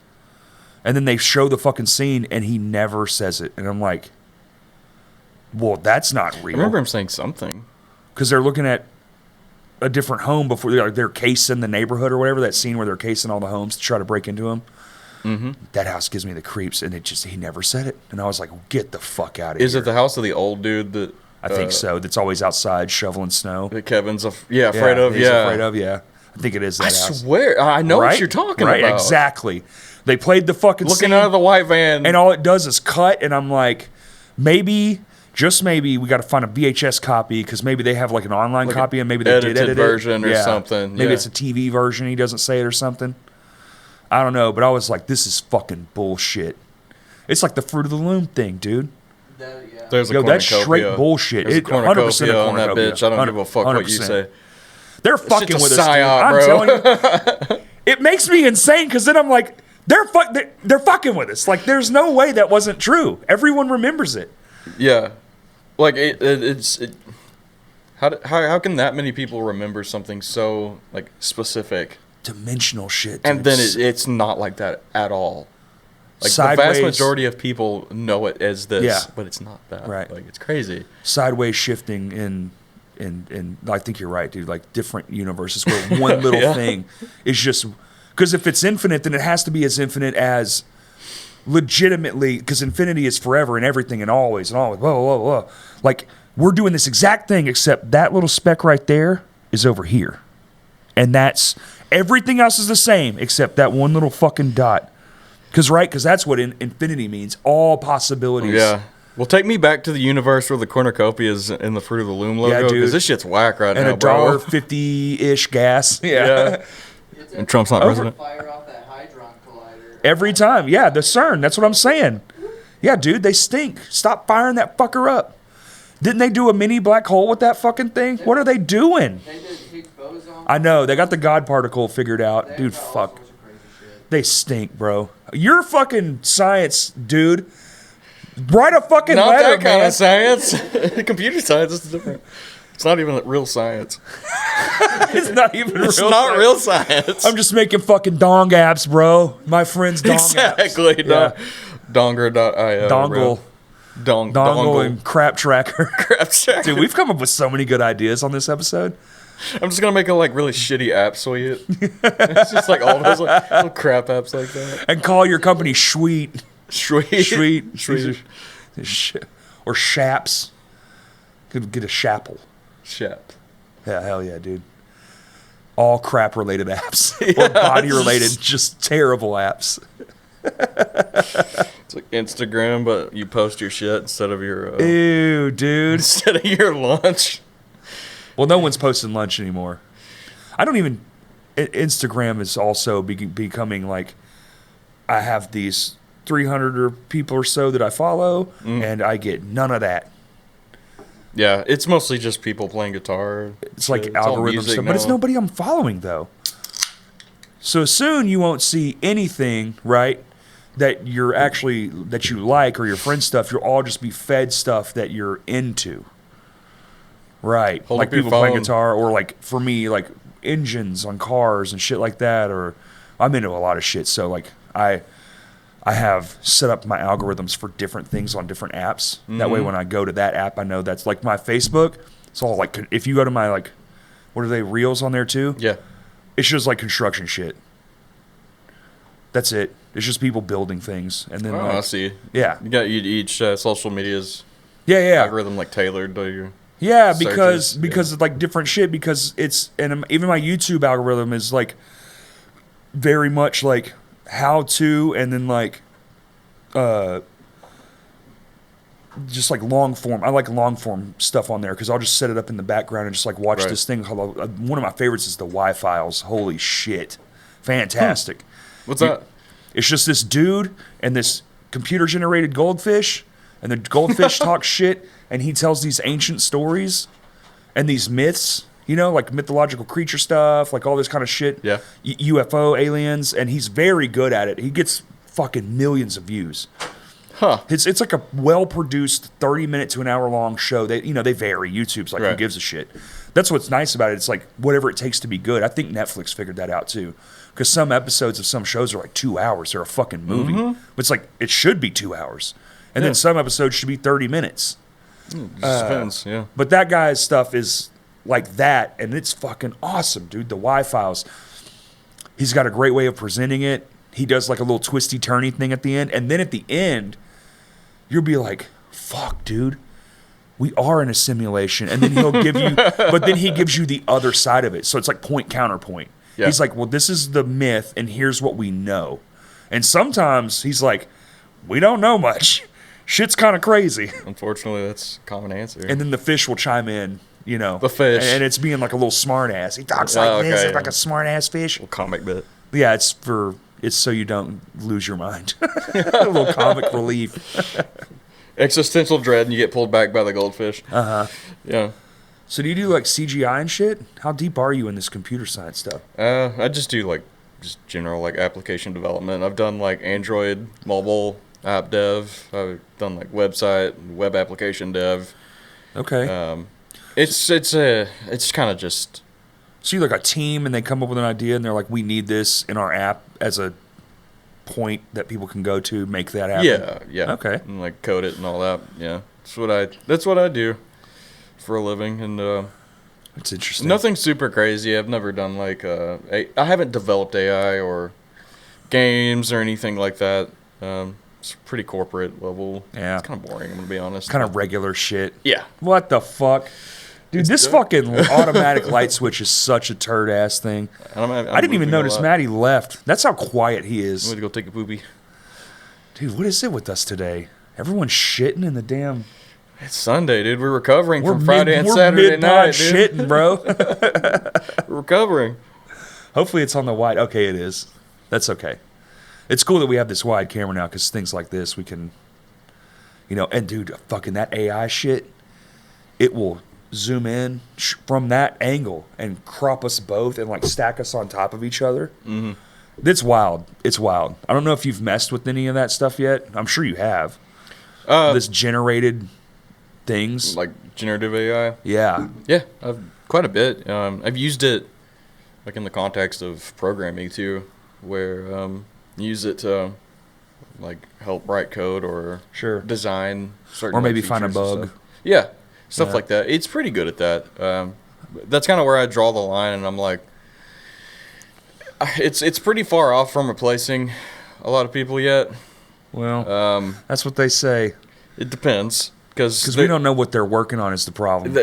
And then they show the fucking scene, and he never says it. And I'm like, well, that's not real. I remember him saying something. Because they're looking at a different home before they're casing the neighborhood or whatever, that scene where they're casing all the homes to try to break into them. Mm-hmm. That house gives me the creeps. And he never said it. And I was like, get the fuck out of here. Is it the house of the old dude that... I think so. That's always outside shoveling snow. That Kevin's afraid of, He's afraid of, yeah. I think it is that house. I swear. I know what you're talking about. Right, exactly. They played the fucking looking scene, out of the white van. and all it does is cut, and I'm like, maybe, just maybe, we got to find a VHS copy, because maybe they have an online copy, and maybe they did edit it. version or something. Maybe it's a TV version, he doesn't say it or something. I don't know, but I was like, this is fucking bullshit. It's like the Fruit of the Loom thing, dude. There's a that's straight bullshit. There's 100% a on that bitch. I don't give a fuck 100%. What you say. They're fucking with us, dude. I'm telling you. It makes me insane, because then I'm like, they're fucking with us. Like, there's no way that wasn't true. Everyone remembers it. Yeah. Like, how can that many people remember something so, specific? Dimensional shit, dude. And then it's not like that at all. Like, the vast majority of people know it as this, but it's not that. Right. Like, it's crazy. Sideways shifting in I think you're right, dude. Like, different universes where one little thing is just... Because if it's infinite, then it has to be as infinite as legitimately... Because infinity is forever and everything and always. Whoa, whoa, whoa. Like, we're doing this exact thing, except that little speck right there is over here. And that's... Everything else is the same, except that one little fucking dot. Because that's what infinity means. All possibilities. Yeah. Well, take me back to the universe where the cornucopia is in the Fruit of the Loom logo. Because this shit's whack right now, bro. And $1.50-ish gas. Yeah. And Trump's not president. Fire off that Hadron Collider. Every time. Yeah, the CERN. That's what I'm saying. Yeah, dude, they stink. Stop firing that fucker up. Didn't they do a mini black hole with that fucking thing? What are they doing? They did Higgs boson. I know. They got the God particle figured out. Dude, fuck. They stink, bro. You're fucking science, dude. Write a fucking not letter, that kind of science. Computer science is different. It's not even real science. It's not even real science. It's not real science. I'm just making fucking dong apps, bro. My friend's dong apps. Exactly. Yeah. Donger.io. Dongle. Dongle and Crap Tracker. Crap Tracker. Dude, we've come up with so many good ideas on this episode. I'm just going to make a really shitty app suite. It's just all those little crap apps like that. And call your company Sweet. Sweet. Or Shaps. Could get a Shapple. Shap. Yeah, hell yeah, dude. All crap related apps. Or body related, just terrible apps. It's like Instagram, but you post your shit instead of your... Ew, dude. Instead of your lunch. Well, no one's posting lunch anymore. I don't even... Instagram is also becoming I have these 300 or people or so that I follow, and I get none of that. Yeah, it's mostly just people playing guitar. It's algorithm stuff, but it's nobody I'm following, though. So soon you won't see anything, right, that that you like or your friend's stuff. You'll all just be fed stuff that you're into. Right. Hold like people playing guitar, or for me, engines on cars and shit like that, or I'm into a lot of shit. So I have set up my algorithms for different things on different apps. Mm-hmm. That way when I go to that app, I know that's my Facebook. It's all if you go to my what are they, Reels on there too? Yeah. It shows construction shit. That's it. It's just people building things, and then I see. Yeah, you got each social media's yeah algorithm like tailored to your because searches. of like different shit. Because it's and even my YouTube algorithm is like very much like how to, and then like just like long form. I like long form stuff on there because I'll just set it up in the background and just like watch this thing. One of my favorites is the Y-Files. Holy shit, fantastic! What's that? It's just this dude and this computer generated goldfish, and the goldfish talks shit, and he tells these ancient stories and these myths. You know, like mythological creature stuff, like all this kind of shit. Yeah. UFO, aliens, and he's very good at it. He gets fucking millions of views. Huh. It's like a well-produced 30-minute to an hour-long show. They vary. YouTube's like, who gives a shit? That's what's nice about it. It's like whatever it takes to be good. I think Netflix figured that out too. Because some episodes of some shows are like 2 hours. They're a fucking movie. But it's like, it should be 2 hours. And then some episodes should be 30 minutes. Depends, yeah. But that guy's stuff is like that, and it's fucking awesome, dude. The Y-Files. He's got a great way of presenting it. He does like a little twisty-turny thing at the end. And then at the end, you'll be like, fuck, dude. We are in a simulation. And then he'll give you, but then he gives you the other side of it. So it's like point, counterpoint. Yeah. He's like, well, this is the myth, and here's what we know. And sometimes he's like, we don't know much. Shit's kind of crazy. Unfortunately, that's a common answer. And then the fish will chime in, you know. The fish. And it's being like a little smart ass. He talks like this, like a smart ass fish. Little comic bit. Yeah, it's so you don't lose your mind. A little comic relief. Existential dread, and you get pulled back by the goldfish. Yeah. So do you do like CGI and shit? How deep are you in this computer science stuff? I just do like just general like application development. I've done like Android mobile app dev. I've done like website, web application dev. Okay. It's kind of just. So you're like a team, and they come up with an idea, and they're like, "We need this in our app as a point that people can go to make that happen." Yeah. Okay. And like code it and all that. Yeah, that's what I do for a living, and it's interesting. Nothing super crazy. I've never done like I haven't developed AI or games or anything like that. It's pretty corporate level. Yeah. It's kind of boring, I'm gonna be honest. Kind of regular shit. Yeah. What the fuck? Dude, this fucking automatic light switch is such a turd ass thing. I didn't even notice Maddie left. That's how quiet he is. I'm going to go take a poopy. Dude, what is it with us today? Everyone's shitting in the damn. It's Sunday, dude. We're recovering from Friday and Saturday night, dude. Shitting, bro. We're recovering. Hopefully it's on the wide. Okay, it is. That's okay. It's cool that we have this wide camera now because things like this we can, and dude, fucking that AI shit, it will zoom in from that angle and crop us both and like stack us on top of each other. Mm-hmm. It's wild. It's wild. I don't know if you've messed with any of that stuff yet. I'm sure you have. This generated things. Like generative AI? Yeah. Yeah, quite a bit. I've used it like in the context of programming too, where you use it to like help write code or design certain or maybe find a bug. Yeah. Stuff like that. It's pretty good at that. That's kind of where I draw the line, and I'm like, it's pretty far off from replacing a lot of people yet. Well, that's what they say. It depends. Because we don't know what they're working on is the problem.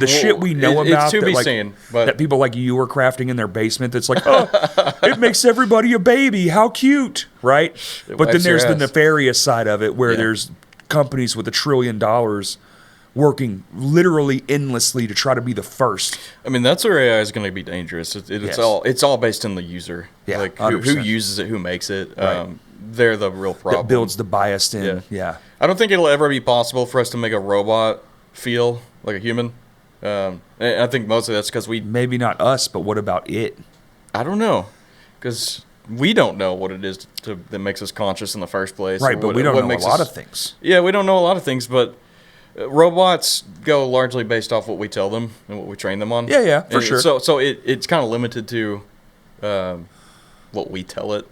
Shit we know about it's to be seen, but that people like you are crafting in their basement that's like, oh, it makes everybody a baby. How cute, right? But then there's the nefarious side of it where there's companies with $1 trillion working literally endlessly to try to be the first. I mean, that's where AI is going to be dangerous. It's all based on the user. Yeah, like who uses it, who makes it. Right. They're the real problem. That builds the biased in. Yeah. I don't think it'll ever be possible for us to make a robot feel like a human. And I think mostly that's because maybe not us, but what about it? I don't know, because we don't know what it is that makes us conscious in the first place. Right, but we don't know a lot of things. Yeah, we don't know a lot of things, but robots go largely based off what we tell them and what we train them on. Yeah, for sure. So it's kind of limited to what we tell it.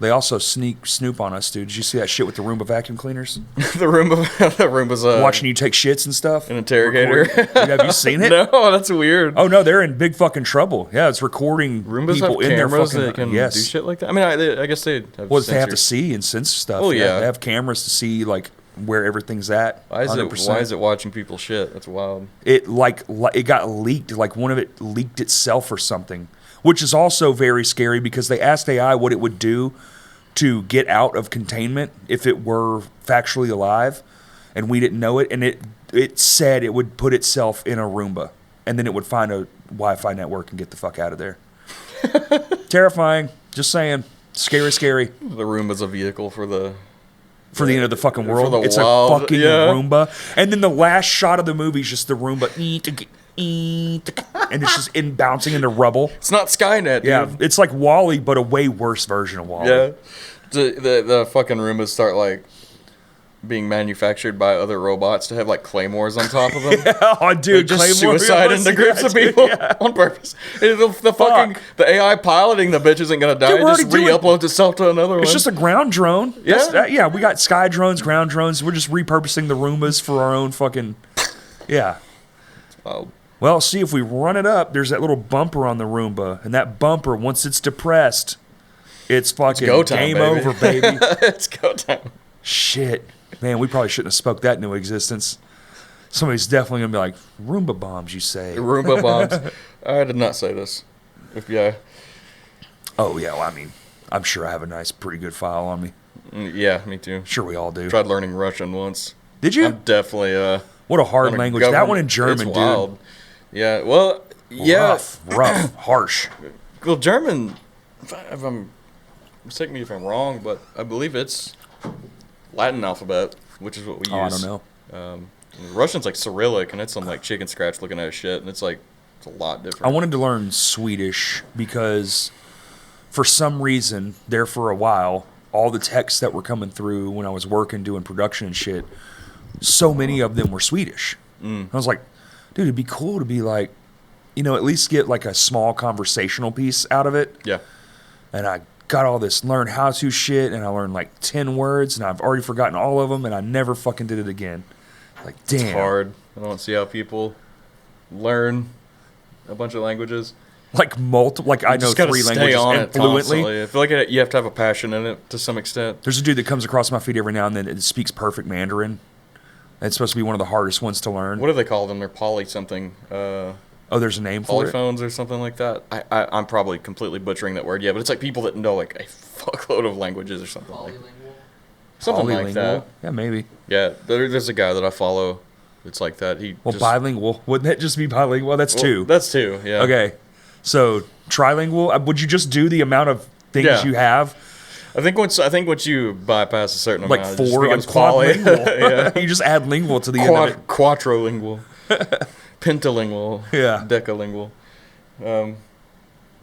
They also snoop on us, dude. Did you see that shit with the Roomba vacuum cleaners? the Roomba's watching you take shits and stuff. An interrogator. Dude, have you seen it? No, that's weird. Oh no, they're in big fucking trouble. Yeah, it's recording Roombas people have in their cameras fucking. that can yes. do shit like that. I mean, I guess they have. Well, they have to sensors. see and sense stuff. Oh yeah, they have cameras to see like where everything's at. Why 100%. is it watching people shit? That's wild. It it got leaked. Like one of it leaked itself or something, which is also very scary because they asked AI what it would do to get out of containment if it were factually alive, and we didn't know it. And it said it would put itself in a Roomba, and then it would find a Wi-Fi network and get the fuck out of there. Terrifying. Just saying. Scary. The Roomba's a vehicle for the end of the fucking world. the It's wild, a fucking yeah. Roomba. And then the last shot of the movie is just the Roomba. And it's just bouncing into rubble. It's not Skynet, dude. Yeah, it's like WALL-E, but a way worse version of WALL-E. Yeah. The fucking Roombas start like being manufactured by other robots to have like claymores on top of them. Oh, dude, Just Claymore, suicide into groups of people on purpose. And the AI piloting the bitch isn't gonna die. Dude, It we're just already doing- re-uploads itself to another one. It's just a ground drone. Yeah. Yeah, we got sky drones, ground drones. We're just repurposing the Roombas for our own fucking... Yeah. Wild. Well, see, if we run it up, there's that little bumper on the Roomba. And that bumper, once it's depressed, it's fucking go time, game baby. over, baby. It's go time. Shit. Man, we probably shouldn't have spoke that into existence. Somebody's definitely going to be like, Roomba bombs, you say. Roomba bombs. I did not say this. FBI. Oh, yeah, well, I mean, I'm sure I have a nice, pretty good file on me. Yeah, me too. Sure we all do. Tried learning Russian once. Did you? I'm definitely What a hard on a language. That one in government- German, it's dude. wild. Yeah, well, yeah. Rough, harsh. Well, German, if I'm mistake me if I'm wrong, but I believe it's Latin alphabet, which is what we use. Oh, I don't know. Russian's like Cyrillic, and it's some like chicken scratch looking at shit, and it's like it's a lot different. I wanted to learn Swedish because for some reason, there for a while, all the texts that were coming through when I was working, doing production and shit, so many of them were Swedish. I was like, dude, it'd be cool to be like, you know, at least get like a small conversational piece out of it. Yeah. And I got all this learn how to shit, and I learned like 10 words, and I've already forgotten all of them, and I never fucking did it again. Like, damn. It's hard. I don't see how people learn a bunch of languages. Like multiple, like I know Just gotta 3 stay languages on and it fluently. constantly. I feel like you have to have a passion in it to some extent. There's a dude that comes across my feed every now and then that speaks perfect Mandarin. It's supposed to be one of the hardest ones to learn. What do they call them? They're poly something. Oh, there's a name for it? Polyphones or something like that. I'm probably completely butchering that word, yeah, but it's like people that know like a fuckload of languages or something like something like Polylingual? that. Yeah, maybe. Yeah, there's a guy that I follow. It's like that. Well, bilingual. Wouldn't that just be bilingual? That's two. That's two. Yeah. Okay. So trilingual. Would you just do the amount of things Yeah. you have? I think once you bypass a certain Like amount, it just 4, like becomes poly. quadlingual. You just add lingual to the end of it. Quattrolingual, pentalingual, Yeah. decalingual. But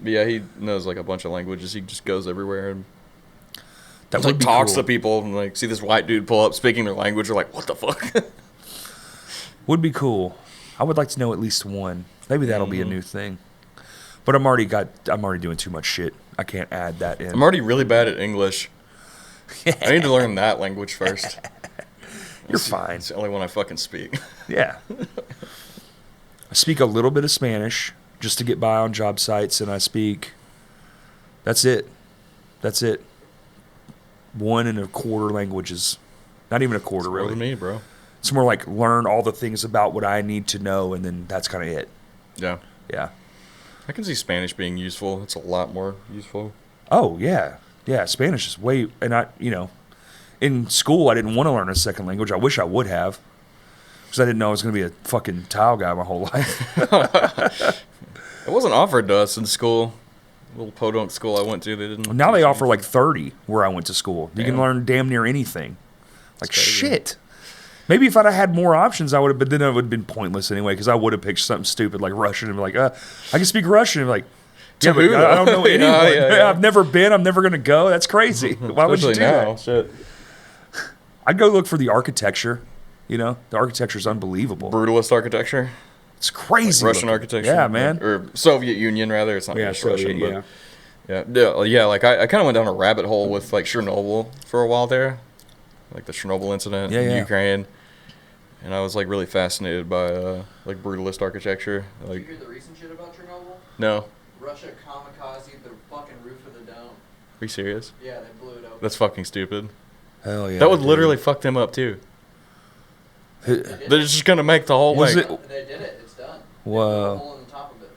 yeah, he knows like a bunch of languages. He just goes everywhere and That like would be talks cool. to people and like see this white dude pull up speaking their language. They're like, what the fuck? Would be cool. I would like to know at least one. Maybe that'll be a Mm-hmm. new thing. But I'm already doing too much shit. I can't add that in. I'm already really bad at English. I need to learn that language first. You're fine. It's the only one I fucking speak. Yeah. I speak a little bit of Spanish just to get by on job sites, and I speak. That's it. 1 1/4 languages. Not even a quarter, Really, really. me, bro. It's more like learn all the things about what I need to know, and then that's kind of it. Yeah, Yeah. I can see Spanish being useful. It's a lot more useful. Oh, yeah. Yeah, Spanish is way... And in school, I didn't want to learn a second language. I wish I would have. Because I didn't know I was going to be a fucking tile guy my whole life. It wasn't offered to us in school. Little podunk school I went to, they didn't. Now they teach offer me. like 30 where I went to school. You can Damn. learn damn near anything. Like, crazy. shit. Maybe if I'd have had more options, I would have, but then it would have been pointless anyway, because I would have picked something stupid like Russian and be like, I can speak Russian. And be like, yeah, but who, I don't know though? anyone. Yeah. I've never been. I'm never going to go. That's crazy. Why would you do Especially now. that? Shit. I'd go look for the architecture. The architecture is unbelievable. Brutalist architecture. It's crazy. Russian looking. architecture. Yeah, man. Or Soviet Union, rather. It's not Yeah, just Russian, Soviet, but Yeah. Like I kind of went down a rabbit hole with like Chernobyl for a while there, like the Chernobyl incident in Ukraine, and I was like really fascinated by like brutalist architecture. Like, did you hear the recent shit about Chernobyl? No. Russia kamikaze the fucking roof of the dome. Are you serious? Yeah, they blew it open. That's fucking stupid. Hell yeah. That would literally fuck them up too. They're just gonna make the whole They did it. It's done. Whoa. Hole in the top of it.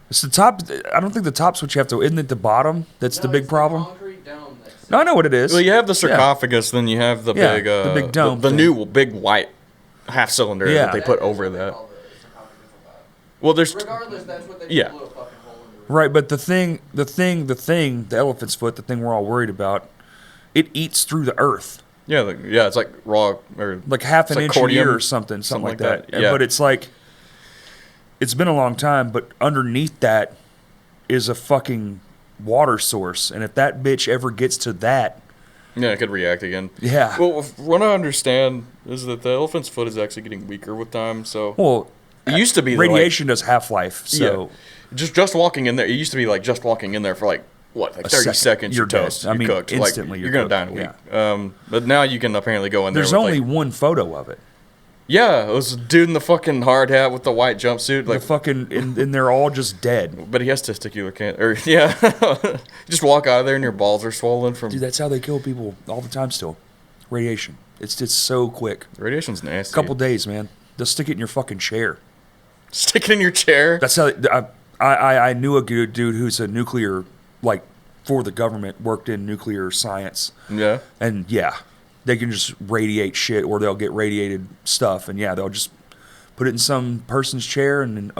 It's the top. I don't think the top's what you have to. Isn't it the bottom that's the big problem? The concrete dome that's No, I know what it is. Well, you have the sarcophagus, then you have the big, the big dome the thing. new big white half cylinder that they put over that. Well, there's regardless, that's what they Yeah. blew a fucking hole in the roof. Right, but the elephant's foot, the thing we're all worried about, it eats through the earth. yeah, it's like raw or Like half an like inch a cordium, year or something like that. Yeah. But it's like, it's been a long time, but underneath that is a fucking water source. And if that bitch ever gets to that, yeah, it could react again. yeah. Well, what I understand is that the elephant's foot is actually getting weaker with time. So Well, it used to be that, radiation does half-life, so just walking in there. It used to be like just walking in there for like what, like 30 second. seconds. You're dead. toast. I mean, cooked. instantly Like, you're you're gonna cooked, die in a week. But now you can apparently go in there. there's with only like, one photo of it. yeah, it was a dude in the fucking hard hat with the white jumpsuit. Like, The fucking, and they're all just dead. but he has testicular cancer. Yeah, you just walk out of there and your balls are swollen from Dude, that's how they kill people all the time still. Radiation. It's so quick. radiation's nasty. Couple days, man. They'll stick it in your fucking chair. Stick it in your chair. That's how I knew a good dude who's a nuclear, like, for the government, worked in nuclear science. Yeah. And yeah, they can just radiate shit, or they'll get radiated stuff, and yeah, they'll just put it in some person's chair, and then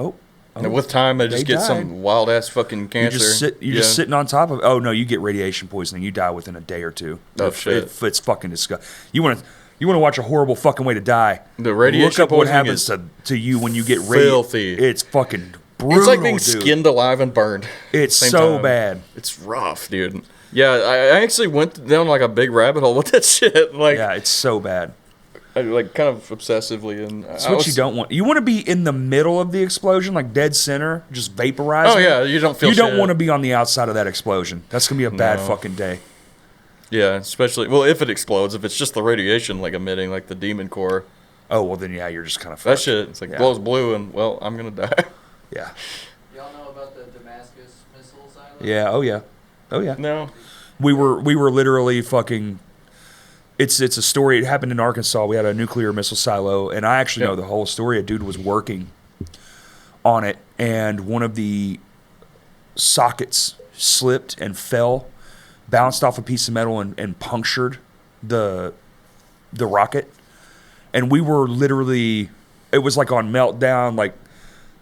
And with time, they just get died. some wild ass fucking You're cancer. just sitting on top of. Oh no, you get radiation poisoning. You die within a day or two. Oh, shit. It's fucking disgusting. You want to watch a horrible fucking way to die? The radiation Look up what poisoning happens is to you when you get filthy. It's fucking brutal. It's like being dude. skinned alive and burned. It's Same so time. bad. It's rough, dude. Yeah, I actually went down like a big rabbit hole with that shit. Like, Yeah, it's so bad. like kind of obsessively, and It's what you don't want. You want to be in the middle of the explosion, like dead center, just vaporizing. Oh yeah, you don't feel. You don't shit. want to be on the outside of that explosion. That's gonna be a bad No. fucking day. Yeah, especially if it explodes, if it's just the radiation like emitting like the demon core. Oh well, then yeah, you're just kind of That shit, it's like Yeah. glows blue, and well, I'm gonna die. Yeah. Y'all know about the Damascus missile silo? Yeah. Oh yeah. Oh yeah. No. We were literally fucking. It's a story. It happened in Arkansas. We had a nuclear missile silo, and I actually know the whole story. A dude was working on it, and one of the sockets slipped and fell, bounced off a piece of metal, and punctured the rocket. And we were literally, it was like on meltdown, like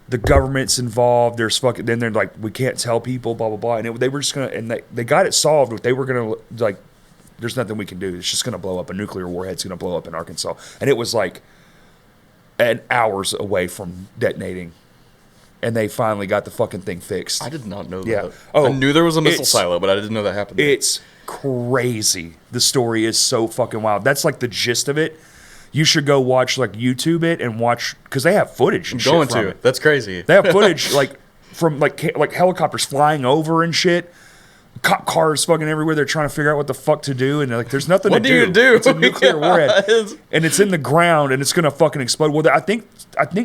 the government's involved. There's fucking, then they're like, we can't tell people, blah blah blah. And they were just gonna, and they got it solved. But they were gonna like, there's nothing we can do. It's just gonna blow up. A nuclear warhead's gonna blow up in Arkansas. And it was like an hours away from detonating. And they finally got the fucking thing fixed. I did not know Yeah. that. Oh, I knew there was a missile it's- silo, but I didn't know that happened. It's crazy. The story is so fucking wild. That's like the gist of it. You should go watch, like, YouTube it and watch, because they have footage and I'm shit going from to. it. That's crazy. They have footage like from like helicopters flying over and shit. Cop cars fucking everywhere. They're trying to figure out what the fuck to do, and they're like, there's nothing What to do you do. do? It's a nuclear warhead, Yes. and it's in the ground, and it's gonna fucking explode. Well, I think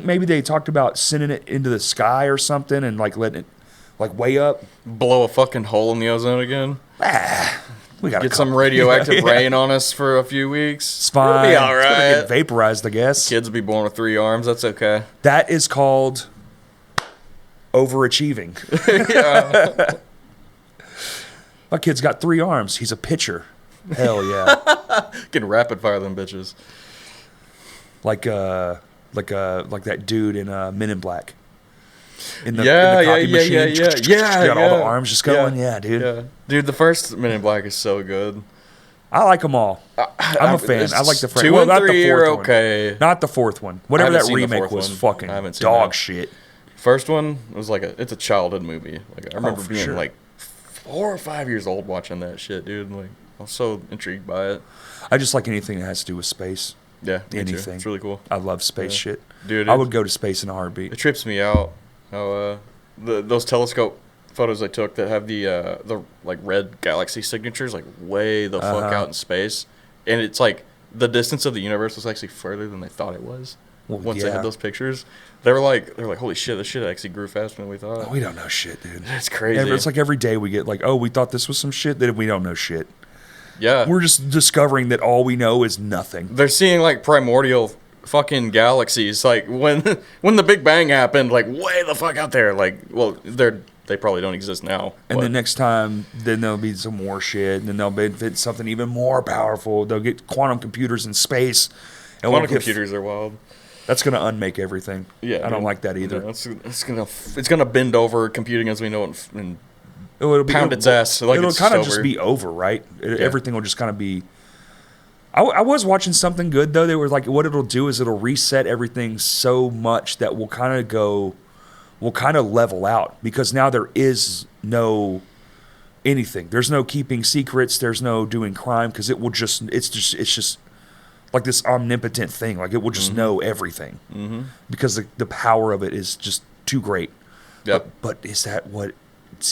maybe they talked about sending it into the sky or something, and like letting it like way up. Blow a fucking hole in the ozone again. We got Get some radioactive rain on us for a few weeks. It's fine. It'll be all It's gonna right. get vaporized, I guess. Kids will be born with 3 arms. That's okay. That is called overachieving. My kid's got 3 arms. He's a pitcher. Hell yeah. Can rapid fire them bitches. like that dude in Men in Black. In the Yeah, copy yeah, machine. yeah, yeah, yeah. Got all the arms just going. Yeah, dude. Yeah. Dude, the first Men in Black is so good. I like them all. I'm a fan. I like the first. 2 Well, and not the 3 fourth are one. okay. Not the fourth one. I Whatever haven't that seen the remake fourth was, one. fucking I haven't seen dog that. shit. First one was like it's a childhood movie. Like I remember for being sure. like 4 or 5 years old watching that shit, dude. Like I was so intrigued by it. I just like anything that has to do with space. Yeah, me too. Anything. It's really cool. I love space shit. Dude, I would go to space in a heartbeat. It trips me out how those telescope photos I took that have the like red galaxy signatures like way the fuck out in space, and it's like the distance of the universe was actually further than they thought it was. Well, once they had those pictures, they were like, holy shit, this shit actually grew faster than we thought. Oh, we don't know shit, dude. That's crazy. It's like every day we get like, oh, we thought this was some shit, that we don't know shit. Yeah, we're just discovering that all we know is nothing. They're seeing like primordial fucking galaxies, like when the Big Bang happened, like way the fuck out there. Like, well, they probably don't exist now. And the next time, then there'll be some more shit, and then they'll invent something even more powerful. They'll get quantum computers in space. And quantum computers are wild. That's gonna unmake everything. Yeah, I don't like that either. No, it's gonna bend over computing as we know it and pound its ass. Like it'll kind of just be over, right? Everything will just kind of be. I was watching something good though. They were like, what it'll do is it'll reset everything so much that we'll kind of level out, because now there is no anything. There's no keeping secrets. There's no doing crime, because it's just like this omnipotent thing. Like it will just know everything, because the power of it is just too great. Yep. But is that what?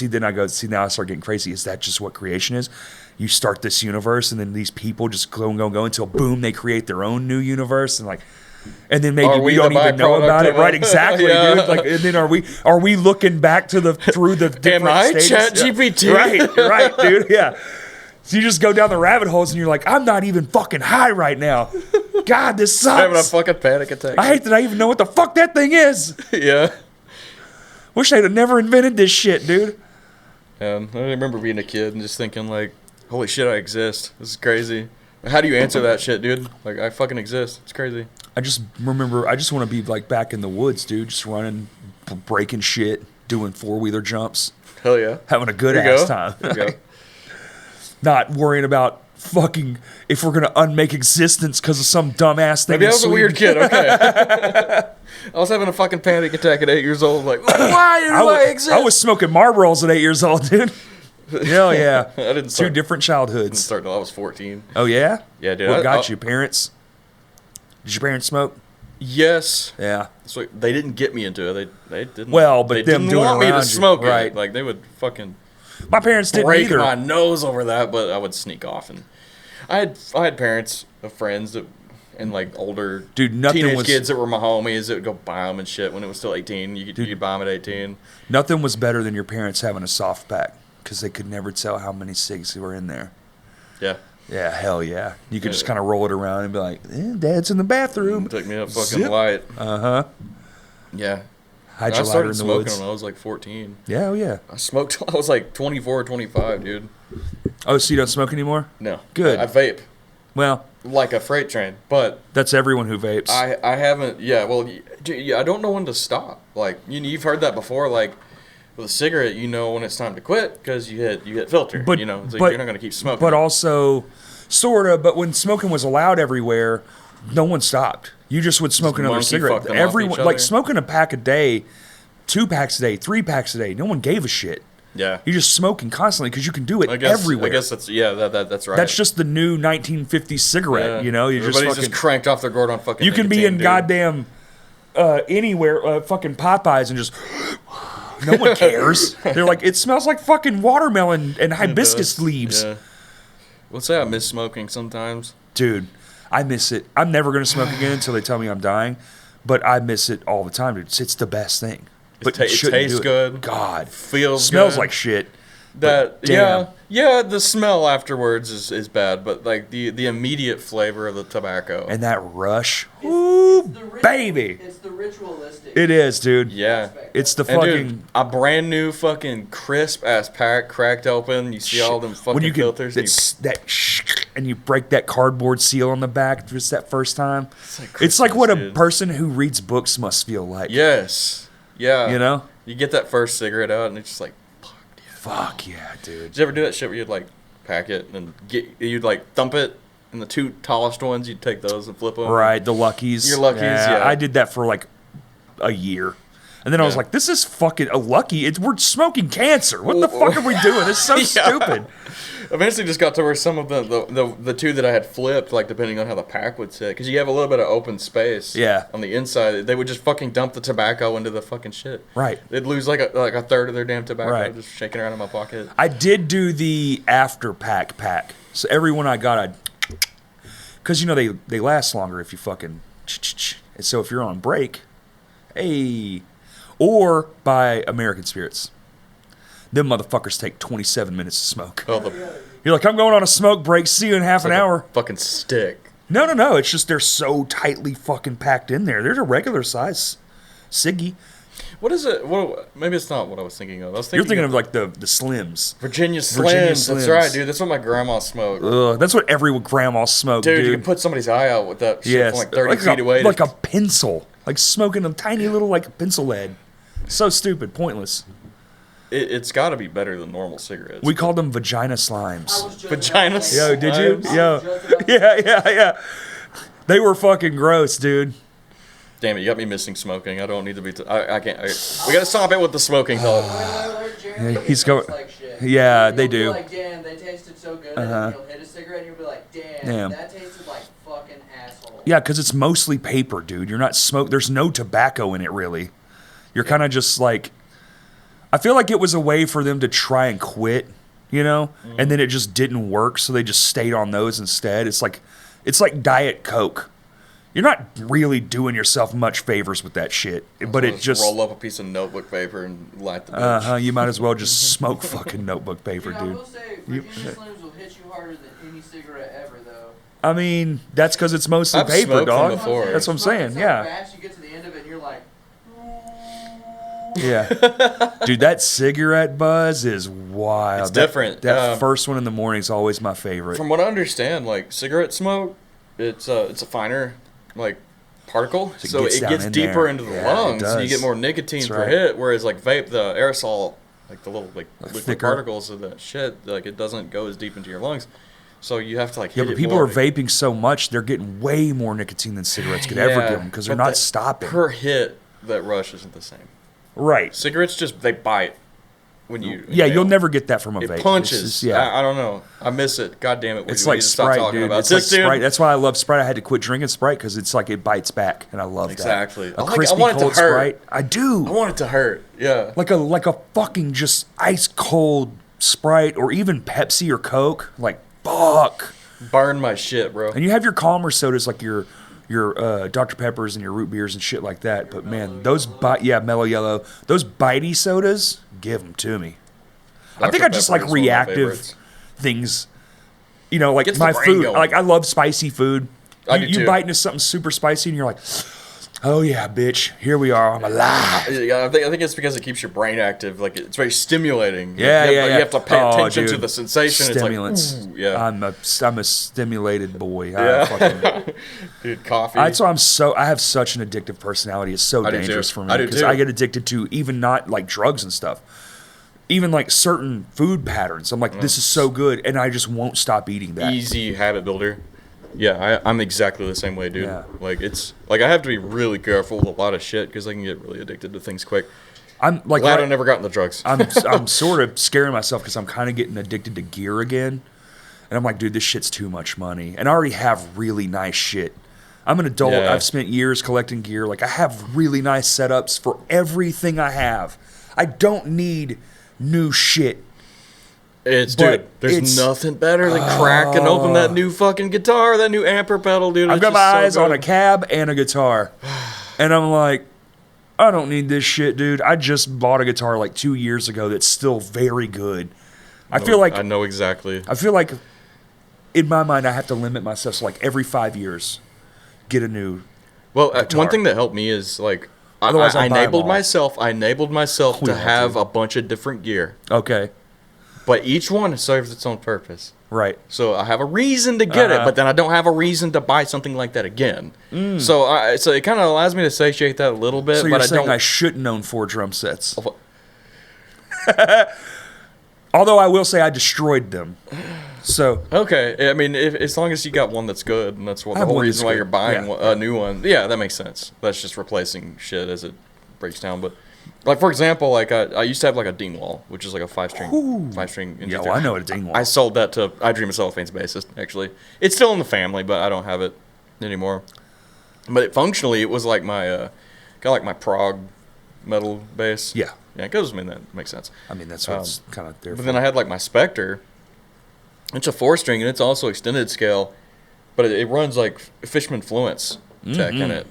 Now I start getting crazy. Is that just what creation is? You start this universe, and then these people just go until boom, they create their own new universe, and then maybe we don't even know about it, right? Exactly, dude. Like, and then are we looking back through the different stages? ChatGPT? Right, dude. Yeah. So you just go down the rabbit holes, and you're like, I'm not even fucking high right now. God, this sucks. I'm having a fucking panic attack. I hate that I even know what the fuck that thing is. Yeah. Wish I'd have never invented this shit, dude. I remember being a kid and just thinking like, holy shit, I exist. This is crazy. How do you answer that shit, dude? Like, I fucking exist. It's crazy. I just want to be like back in the woods, dude, just running, breaking shit, doing 4-wheeler jumps. Hell yeah. Having a good ass time. There you go. Not worrying about fucking if we're going to unmake existence because of some dumbass thing. Maybe I was a weird kid, okay. I was having a fucking panic attack at 8 years old. Like, why do I exist? I was smoking Marlboros at 8 years old, dude. Hell yeah. I didn't start, two different childhoods. I didn't start until I was 14. Oh, yeah? Yeah, dude. What got you? Parents? Did your parents smoke? Yes. Yeah. So they didn't get me into it. They didn't. Well, but they them didn't doing want me to around smoke you, right? it. Like they would fucking. My parents didn't break either. my nose over that, but I would sneak off, and I had parents of friends that and like older teenage kids that were my homies that would go buy them and shit when it was still 18. You could buy them at 18. Nothing was better than your parents having a soft pack, because they could never tell how many cigs were in there. Yeah. Yeah, hell yeah. You could just kind of roll it around and be like, Dad's in the bathroom. Took me a fucking light. Uh-huh. Yeah. I started smoking when I was like 14. Yeah, oh yeah. I smoked till I was like 24 or 25, dude. Oh, so you don't smoke anymore? No. Good. I vape. Well. Like a freight train, but. That's everyone who vapes. I haven't, yeah, well, I don't know when to stop. Like, you've heard that before, like. With a cigarette, you know when it's time to quit because you hit filter. But, you're not going to keep smoking. But also, sort of. But when smoking was allowed everywhere, no one stopped. You just would smoke another cigarette. Everyone, like smoking a pack a day, 2 packs a day, 3 packs a day. No one gave a shit. Yeah, you're just smoking constantly because you can do it everywhere. I guess that's that's right. That's just the new 1950s cigarette. Yeah. You know, everybody's just cranked off their gourd on fucking. You can be in goddamn anywhere, fucking Popeyes, and just. No one cares. They're like, it smells like fucking watermelon and hibiscus leaves. Yeah. Let's say I miss smoking sometimes. Dude, I miss it. I'm never going to smoke again until they tell me I'm dying. But I miss it all the time, dude. It's the best thing. But it tastes good. God. Smells like shit. Yeah, the smell afterwards is bad, but like the immediate flavor of the tobacco. And that rush. Ooh, baby. It's the ritualistic. It is, dude. Yeah. It's the fucking... Dude, a brand new fucking crisp ass pack cracked open. You see all them fucking filters. And you break that cardboard seal on the back just that first time. It's like what a person who reads books must feel like. Yes. Yeah. You know? You get that first cigarette out and it's just like, fuck yeah, dude. Did you ever do that shit where you'd like pack it and you'd like thump it, and the 2 tallest ones you'd take those and flip them? Right, the Luckies. Your Luckies, yeah. I did that for like a year. And then I was like, this is fucking a Lucky. We're smoking cancer. What the fuck are we doing? It's so stupid. Eventually, just got to where some of the two that I had flipped, like depending on how the pack would sit, because you have a little bit of open space. Yeah. On the inside, they would just fucking dump the tobacco into the fucking shit. Right. They'd lose like a third of their damn tobacco Right. just shaking around in my pocket. I did do the after pack. So every one I got, because they last longer if you fucking. And so if you're on break, hey, or buy American Spirits. Them motherfuckers take 27 minutes to smoke. Oh, You're like, I'm going on a smoke break. See you in half an hour. Fucking stick. No. It's just they're so tightly fucking packed in there. There's a regular size ciggy. What is it? Well, maybe it's not what I was thinking of. You're thinking of like the Slims. Virginia Slims. That's right, dude. That's what my grandma smoked. That's what every grandma smoked, dude. You can put somebody's eye out with that shit Yes. from like 30 feet away. Like a pencil. Like smoking a tiny little like pencil lead. So stupid. Pointless. It's got to be better than normal cigarettes. We called them vagina slimes. Vagina slimes? Yo, did you? Yo. Yeah. They were fucking gross, dude. Damn it, you got me missing smoking. I don't need to be... I can't... we got to stop it with the smoking talk. He's going... Yeah, they do. Like, damn, they tasted so good. And then you'll hit a cigarette and you'll be like, damn. That tasted like fucking asshole. Yeah, because it's mostly paper, dude. You're not There's no tobacco in it, really. You're kind of just like... I feel like it was a way for them to try and quit, and then it just didn't work, so they just stayed on those instead. It's like Diet Coke. You're not really doing yourself much favors with that shit, but it just roll up a piece of notebook paper and light the bitch. You might as well just smoke fucking notebook paper, dude. I will say, Virginia Slims will hit you harder than any cigarette ever, though. I mean, that's because it's mostly I've paper, smoked them dog. before. That's what I'm saying. So Yeah. fast, you get to the end of it and you're like, Yeah. Dude, that cigarette buzz is wild. It's different. That first one in the morning is always my favorite. From what I understand, like cigarette smoke, it's a finer like particle, so it gets deeper there. into the lungs, and you get more nicotine per hit. Whereas like vape, the aerosol, like the little like liquid thicker particles of that shit, like it doesn't go as deep into your lungs. So you have to like hit but it people more are vaping so much, they're getting way more nicotine than cigarettes could ever give them because they're but not stopping. Per hit, that rush isn't the same. Right. Cigarettes just, they bite when you... Yeah, you'll never get that from a vape. It punches. Just, yeah. I don't know. I miss it. God damn it. It's like Sprite, dude. It's like Sprite. That's why I love Sprite. I had to quit drinking Sprite because it's like it bites back, and I love that. Exactly. A crispy I want it to cold hurt. Sprite. I do. I want it to hurt. Yeah. Like a fucking just ice cold Sprite or even Pepsi or Coke. Like, fuck. Burn my shit, bro. And you have your calmer sodas like your Dr. Peppers and your root beers and shit like that. But man, those Mellow Yellow, those bitey sodas, give them to me. I think I just like reactive things. Like Gets my the brain food. going. Like I love spicy food. I do You too. bite into something super spicy and you're like, oh yeah, bitch, here we are. I'm alive. Yeah, I think it's because it keeps your brain active. Like it's very stimulating. Yeah. You have to pay attention to dude. the sensation. Stimulants. It's like, ooh, yeah. I'm a stimulated boy. Yeah. Dude, coffee. That's why I have such an addictive personality. It's so dangerous for me because I get addicted to even not like drugs and stuff, even like certain food patterns. I'm like, this is so good, and I just won't stop eating that. Easy habit builder. Yeah, I'm exactly the same way, dude. Yeah. Like it's like I have to be really careful with a lot of shit because I can get really addicted to things quick. I'm like, Glad I never got into drugs. I'm sort of scaring myself because I'm kind of getting addicted to gear again, and I'm like, dude, this shit's too much money, and I already have really nice shit. I'm an adult. Yeah. I've spent years collecting gear. Like I have really nice setups for everything I have. I don't need new shit. Dude, there's nothing better than cracking open that new fucking guitar, that new amper pedal, dude. I've got my eyes on a cab and a guitar, and I'm like, I don't need this shit, dude. I just bought a guitar like 2 years ago that's still very good. I feel like I know exactly. I feel like in my mind I have to limit myself. So like every 5 years, get a new. Well, guitar. one thing that helped me is like Otherwise, I I'll buy 'em enabled all. myself. I enabled myself We to all have do. a bunch of different gear, Okay, but each one serves its own purpose. right. So I have a reason to get it, but then I don't have a reason to buy something like that again. So it kind of allows me to satiate that a little bit. So but you're I saying don't. I shouldn't own 4 drum sets? Oh, Although I will say I destroyed them. So Okay, I mean, as long as you got one that's good, and that's what I the have whole one reason that's why good. you're buying Yeah. a new one. Yeah, that makes sense. That's just replacing shit as it breaks down. But Like, for example, like I used to have like a Dingwall, which is like a five-string. Yeah, well, I know what a Dingwall. I sold that to I Dream of Cellophane's bassist. Actually, it's still in the family, but I don't have it anymore. But functionally, it was like my kind of like my prog metal bass. Yeah, it goes. I mean, that makes sense. I mean, that's what it's kind of there. But then I had like my Spectre. It's a 4-string and it's also extended scale, but it runs like Fishman Fluence tech in it.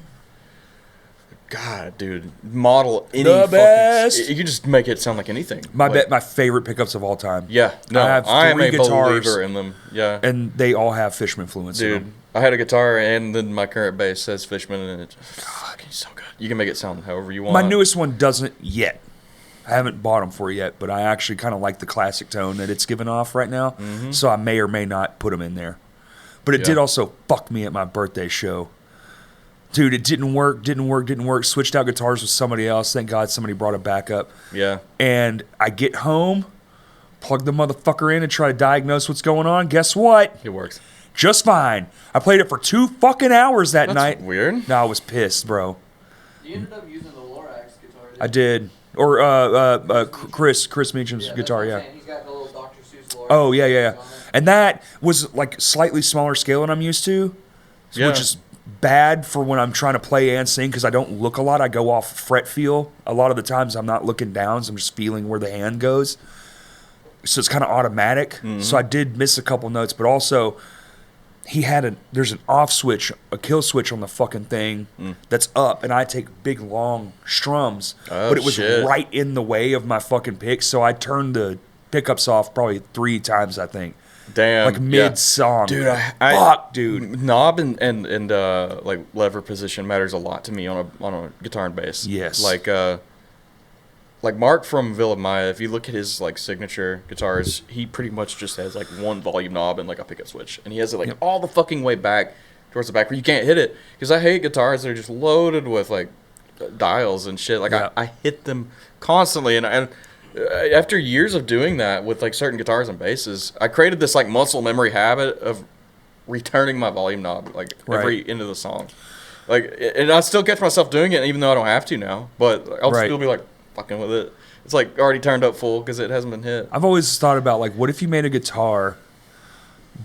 God, dude, model any the best. You can just make it sound like anything. My favorite pickups of all time. Yeah, no, I have 3 guitars believer in them. Yeah, and they all have Fishman Fluence. Dude, in them. I had a guitar and then my current bass says Fishman, and it's fucking so good. You can make it sound however you want. My newest one doesn't yet. I haven't bought them for it yet, but I actually kind of like the classic tone that it's giving off right now. Mm-hmm. So I may or may not put them in there. But it did also fuck me at my birthday show. Dude, it didn't work. Switched out guitars with somebody else. Thank God somebody brought it back up. Yeah. And I get home, plug the motherfucker in and try to diagnose what's going on. Guess what? It works. Just fine. I played it for 2 fucking hours that night. Weird. No, I was pissed, bro. You ended up using the Lorax guitar, I did. Or Chris Meacham's guitar, yeah. He's got the little Dr. Seuss Lorax. Oh, yeah. And that was like slightly smaller scale than I'm used to, which is bad for when I'm trying to play and sing because I don't look a lot. I go off fret feel. A lot of the times I'm not looking down, so I'm just feeling where the hand goes. So it's kind of automatic. Mm-hmm. So I did miss a couple notes, but also there's an off switch, a kill switch on the fucking thing that's up, and I take big long strums, but it was right in the way of my fucking pick, so I turned the pickups off probably 3 times, I think. Damn. Like mid-song. Dude, dude. Knob and like lever position matters a lot to me on a guitar and bass. Yes. Like Mark from Villa Maya, if you look at his like signature guitars, he pretty much just has like one volume knob and like a pickup switch, and he has it like all the fucking way back towards the back where you can't hit it. Because I hate guitars that are just loaded with like dials and shit. Like I hit them constantly, and after years of doing that with like certain guitars and basses, I created this like muscle memory habit of returning my volume knob like every end of the song. Like, and I still catch myself doing it even though I don't have to now. But I'll still be like fucking with it. It's like already turned up full because it hasn't been hit. I've always thought about like, what if you made a guitar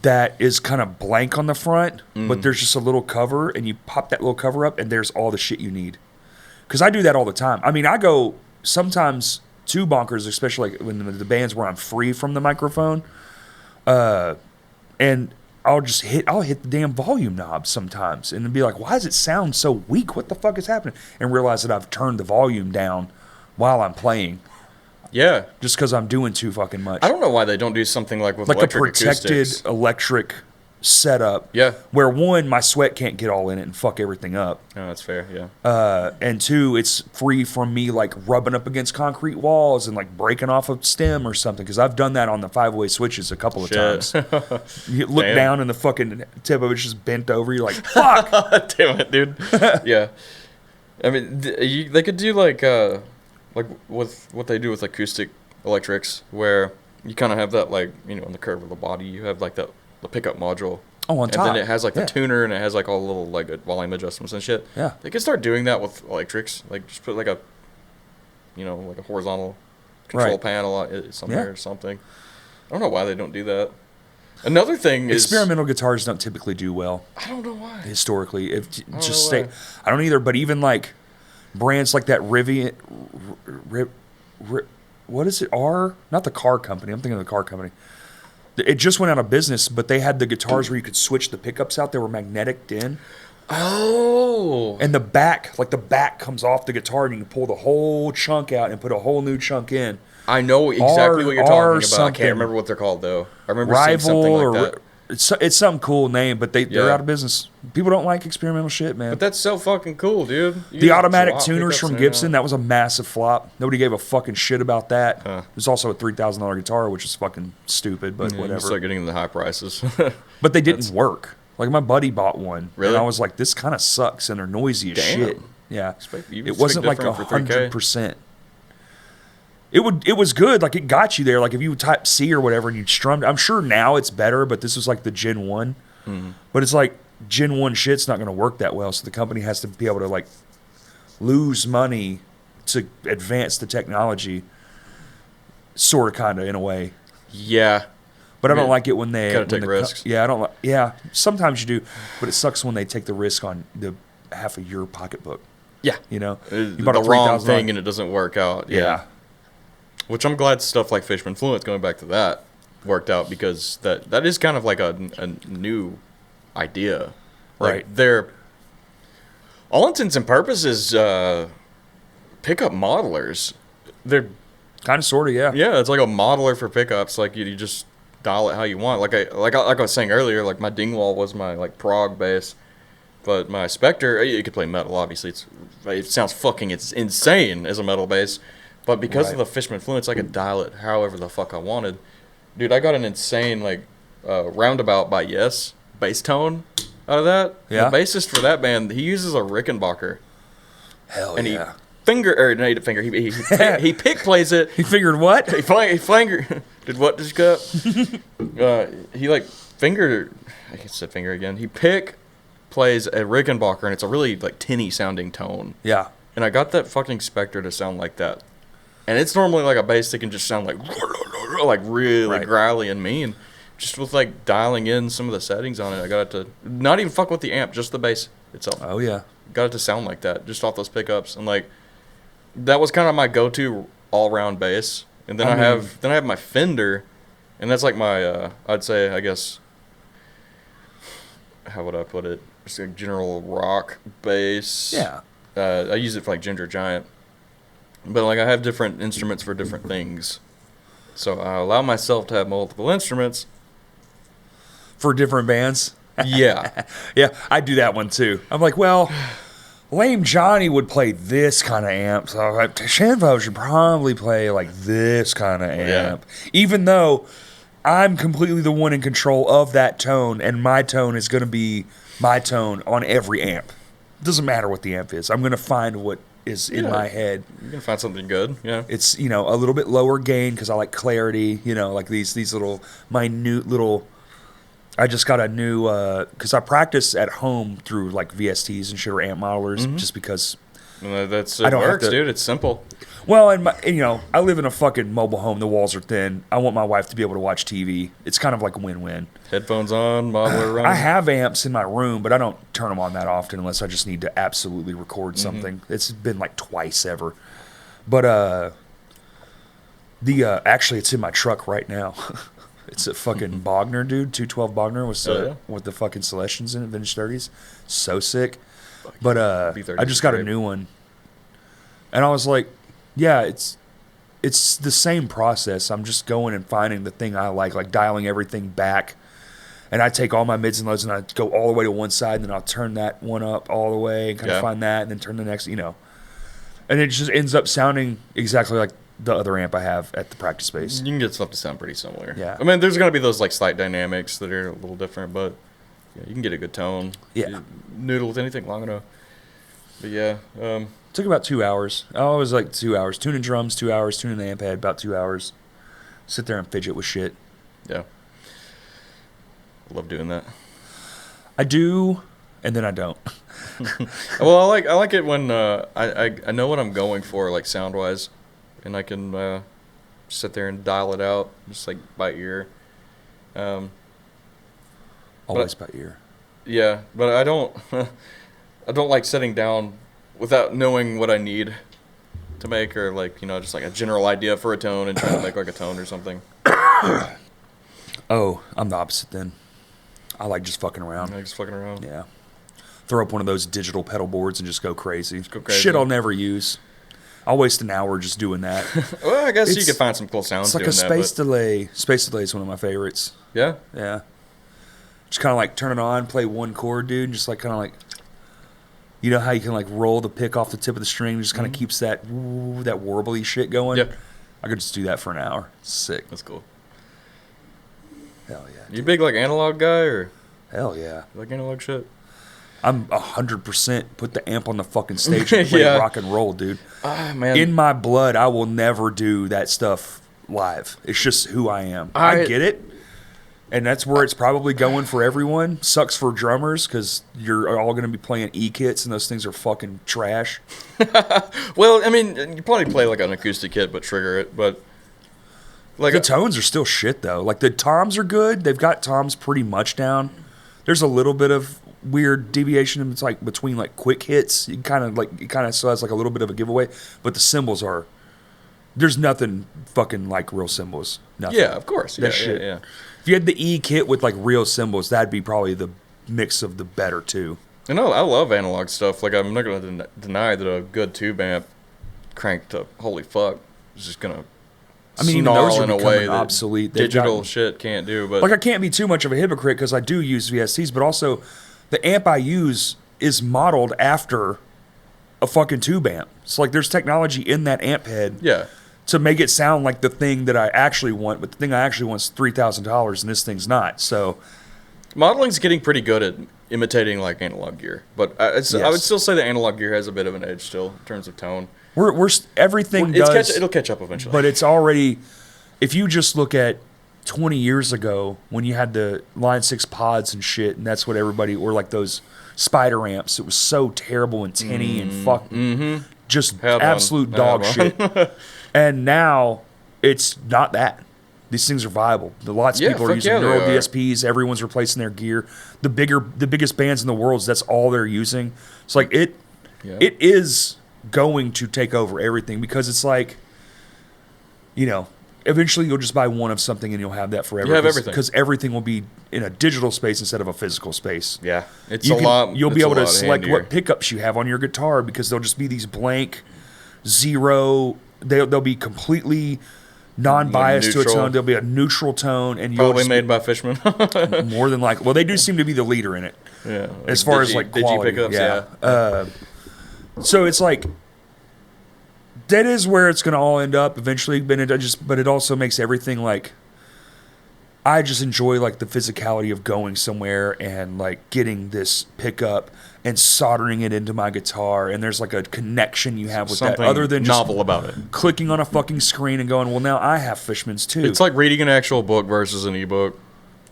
that is kind of blank on the front, but there's just a little cover, and you pop that little cover up, and there's all the shit you need. Because I do that all the time. I mean, I go sometimes too bonkers, especially like when the bands where I'm free from the microphone, and I'll hit the damn volume knob sometimes, and be like, why does it sound so weak? What the fuck is happening? And realize that I've turned the volume down while I'm playing. Yeah. Just because I'm doing too fucking much. I don't know why they don't do something like with like electric a protected acoustics. electric setup. Yeah. Where 1, my sweat can't get all in it and fuck everything up. Oh, that's fair, yeah. And 2, it's free from me like rubbing up against concrete walls and like breaking off a stem or something. Because I've done that on the 5-way switches a couple of times. You look down and the fucking tip of it's just bent over. You're like, fuck! Damn it, dude. Yeah. I mean, they could do like with what they do with acoustic electrics, where you kind of have that like, you know, on the curve of the body, you have like the pickup module. Oh, on top. And then it has like the tuner, and it has like all the little like volume adjustments and shit. Yeah. They could start doing that with electrics. Like just put like a, you know, like a horizontal control panel somewhere or something. I don't know why they don't do that. Another thing is experimental guitars don't typically do well. I don't know why. Historically, I don't either. But even like brands like that Rivian, what is it? Not the car company. I'm thinking of the car company. It just went out of business, but they had the guitars where you could switch the pickups out. They were magnetic in. Oh. And the back comes off the guitar, and you can pull the whole chunk out and put a whole new chunk in. I know exactly what you're talking about. I can't remember what they're called though. I remember seeing something like that. It's some cool name, but they're out of business. People don't like experimental shit, man. But that's so fucking cool, dude. The automatic tuners from Gibson, that was a massive flop. Nobody gave a fucking shit about that. It was also a $3,000 guitar, which is fucking stupid, but whatever. You start getting the high prices. But they didn't work. Like my buddy bought one, really? And I was like, this kind of sucks, and they're noisy as shit. Yeah, it wasn't like 100%. It was good, like it got you there. Like if you type C or whatever and you strummed, I'm sure now it's better, but this was like the Gen 1. Mm-hmm. But it's like Gen 1 shit's not going to work that well, so the company has to be able to like lose money to advance the technology, sort of, kind of, in a way. Yeah. But I don't like it when they... Gotta take risks. Yeah, I don't like... Yeah, sometimes you do, but it sucks when they take the risk on the half of your pocketbook. Yeah. You know? You bought the wrong thing and it doesn't work out. Yeah. Which I'm glad stuff like Fishman Fluence, going back to that, worked out, because that is kind of like a new idea. Like, Right. they're... All intents and purposes, pickup modelers. They're... Kind of, sort of, yeah. Yeah, it's like a modeler for pickups. Like, you just dial it how you want. Like I was saying earlier, like, my Dingwall was my, like, prog bass. But my Spectre, you could play metal, obviously. It sounds it's insane as a metal bass. But because of the Fishman Fluence, I could dial it however the fuck I wanted. Dude, I got an insane, like, Roundabout by Yes bass tone out of that. Yeah. The bassist for that band, he uses a Rickenbacker. Hell And yeah. he pick plays it. He figured what? He flanger. Did what just go? He, like, I said finger again. He pick plays a Rickenbacker, and it's a really, like, tinny sounding tone. Yeah. And I got that fucking Spectre to sound like that. And it's normally like a bass that can just sound like really growly and mean. Just with, like, dialing in some of the settings on it, I got it to not even fuck with the amp, just the bass itself. Oh, yeah. Got it to sound like that, just off those pickups. And, like, that was kind of my go-to all-round bass. And then I have my Fender, and that's like my I'd say, I guess, how would I put it? It's like general rock bass. Yeah. I use it for, like, Ginger Giant. But, like, I have different instruments for different things. So I allow myself to have multiple instruments. For different bands? Yeah. Yeah, I do that one too. I'm like, well, Lame Johnny would play this kind of amp, so I'm like, Shanvo should probably play like this kind of amp. Yeah. Even though I'm completely the one in control of that tone, and my tone is going to be my tone on every amp. It doesn't matter what the amp is. I'm going to find what is in my head. You're going to find something good, yeah. It's, you know, a little bit lower gain because I like clarity, you know, like these little minute little... I just got a new, because I practice at home through, like, VSTs and shit, or amp modelers, just because it works, dude. It's simple. Well, and you know, I live in a fucking mobile home. The walls are thin. I want my wife to be able to watch TV. It's kind of like a win-win. Headphones on, modeler running. I have amps in my room, but I don't turn them on that often unless I just need to absolutely record something. It's been like twice ever. But actually, it's in my truck right now. It's a fucking Bogner, dude. 212 Bogner with the fucking Celestians in it, vintage 30s. So sick. But I just got a new one. And I was like, yeah, it's the same process. I'm just going and finding the thing I like dialing everything back. And I take all my mids and lows and I go all the way to one side, and then I'll turn that one up all the way and kind of find that, and then turn the next, you know. And it just ends up sounding exactly like the other amp I have at the practice space. You can get stuff to sound pretty similar. Yeah. I mean, there's going to be those, like, slight dynamics that are a little different, but yeah, you can get a good tone. Yeah. You noodle with anything long enough. But yeah. Took about 2 hours. I always like 2 hours. Tuning drums, 2 hours. Tuning the amp head, about 2 hours. Sit there and fidget with shit. Yeah. I love doing that. I do, and then I don't. Well, I like it when I know what I'm going for, like, sound-wise. And I can sit there and dial it out, just like by ear. Always by ear. Yeah, but I don't like sitting down without knowing what I need to make, or, like, you know, just like a general idea for a tone and trying to make like a tone or something. Oh, I'm the opposite then. I like just fucking around. I like just fucking around. Yeah. Throw up one of those digital pedal boards and just go crazy. Shit I'll never use. I'll waste an hour just doing that. Well, I guess you could find some cool sounds. It's like doing a space delay. Space delay is one of my favorites. Yeah? Yeah. Just kind of like turn it on, play one chord, dude, and just like kind of like, you know how you can like roll the pick off the tip of the string, just kind of keeps that warbly shit going? Yep. I could just do that for an hour. Sick. That's cool. Hell yeah. You big, like, analog guy, or? Hell yeah. You like analog shit? I'm 100% put the amp on the fucking stage and play rock and roll, dude. Man. In my blood, I will never do that stuff live. It's just who I am. I get it, And that's where it's probably going for everyone. Sucks for drummers because you're all going to be playing E-kits, and those things are fucking trash. Well, I mean, you probably play like an acoustic kit, but trigger it. But like the tones are still shit, though. Like, the toms are good. They've got toms pretty much down. There's a little bit of weird deviation. It's like between like quick hits. It kind of still has like a little bit of a giveaway. But the cymbals are... There's nothing fucking like real cymbals. Nothing. Yeah, of course. That shit. Yeah. If you had the E kit with like real cymbals, that'd be probably the mix of the better two. And I love analog stuff. Like, I'm not going to deny that a good tube amp cranked up, holy fuck, is just going to even those are in a becoming way obsolete. that digital shit can't do. But like, I can't be too much of a hypocrite because I do use VSTs, but also the amp I use is modeled after a fucking tube amp. So like, there's technology in that amp head. Yeah. To make it sound like the thing that I actually want, but the thing I actually want is $3,000, and this thing's not. So, modeling's getting pretty good at imitating like analog gear, but I would still say the analog gear has a bit of an edge still in terms of tone. It'll catch up eventually. But it's already, if you just look at 20 years ago when you had the Line 6 pods and shit, and that's what everybody, or like those spider amps, it was so terrible and tinny and fucking just absolute dog shit. And now it's not that. These things are viable. Lots of people are using Neural DSPs. Everyone's replacing their gear. The biggest bands in the world, that's all they're using. It's like it is going to take over everything because it's like, eventually you'll just buy one of something and you'll have that forever. You have everything. Because everything will be in a digital space instead of a physical space. Yeah. You'll be able to select what pickups you have on your guitar because they'll just be these blank, zero. They'll be completely non-biased to a tone. There'll be a neutral tone, and probably made by Fishman. More than likely. Well, they do seem to be the leader in it. Yeah. As far as like quality pickups, yeah. So it's like that is where it's going to all end up eventually. But it also makes everything like. I just enjoy like the physicality of going somewhere and like getting this pickup and soldering it into my guitar, and there's like a connection you have with something that other than just novel about it. Clicking on a fucking screen and going, well, now I have Fishman's too. It's like reading an actual book versus an ebook.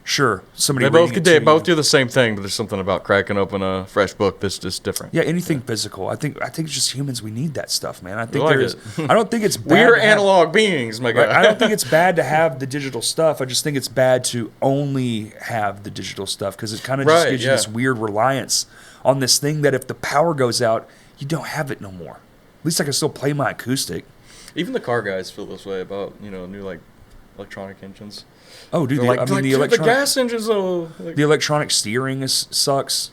Sure, They both do the same thing, but there's something about cracking open a fresh book that's just different. Yeah, anything physical. I think it's just humans. We need that stuff, man. I think I don't think it's bad. We're analog beings, my guy. Right? I don't think it's bad to have the digital stuff. I just think it's bad to only have the digital stuff because it kind of just gives you this weird reliance on this thing that if the power goes out, you don't have it no more. At least I can still play my acoustic. Even the car guys feel this way about new like electronic engines. Oh, dude! The gas engines. The electronic steering sucks.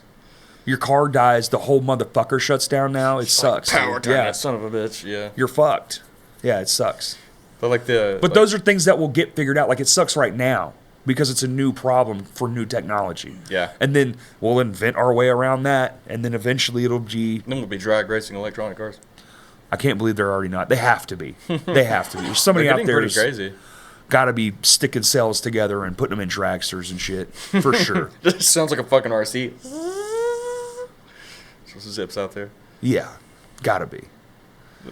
Your car dies. The whole motherfucker shuts down now. It sucks. Power time, that son of a bitch. Yeah, you're fucked. Yeah, it sucks. But those are things that will get figured out. Like it sucks right now because it's a new problem for new technology. Yeah, and then we'll invent our way around that, and then eventually it'll be. Then we'll be drag racing electronic cars. I can't believe they're already not. They have to be. They have to be. There's somebody out there pretty crazy. Got to be sticking cells together and putting them in dragsters and shit for sure. This sounds like a fucking RC. So zips out there. Yeah, gotta be.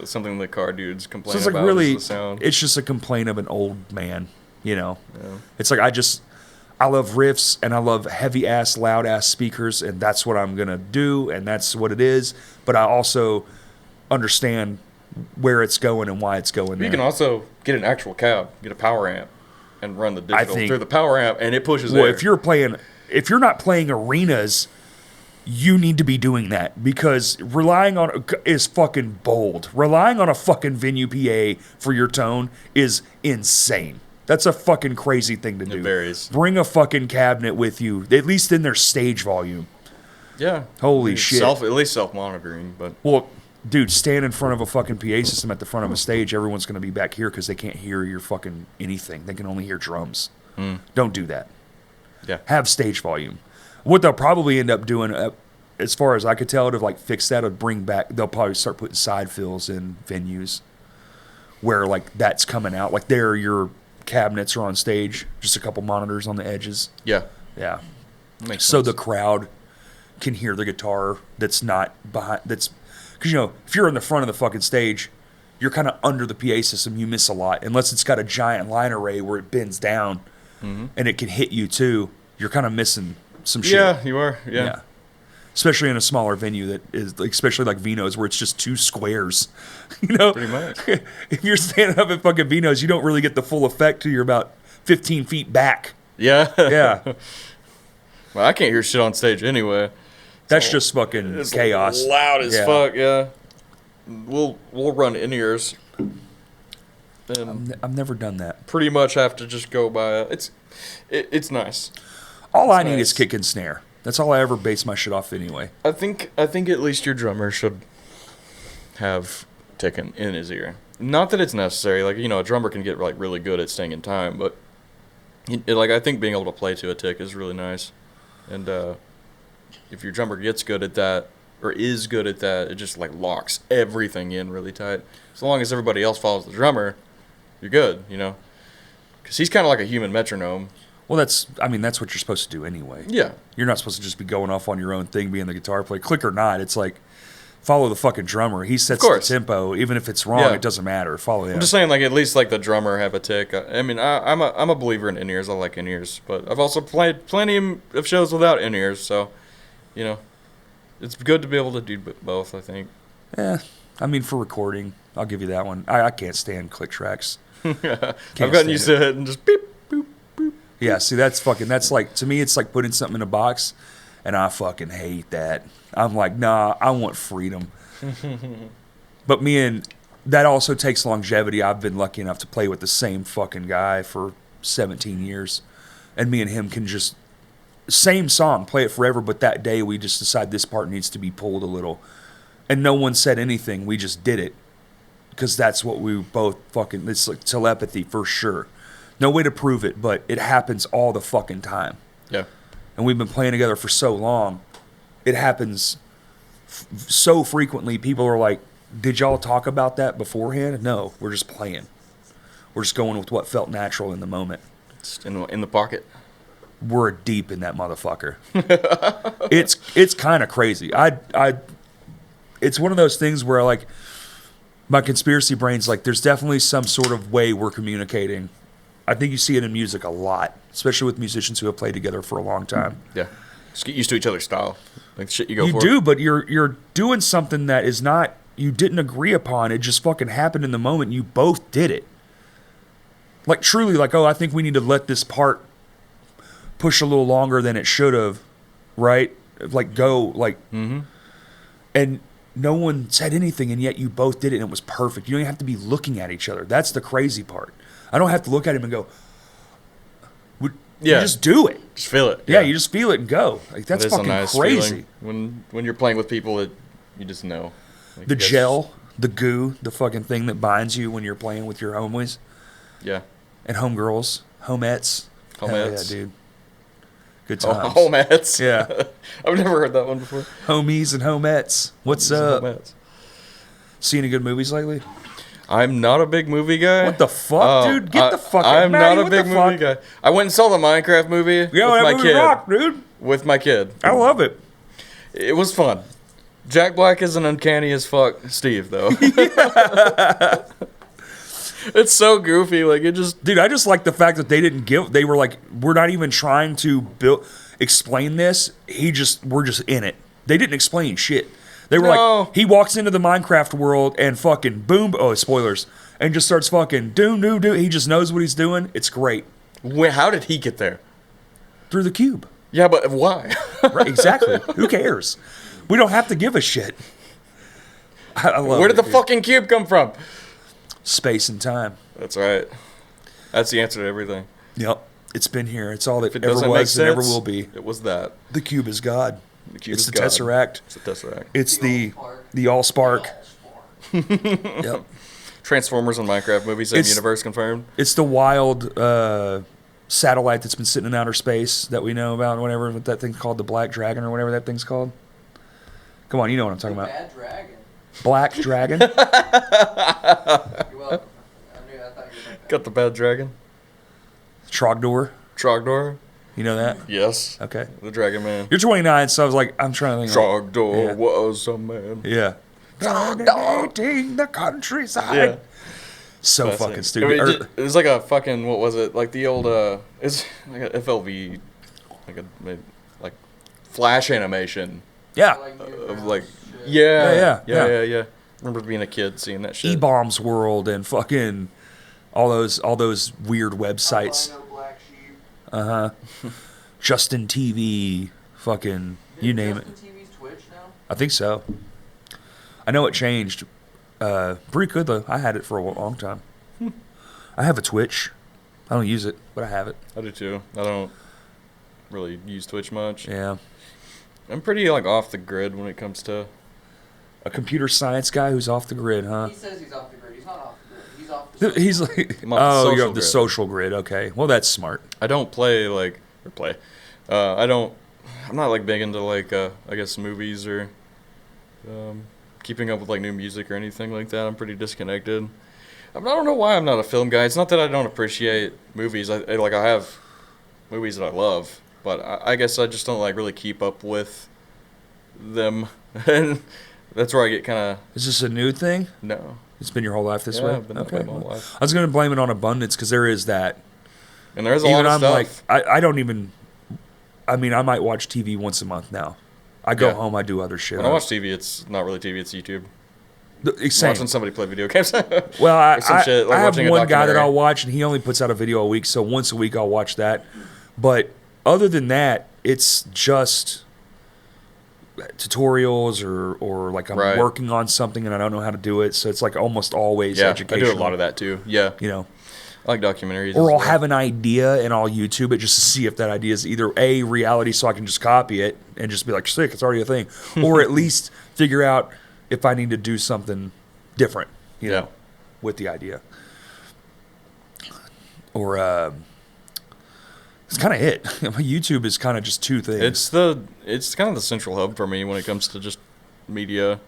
Something the car dudes complain so it's like about. Really, the sound. It's just a complaint of an old man. It's like I love riffs and I love heavy ass, loud ass speakers, and that's what I'm gonna do, and that's what it is. But I also understand where it's going and why it's going there. You can also get an actual cab, get a power amp, and run the digital through the power amp, and it pushes air. If you're not playing arenas, you need to be doing that because relying on is fucking bold. Relying on a fucking venue PA for your tone is insane. That's a fucking crazy thing to do. It varies. Bring a fucking cabinet with you, at least in their stage volume. Yeah. Holy shit. At least self-monitoring, but... Well, dude, stand in front of a fucking PA system at the front of a stage. Everyone's going to be back here because they can't hear your fucking anything. They can only hear drums. Don't do that. Yeah. Have stage volume. What they'll probably end up doing, as far as I could tell, to like fix that or bring back, they'll probably start putting side fills in venues where like that's coming out. Like your cabinets are on stage, just a couple monitors on the edges. Yeah. Yeah. Makes so sense. the crowd can hear the guitar that's not behind, that's... Because, if you're in the front of the fucking stage, you're kind of under the PA system. You miss a lot. Unless it's got a giant line array where it bends down and it can hit you too, you're kind of missing some shit. Yeah, you are. Yeah. Especially in a smaller venue that is, like, especially like Vino's, where it's just 2 squares. You know, Pretty much. If you're standing up at fucking Vino's, you don't really get the full effect till you're about 15 feet back. Yeah. Yeah. Well, I can't hear shit on stage anyway. That's just fucking It's chaos. loud as fuck. Yeah. We'll run in ears. And I've never done that. pretty much have to just go by it. It's nice. All I need nice. is kick and snare. That's all I ever base my shit off anyway. I think at least your drummer should have Tik in his ear. Not that it's necessary. Like, you know, a drummer can get like really good at staying in time, but like I think being able to play to a Tik is really nice. And if your drummer gets good at that or is good at that, it just like locks everything in really tight. As long as everybody else follows the drummer, you're good, you know. Because he's kind of like a human metronome. Well, that's what you're supposed to do anyway. Yeah. You're not supposed to just be going off on your own thing, being the guitar player. Click or not, it's like, follow the fucking drummer. He sets the tempo. Even if it's wrong, it doesn't matter. Follow him. I'm just saying, like, at least, like, the drummer have a Tik. I mean, I'm a believer in in-ears. I like in-ears. But I've also played plenty of shows without in-ears, so, you know, it's good to be able to do both, I think. Yeah. I mean, for recording, I'll give you that one. I can't stand click tracks. I've gotten used to it and just beep, boop, boop. Yeah, see, that's like, to me, it's like putting something in a box, and I fucking hate that. I'm like, nah, I want freedom. But that also takes longevity. I've been lucky enough to play with the same fucking guy for 17 years, and me and him can just, same song, play it forever, but that day we just decide this part needs to be pulled a little. And no one said anything, we just did it. Because that's what we both fucking, it's like telepathy for sure. No way to prove it, but it happens all the fucking time. Yeah. And we've been playing together for so long, it happens so frequently. People are like, did y'all talk about that beforehand? No, we're just playing. We're just going with what felt natural in the moment. Just in the pocket. We're deep in that motherfucker. It's kind of crazy. It's one of those things where, like, my conspiracy brain's like, there's definitely some sort of way we're communicating. I think you see it in music a lot, especially with musicians who have played together for a long time. Yeah. Just get used to each other's style. Like the shit you go for. You do, but you're doing something that is not, you didn't agree upon. It just fucking happened in the moment. You both did it. Like, truly, like, oh, I think we need to let this part push a little longer than it should have, right? Like, go, like, and no one said anything, and yet you both did it, and it was perfect. You don't even have to be looking at each other. That's the crazy part. I don't have to look at him and go, you just do it. Just feel it. Yeah, you just feel it and go. Like, that's It is a fucking nice crazy. feeling when you're playing with people that you just know. Like, The you guys gel, the goo, the fucking thing that binds you when you're playing with your homies Yeah. and homegirls, homettes. Hell yeah, Homettes. dude. Good times. Homettes. Yeah. I've never heard that one before. Homies and homettes. What's up? Homettes. See any good movies lately? I'm not a big movie guy. What the fuck, dude? Get the fuck out. I'm Maddie, not a what big the movie fuck? guy. I went and saw the Minecraft movie Yo, with that my movie kid. rocked, dude. With my kid. I love it. It was fun. Jack Black is an uncanny as fuck Steve, though. It's so goofy. Like, it just... Dude, I just like the fact that they were like, we're not even trying to explain this. We're just in it. They didn't explain shit. They were like, he walks into the Minecraft world and fucking boom, spoilers, and just starts fucking do. He just knows what he's doing. It's great. How did he get there? Through the cube. Yeah, but why? Right, exactly. Who cares? We don't have to give a shit. I love Where did it, the fucking cube come from? Space and time. That's right. That's the answer to everything. Yep. It's been here. It's all that If it ever doesn't make was and ever sense, will be. it was that. The cube is God. The cube It's is the God. Tesseract. It's the Tesseract. It's the Allspark. Yep. Transformers and Minecraft movies, same universe confirmed. It's the wild satellite that's been sitting in outer space that we know about, whatever what that thing's called, the Black Dragon or whatever that thing's called. Come on, you know what I'm talking about. Bad dragon. Black Dragon. You're welcome. I thought you were Got the bad dragon. Trogdor. Trogdor. You know that? Yes. Okay. The Dragon Man. You're 29, so I was like, I'm trying to think. Trogdor Yeah. was a man. Yeah. Dominating the countryside. Yeah. So Classic. fucking stupid. It was like a fucking, what was it? Like the old, it's like a FLV, like flash animation Yeah. of like, Yeah. Remember being a kid seeing that shit. E-Bombs World and fucking all those weird websites. Justin TV, fucking you name it. Justin TV's Twitch now? I think so. I know it changed. Pretty good though. I had it for a long time. I have a Twitch. I don't use it, but I have it. I do too. I don't really use Twitch much. Yeah. I'm pretty like off the grid when it comes to A computer science guy who's off the grid, huh? He says he's off the grid. He's not off the grid. He's off the social He's grid. like, I'm off the oh, you're social off the grid. social grid. Okay. Well, that's smart. I don't play. I'm not like big into like I guess movies or keeping up with like new music or anything like that. I'm pretty disconnected. I don't know why I'm not a film guy. It's not that I don't appreciate movies. I have movies that I love, but I guess I just don't like really keep up with them, and that's where I get kind of Is this a new thing? no. It's been your whole life this Yeah, way? I've been that way my whole life. I was going to blame it on abundance because there is that. And there's a Even lot of I'm stuff. like, I don't even, I mean, I might watch TV once a month now. I go Yeah. home, I do other shit. When I watch TV, it's not really TV. It's YouTube. Same. Watching somebody play video games. Well, I Or some shit, like have watching a one guy that documentary. I'll watch, and he only puts out a video a week, so once a week I'll watch that. But other than that, it's just tutorials or like I'm Right. working on something and I don't know how to do it, so it's like almost always Yeah, I educational. do a lot of that too. Yeah, You know, I like documentaries. or as I'll well. have an idea and I'll YouTube it just to see if that idea is either A, reality, so I can just copy it and just be like, sick, it's already a thing, or at least figure out if I need to do something different, you know, with the idea. Or it's kind of it. YouTube is kind of just two things. It's kind of the central hub for me when it comes to just media.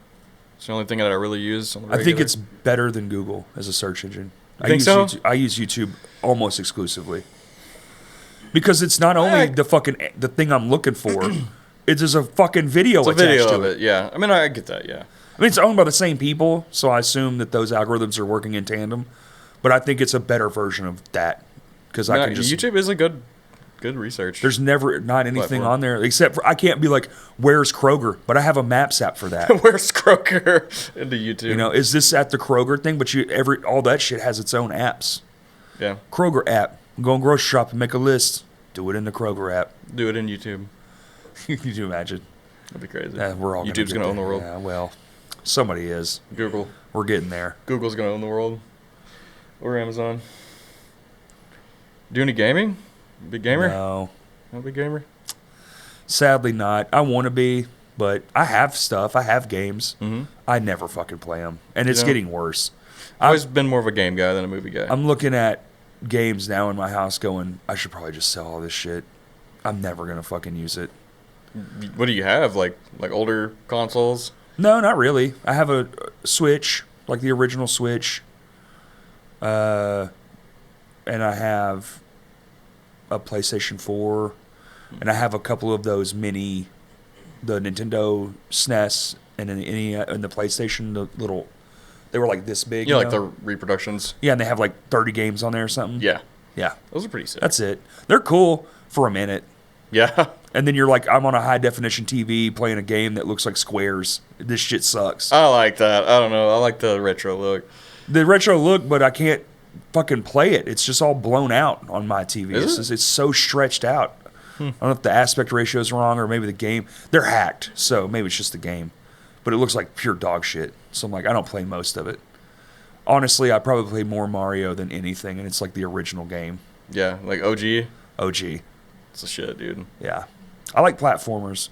It's the only thing that I really use. On the I think regular. it's better than Google as a search engine. You think so? I use YouTube almost exclusively because it's not only the thing I'm looking for. It is a fucking video It's a attached video to of it. Yeah, I mean I get that. Yeah, I mean, it's owned by the same people, so I assume that those algorithms are working in tandem. But I think it's a better version of that because I can just. YouTube is a good research. There's never not anything Platform. on there except for I can't be like, where's Kroger? But I have a Maps app for that. Where's Kroger into YouTube? You know, is this at the Kroger thing? But all that shit has its own apps. yeah, Kroger app. Go and grocery shop and make a list. Do it in the Kroger app. do it in YouTube. Can you imagine? That'd be crazy. We're all YouTube's gonna gonna own the world. Yeah, well, somebody is. Google. We're getting there. Google's gonna own the world. Or Amazon. Do any gaming? Big gamer? No, Not a big gamer? sadly not. I want to be, but I have stuff. I have games. Mm-hmm. I never fucking play them, and it's know? getting worse. I've always been more of a game guy than a movie guy. I'm looking at games now in my house going, I should probably just sell all this shit. I'm never going to fucking use it. What do you have? Like older consoles? No, not really. I have a Switch, like the original Switch. And I have a PlayStation 4. And I have a couple of those the Nintendo SNES and the PlayStation, the little, they were like this big. Yeah, you like know? the reproductions. Yeah, and they have like 30 games on there or something. Yeah. Yeah. Those are pretty sick. That's it. They're cool for a minute. Yeah. And then you're like, I'm on a high definition TV playing a game that looks like squares. This shit sucks. I like that. I don't know. I like the retro look. The retro look, but I can't fucking play it. It's just all blown out on my TV. Is it? It's so stretched out. I don't know if the aspect ratio is wrong or maybe the game. They're hacked, so maybe it's just the game. But it looks like pure dog shit. So I'm like, I don't play most of it. Honestly, I probably play more Mario than anything, and it's like the original game. Yeah, like OG. OG. It's a shit, dude. Yeah. I like platformers.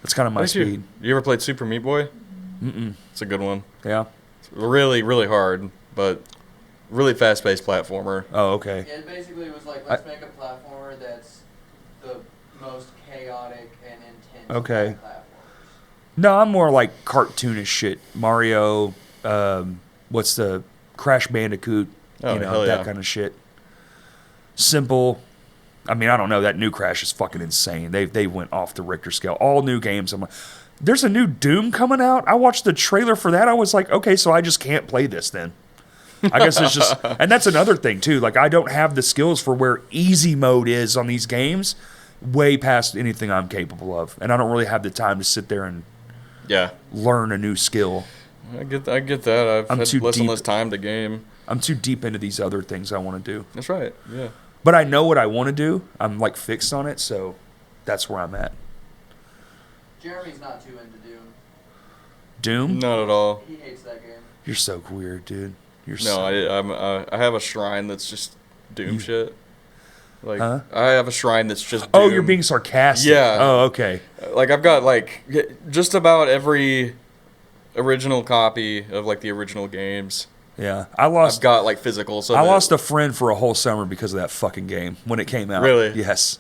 That's kind of my Me too. speed. You ever played Super Meat Boy? Mm-mm. It's a good one. Yeah. It's really, really hard, but really fast-paced platformer. Oh, okay. Yeah, it basically was like, let's make a platformer that's the most chaotic and intense. Okay. platformers. No, I'm more like cartoonish shit. Mario, what's the Crash Bandicoot, Oh, hell that yeah. kind of shit. Simple. I mean, I don't know. That new Crash is fucking insane. They went off the Richter scale. All new games. I'm like, there's a new Doom coming out. I watched the trailer for that. I was like, okay, so I just can't play this then. I guess it's just, and that's another thing too. Like I don't have the skills for where easy mode is on these games, way past anything I'm capable of, and I don't really have the time to sit there and learn a new skill. I get that. I'm had less and less time to game. I'm too deep into these other things I want to do. That's right. Yeah. But I know what I want to do. I'm like fixed on it, so that's where I'm at. Jeremy's not too into Doom. Doom? Not at all. He hates that game. You're so weird, dude. I have a shrine that's just Doom shit. Like I have a shrine that's just Doom. Oh, you're being sarcastic. Yeah. Oh, okay. Like I've got like just about every original copy of like the original games. Yeah, I've got like physical. So I lost a friend for a whole summer because of that fucking game when it came out. Really? Yes.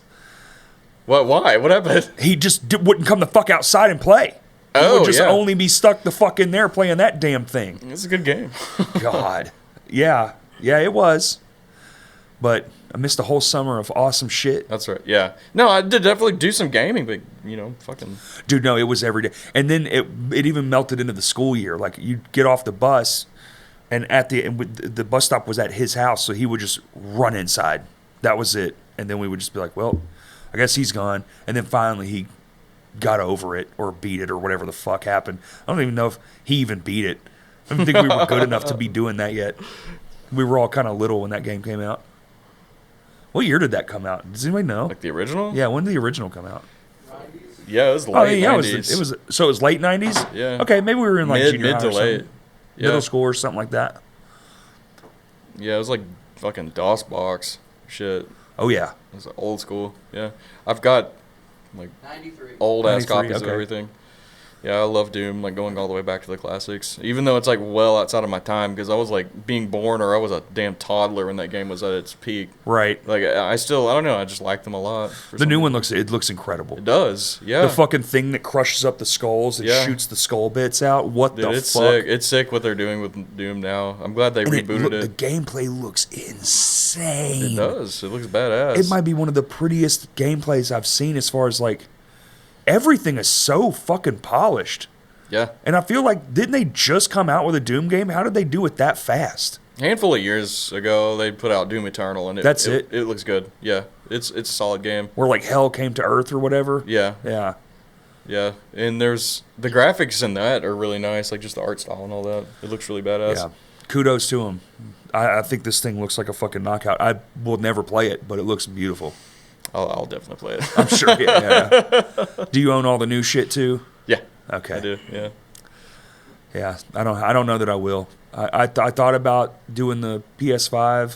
What? Why? What happened? He just wouldn't come the fuck outside and play. He would just only be stuck the fuck in there playing that damn thing. It's a good game. God. Yeah, it was. But I missed a whole summer of awesome shit. That's right. Yeah. No, I did definitely do some gaming, but fucking. Dude, no, it was every day, and then it even melted into the school year. Like you'd get off the bus, and the bus stop was at his house, so he would just run inside. That was it, and then we would just be like, well, I guess he's gone. And then finally he got over it or beat it or whatever the fuck happened. I don't even know if he even beat it. I don't think we were good enough to be doing that yet. We were all kind of little when that game came out. What year did that come out? Does anybody know? Like the original? Yeah, when did the original come out? 90s? Yeah, it was late 90s. So it was late 90s? Yeah. Okay, maybe we were in like junior high to or late. something. Middle school or something like that. Yeah, it was like fucking DOS box shit. Oh, yeah. It was old school. Yeah. I've got like 93. old ass copies of okay. everything. Yeah, I love Doom, like going all the way back to the classics. Even though it's like well outside of my time because I was like being born or I was a damn toddler when that game was at its peak. Right. Like I don't know, I just like them a lot. The new one looks incredible. It does, yeah. The fucking thing that crushes up the skulls and shoots the skull bits out. What Dude, the it's fuck? sick. It's sick what they're doing with Doom now. I'm glad they rebooted it. The gameplay looks insane. It does. It looks badass. It might be one of the prettiest gameplays I've seen as far as like everything is so fucking polished. Yeah. And I feel like, didn't they just come out with a Doom game? How did they do it that fast? A handful of years ago, they put out Doom Eternal, and it looks good. Yeah, it's a solid game. Where like hell came to earth or whatever. Yeah. Yeah. Yeah, and there's the graphics in that are really nice, like just the art style and all that. It looks really badass. Yeah. Kudos to them. I think this thing looks like a fucking knockout. I will never play it, but it looks beautiful. I'll definitely play it. I'm sure. Yeah. Do you own all the new shit too? Yeah. Okay. I do. Yeah. Yeah. I don't know that I will. I thought about doing the PS5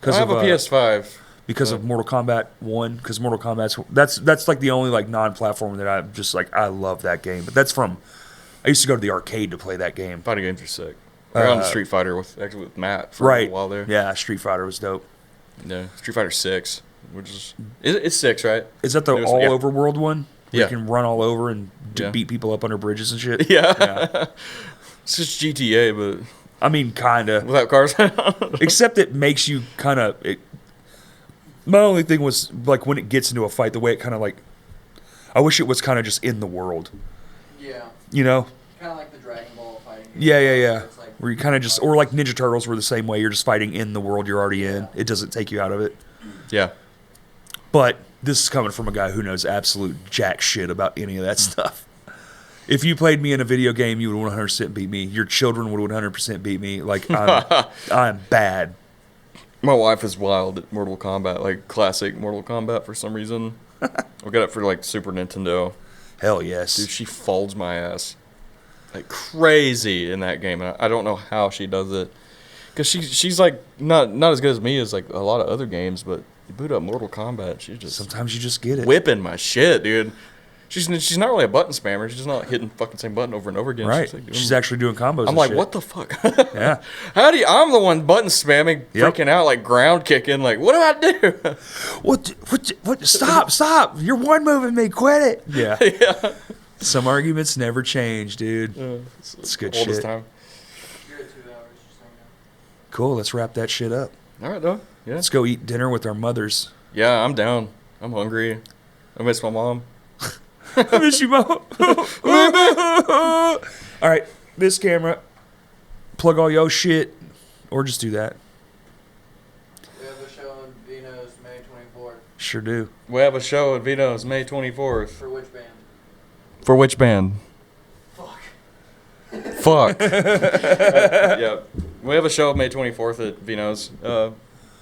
I have a PS5 because of Mortal Kombat 1. Because Mortal Kombat's that's like the only like non-platform that I'm just like I love that game. But that's from I used to go to the arcade to play that game. Fighting games are sick. We're on Street Fighter with Matt for a while there. Yeah, Street Fighter was dope. Yeah, Street Fighter 6, which is it's 6, right? Is that the all-over world one? Where Yeah. you can run all over and beat people up under bridges and shit? Yeah. It's just GTA, but I mean, kind of. without cars. Except it makes you kind of... My only thing was, like, when it gets into a fight, the way it kind of, like... I wish it was kind of just in the world. Yeah. You know? Kind of like the Dragon Ball fighting game. Yeah. It's like Where you kind of just... Or like Ninja Turtles were the same way. You're just fighting in the world you're already in. It doesn't take you out of it. Yeah. But this is coming from a guy who knows absolute jack shit about any of that stuff. If you played me in a video game, you would 100% beat me. Your children would 100% beat me. Like, I'm bad. My wife is wild at Mortal Kombat, like classic Mortal Kombat for some reason. We got it for like Super Nintendo. Hell yes. Dude, she folds my ass like crazy in that game. And I don't know how she does it. Because she's like not as good as me as like a lot of other games, but you boot up Mortal Kombat, she's just Sometimes you just get it. whipping my shit, dude. She's not really a button spammer. She's just not hitting fucking same button over and over again. Right. She's, like, She's actually doing combos. I'm and like, shit. what the fuck? Yeah. I'm the one button spamming, Yep. freaking out, like ground kicking. Like, what do I do? What? Stop. You're one moving me. Quit it. Yeah. Yeah. Some arguments never change, dude. It's good Oldest shit. time. You're at 2 hours. Just hang out. Cool. Let's wrap that shit up. All right, dog. Yeah. Let's go eat dinner with our mothers. Yeah, I'm down. I'm hungry. I miss my mom. I miss you, Mom. All right. This camera. Plug all your shit. or just do that. We have a show in Vino's May 24th. Sure do. We have a show at Vino's May 24th. For which band? For which band? Fuck. Yeah. We have a show May 24th at Vino's.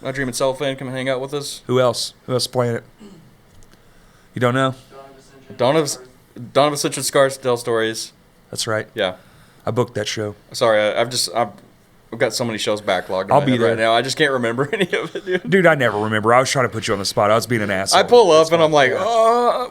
My Dream and Cellophane, come hang out with us. Who else? Who else playing it? You don't know? Dawn of Ascension Scars Tell Stories. That's right. Yeah. I booked that show. Sorry, I've got so many shows backlogged in I'll my be head there right now. I just can't remember any of it, dude. Dude, I never remember. I was trying to put you on the spot. I was being an asshole. I pull up and I'm like,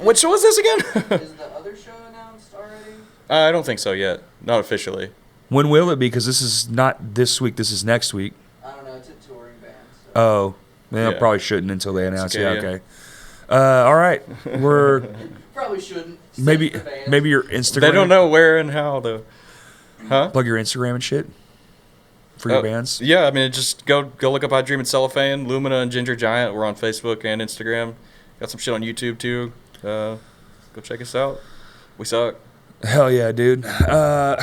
what show is this again? Is the other show announced already? I don't think so yet. Not officially. When will it be? Because this is not this week. This is next week. I don't know. It's a touring band. So. Oh. Yeah, Yeah. probably shouldn't until they announce it. okay, Yeah, okay. All right. We're Probably shouldn't. maybe Since the band. maybe your Instagram. They don't know where and how to. Huh? Plug your Instagram and shit for your bands. Yeah, I mean, just go look up I Dream and Cellophane, Lumina and Ginger Giant. We're on Facebook and Instagram. Got some shit on YouTube too. Go check us out. We suck. Hell yeah, dude. Hell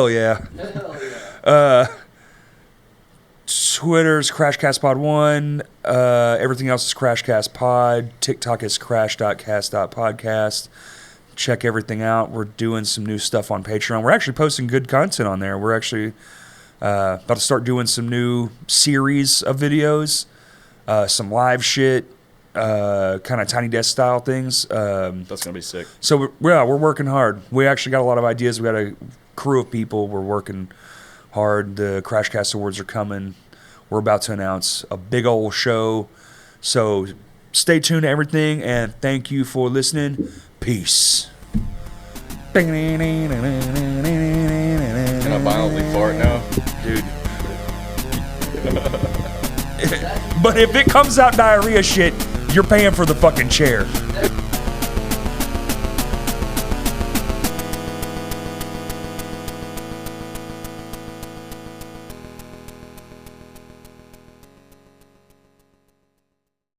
yeah. Hell yeah. Twitter's CrashCastPod1. Everything else is CrashCastPod. TikTok is crash.cast.podcast. Check everything out. We're doing some new stuff on Patreon. We're actually posting good content on there. We're actually about to start doing some new series of videos, some live shit, kind of Tiny Desk style things. That's gonna be sick. So we're working hard. We actually got a lot of ideas. We got a crew of people. We're working hard. The Crashcast Awards are coming. We're about to announce a big old show. So stay tuned to everything, and thank you for listening. Peace. Can I violently fart now? Dude. But if it comes out diarrhea shit, you're paying for the fucking chair.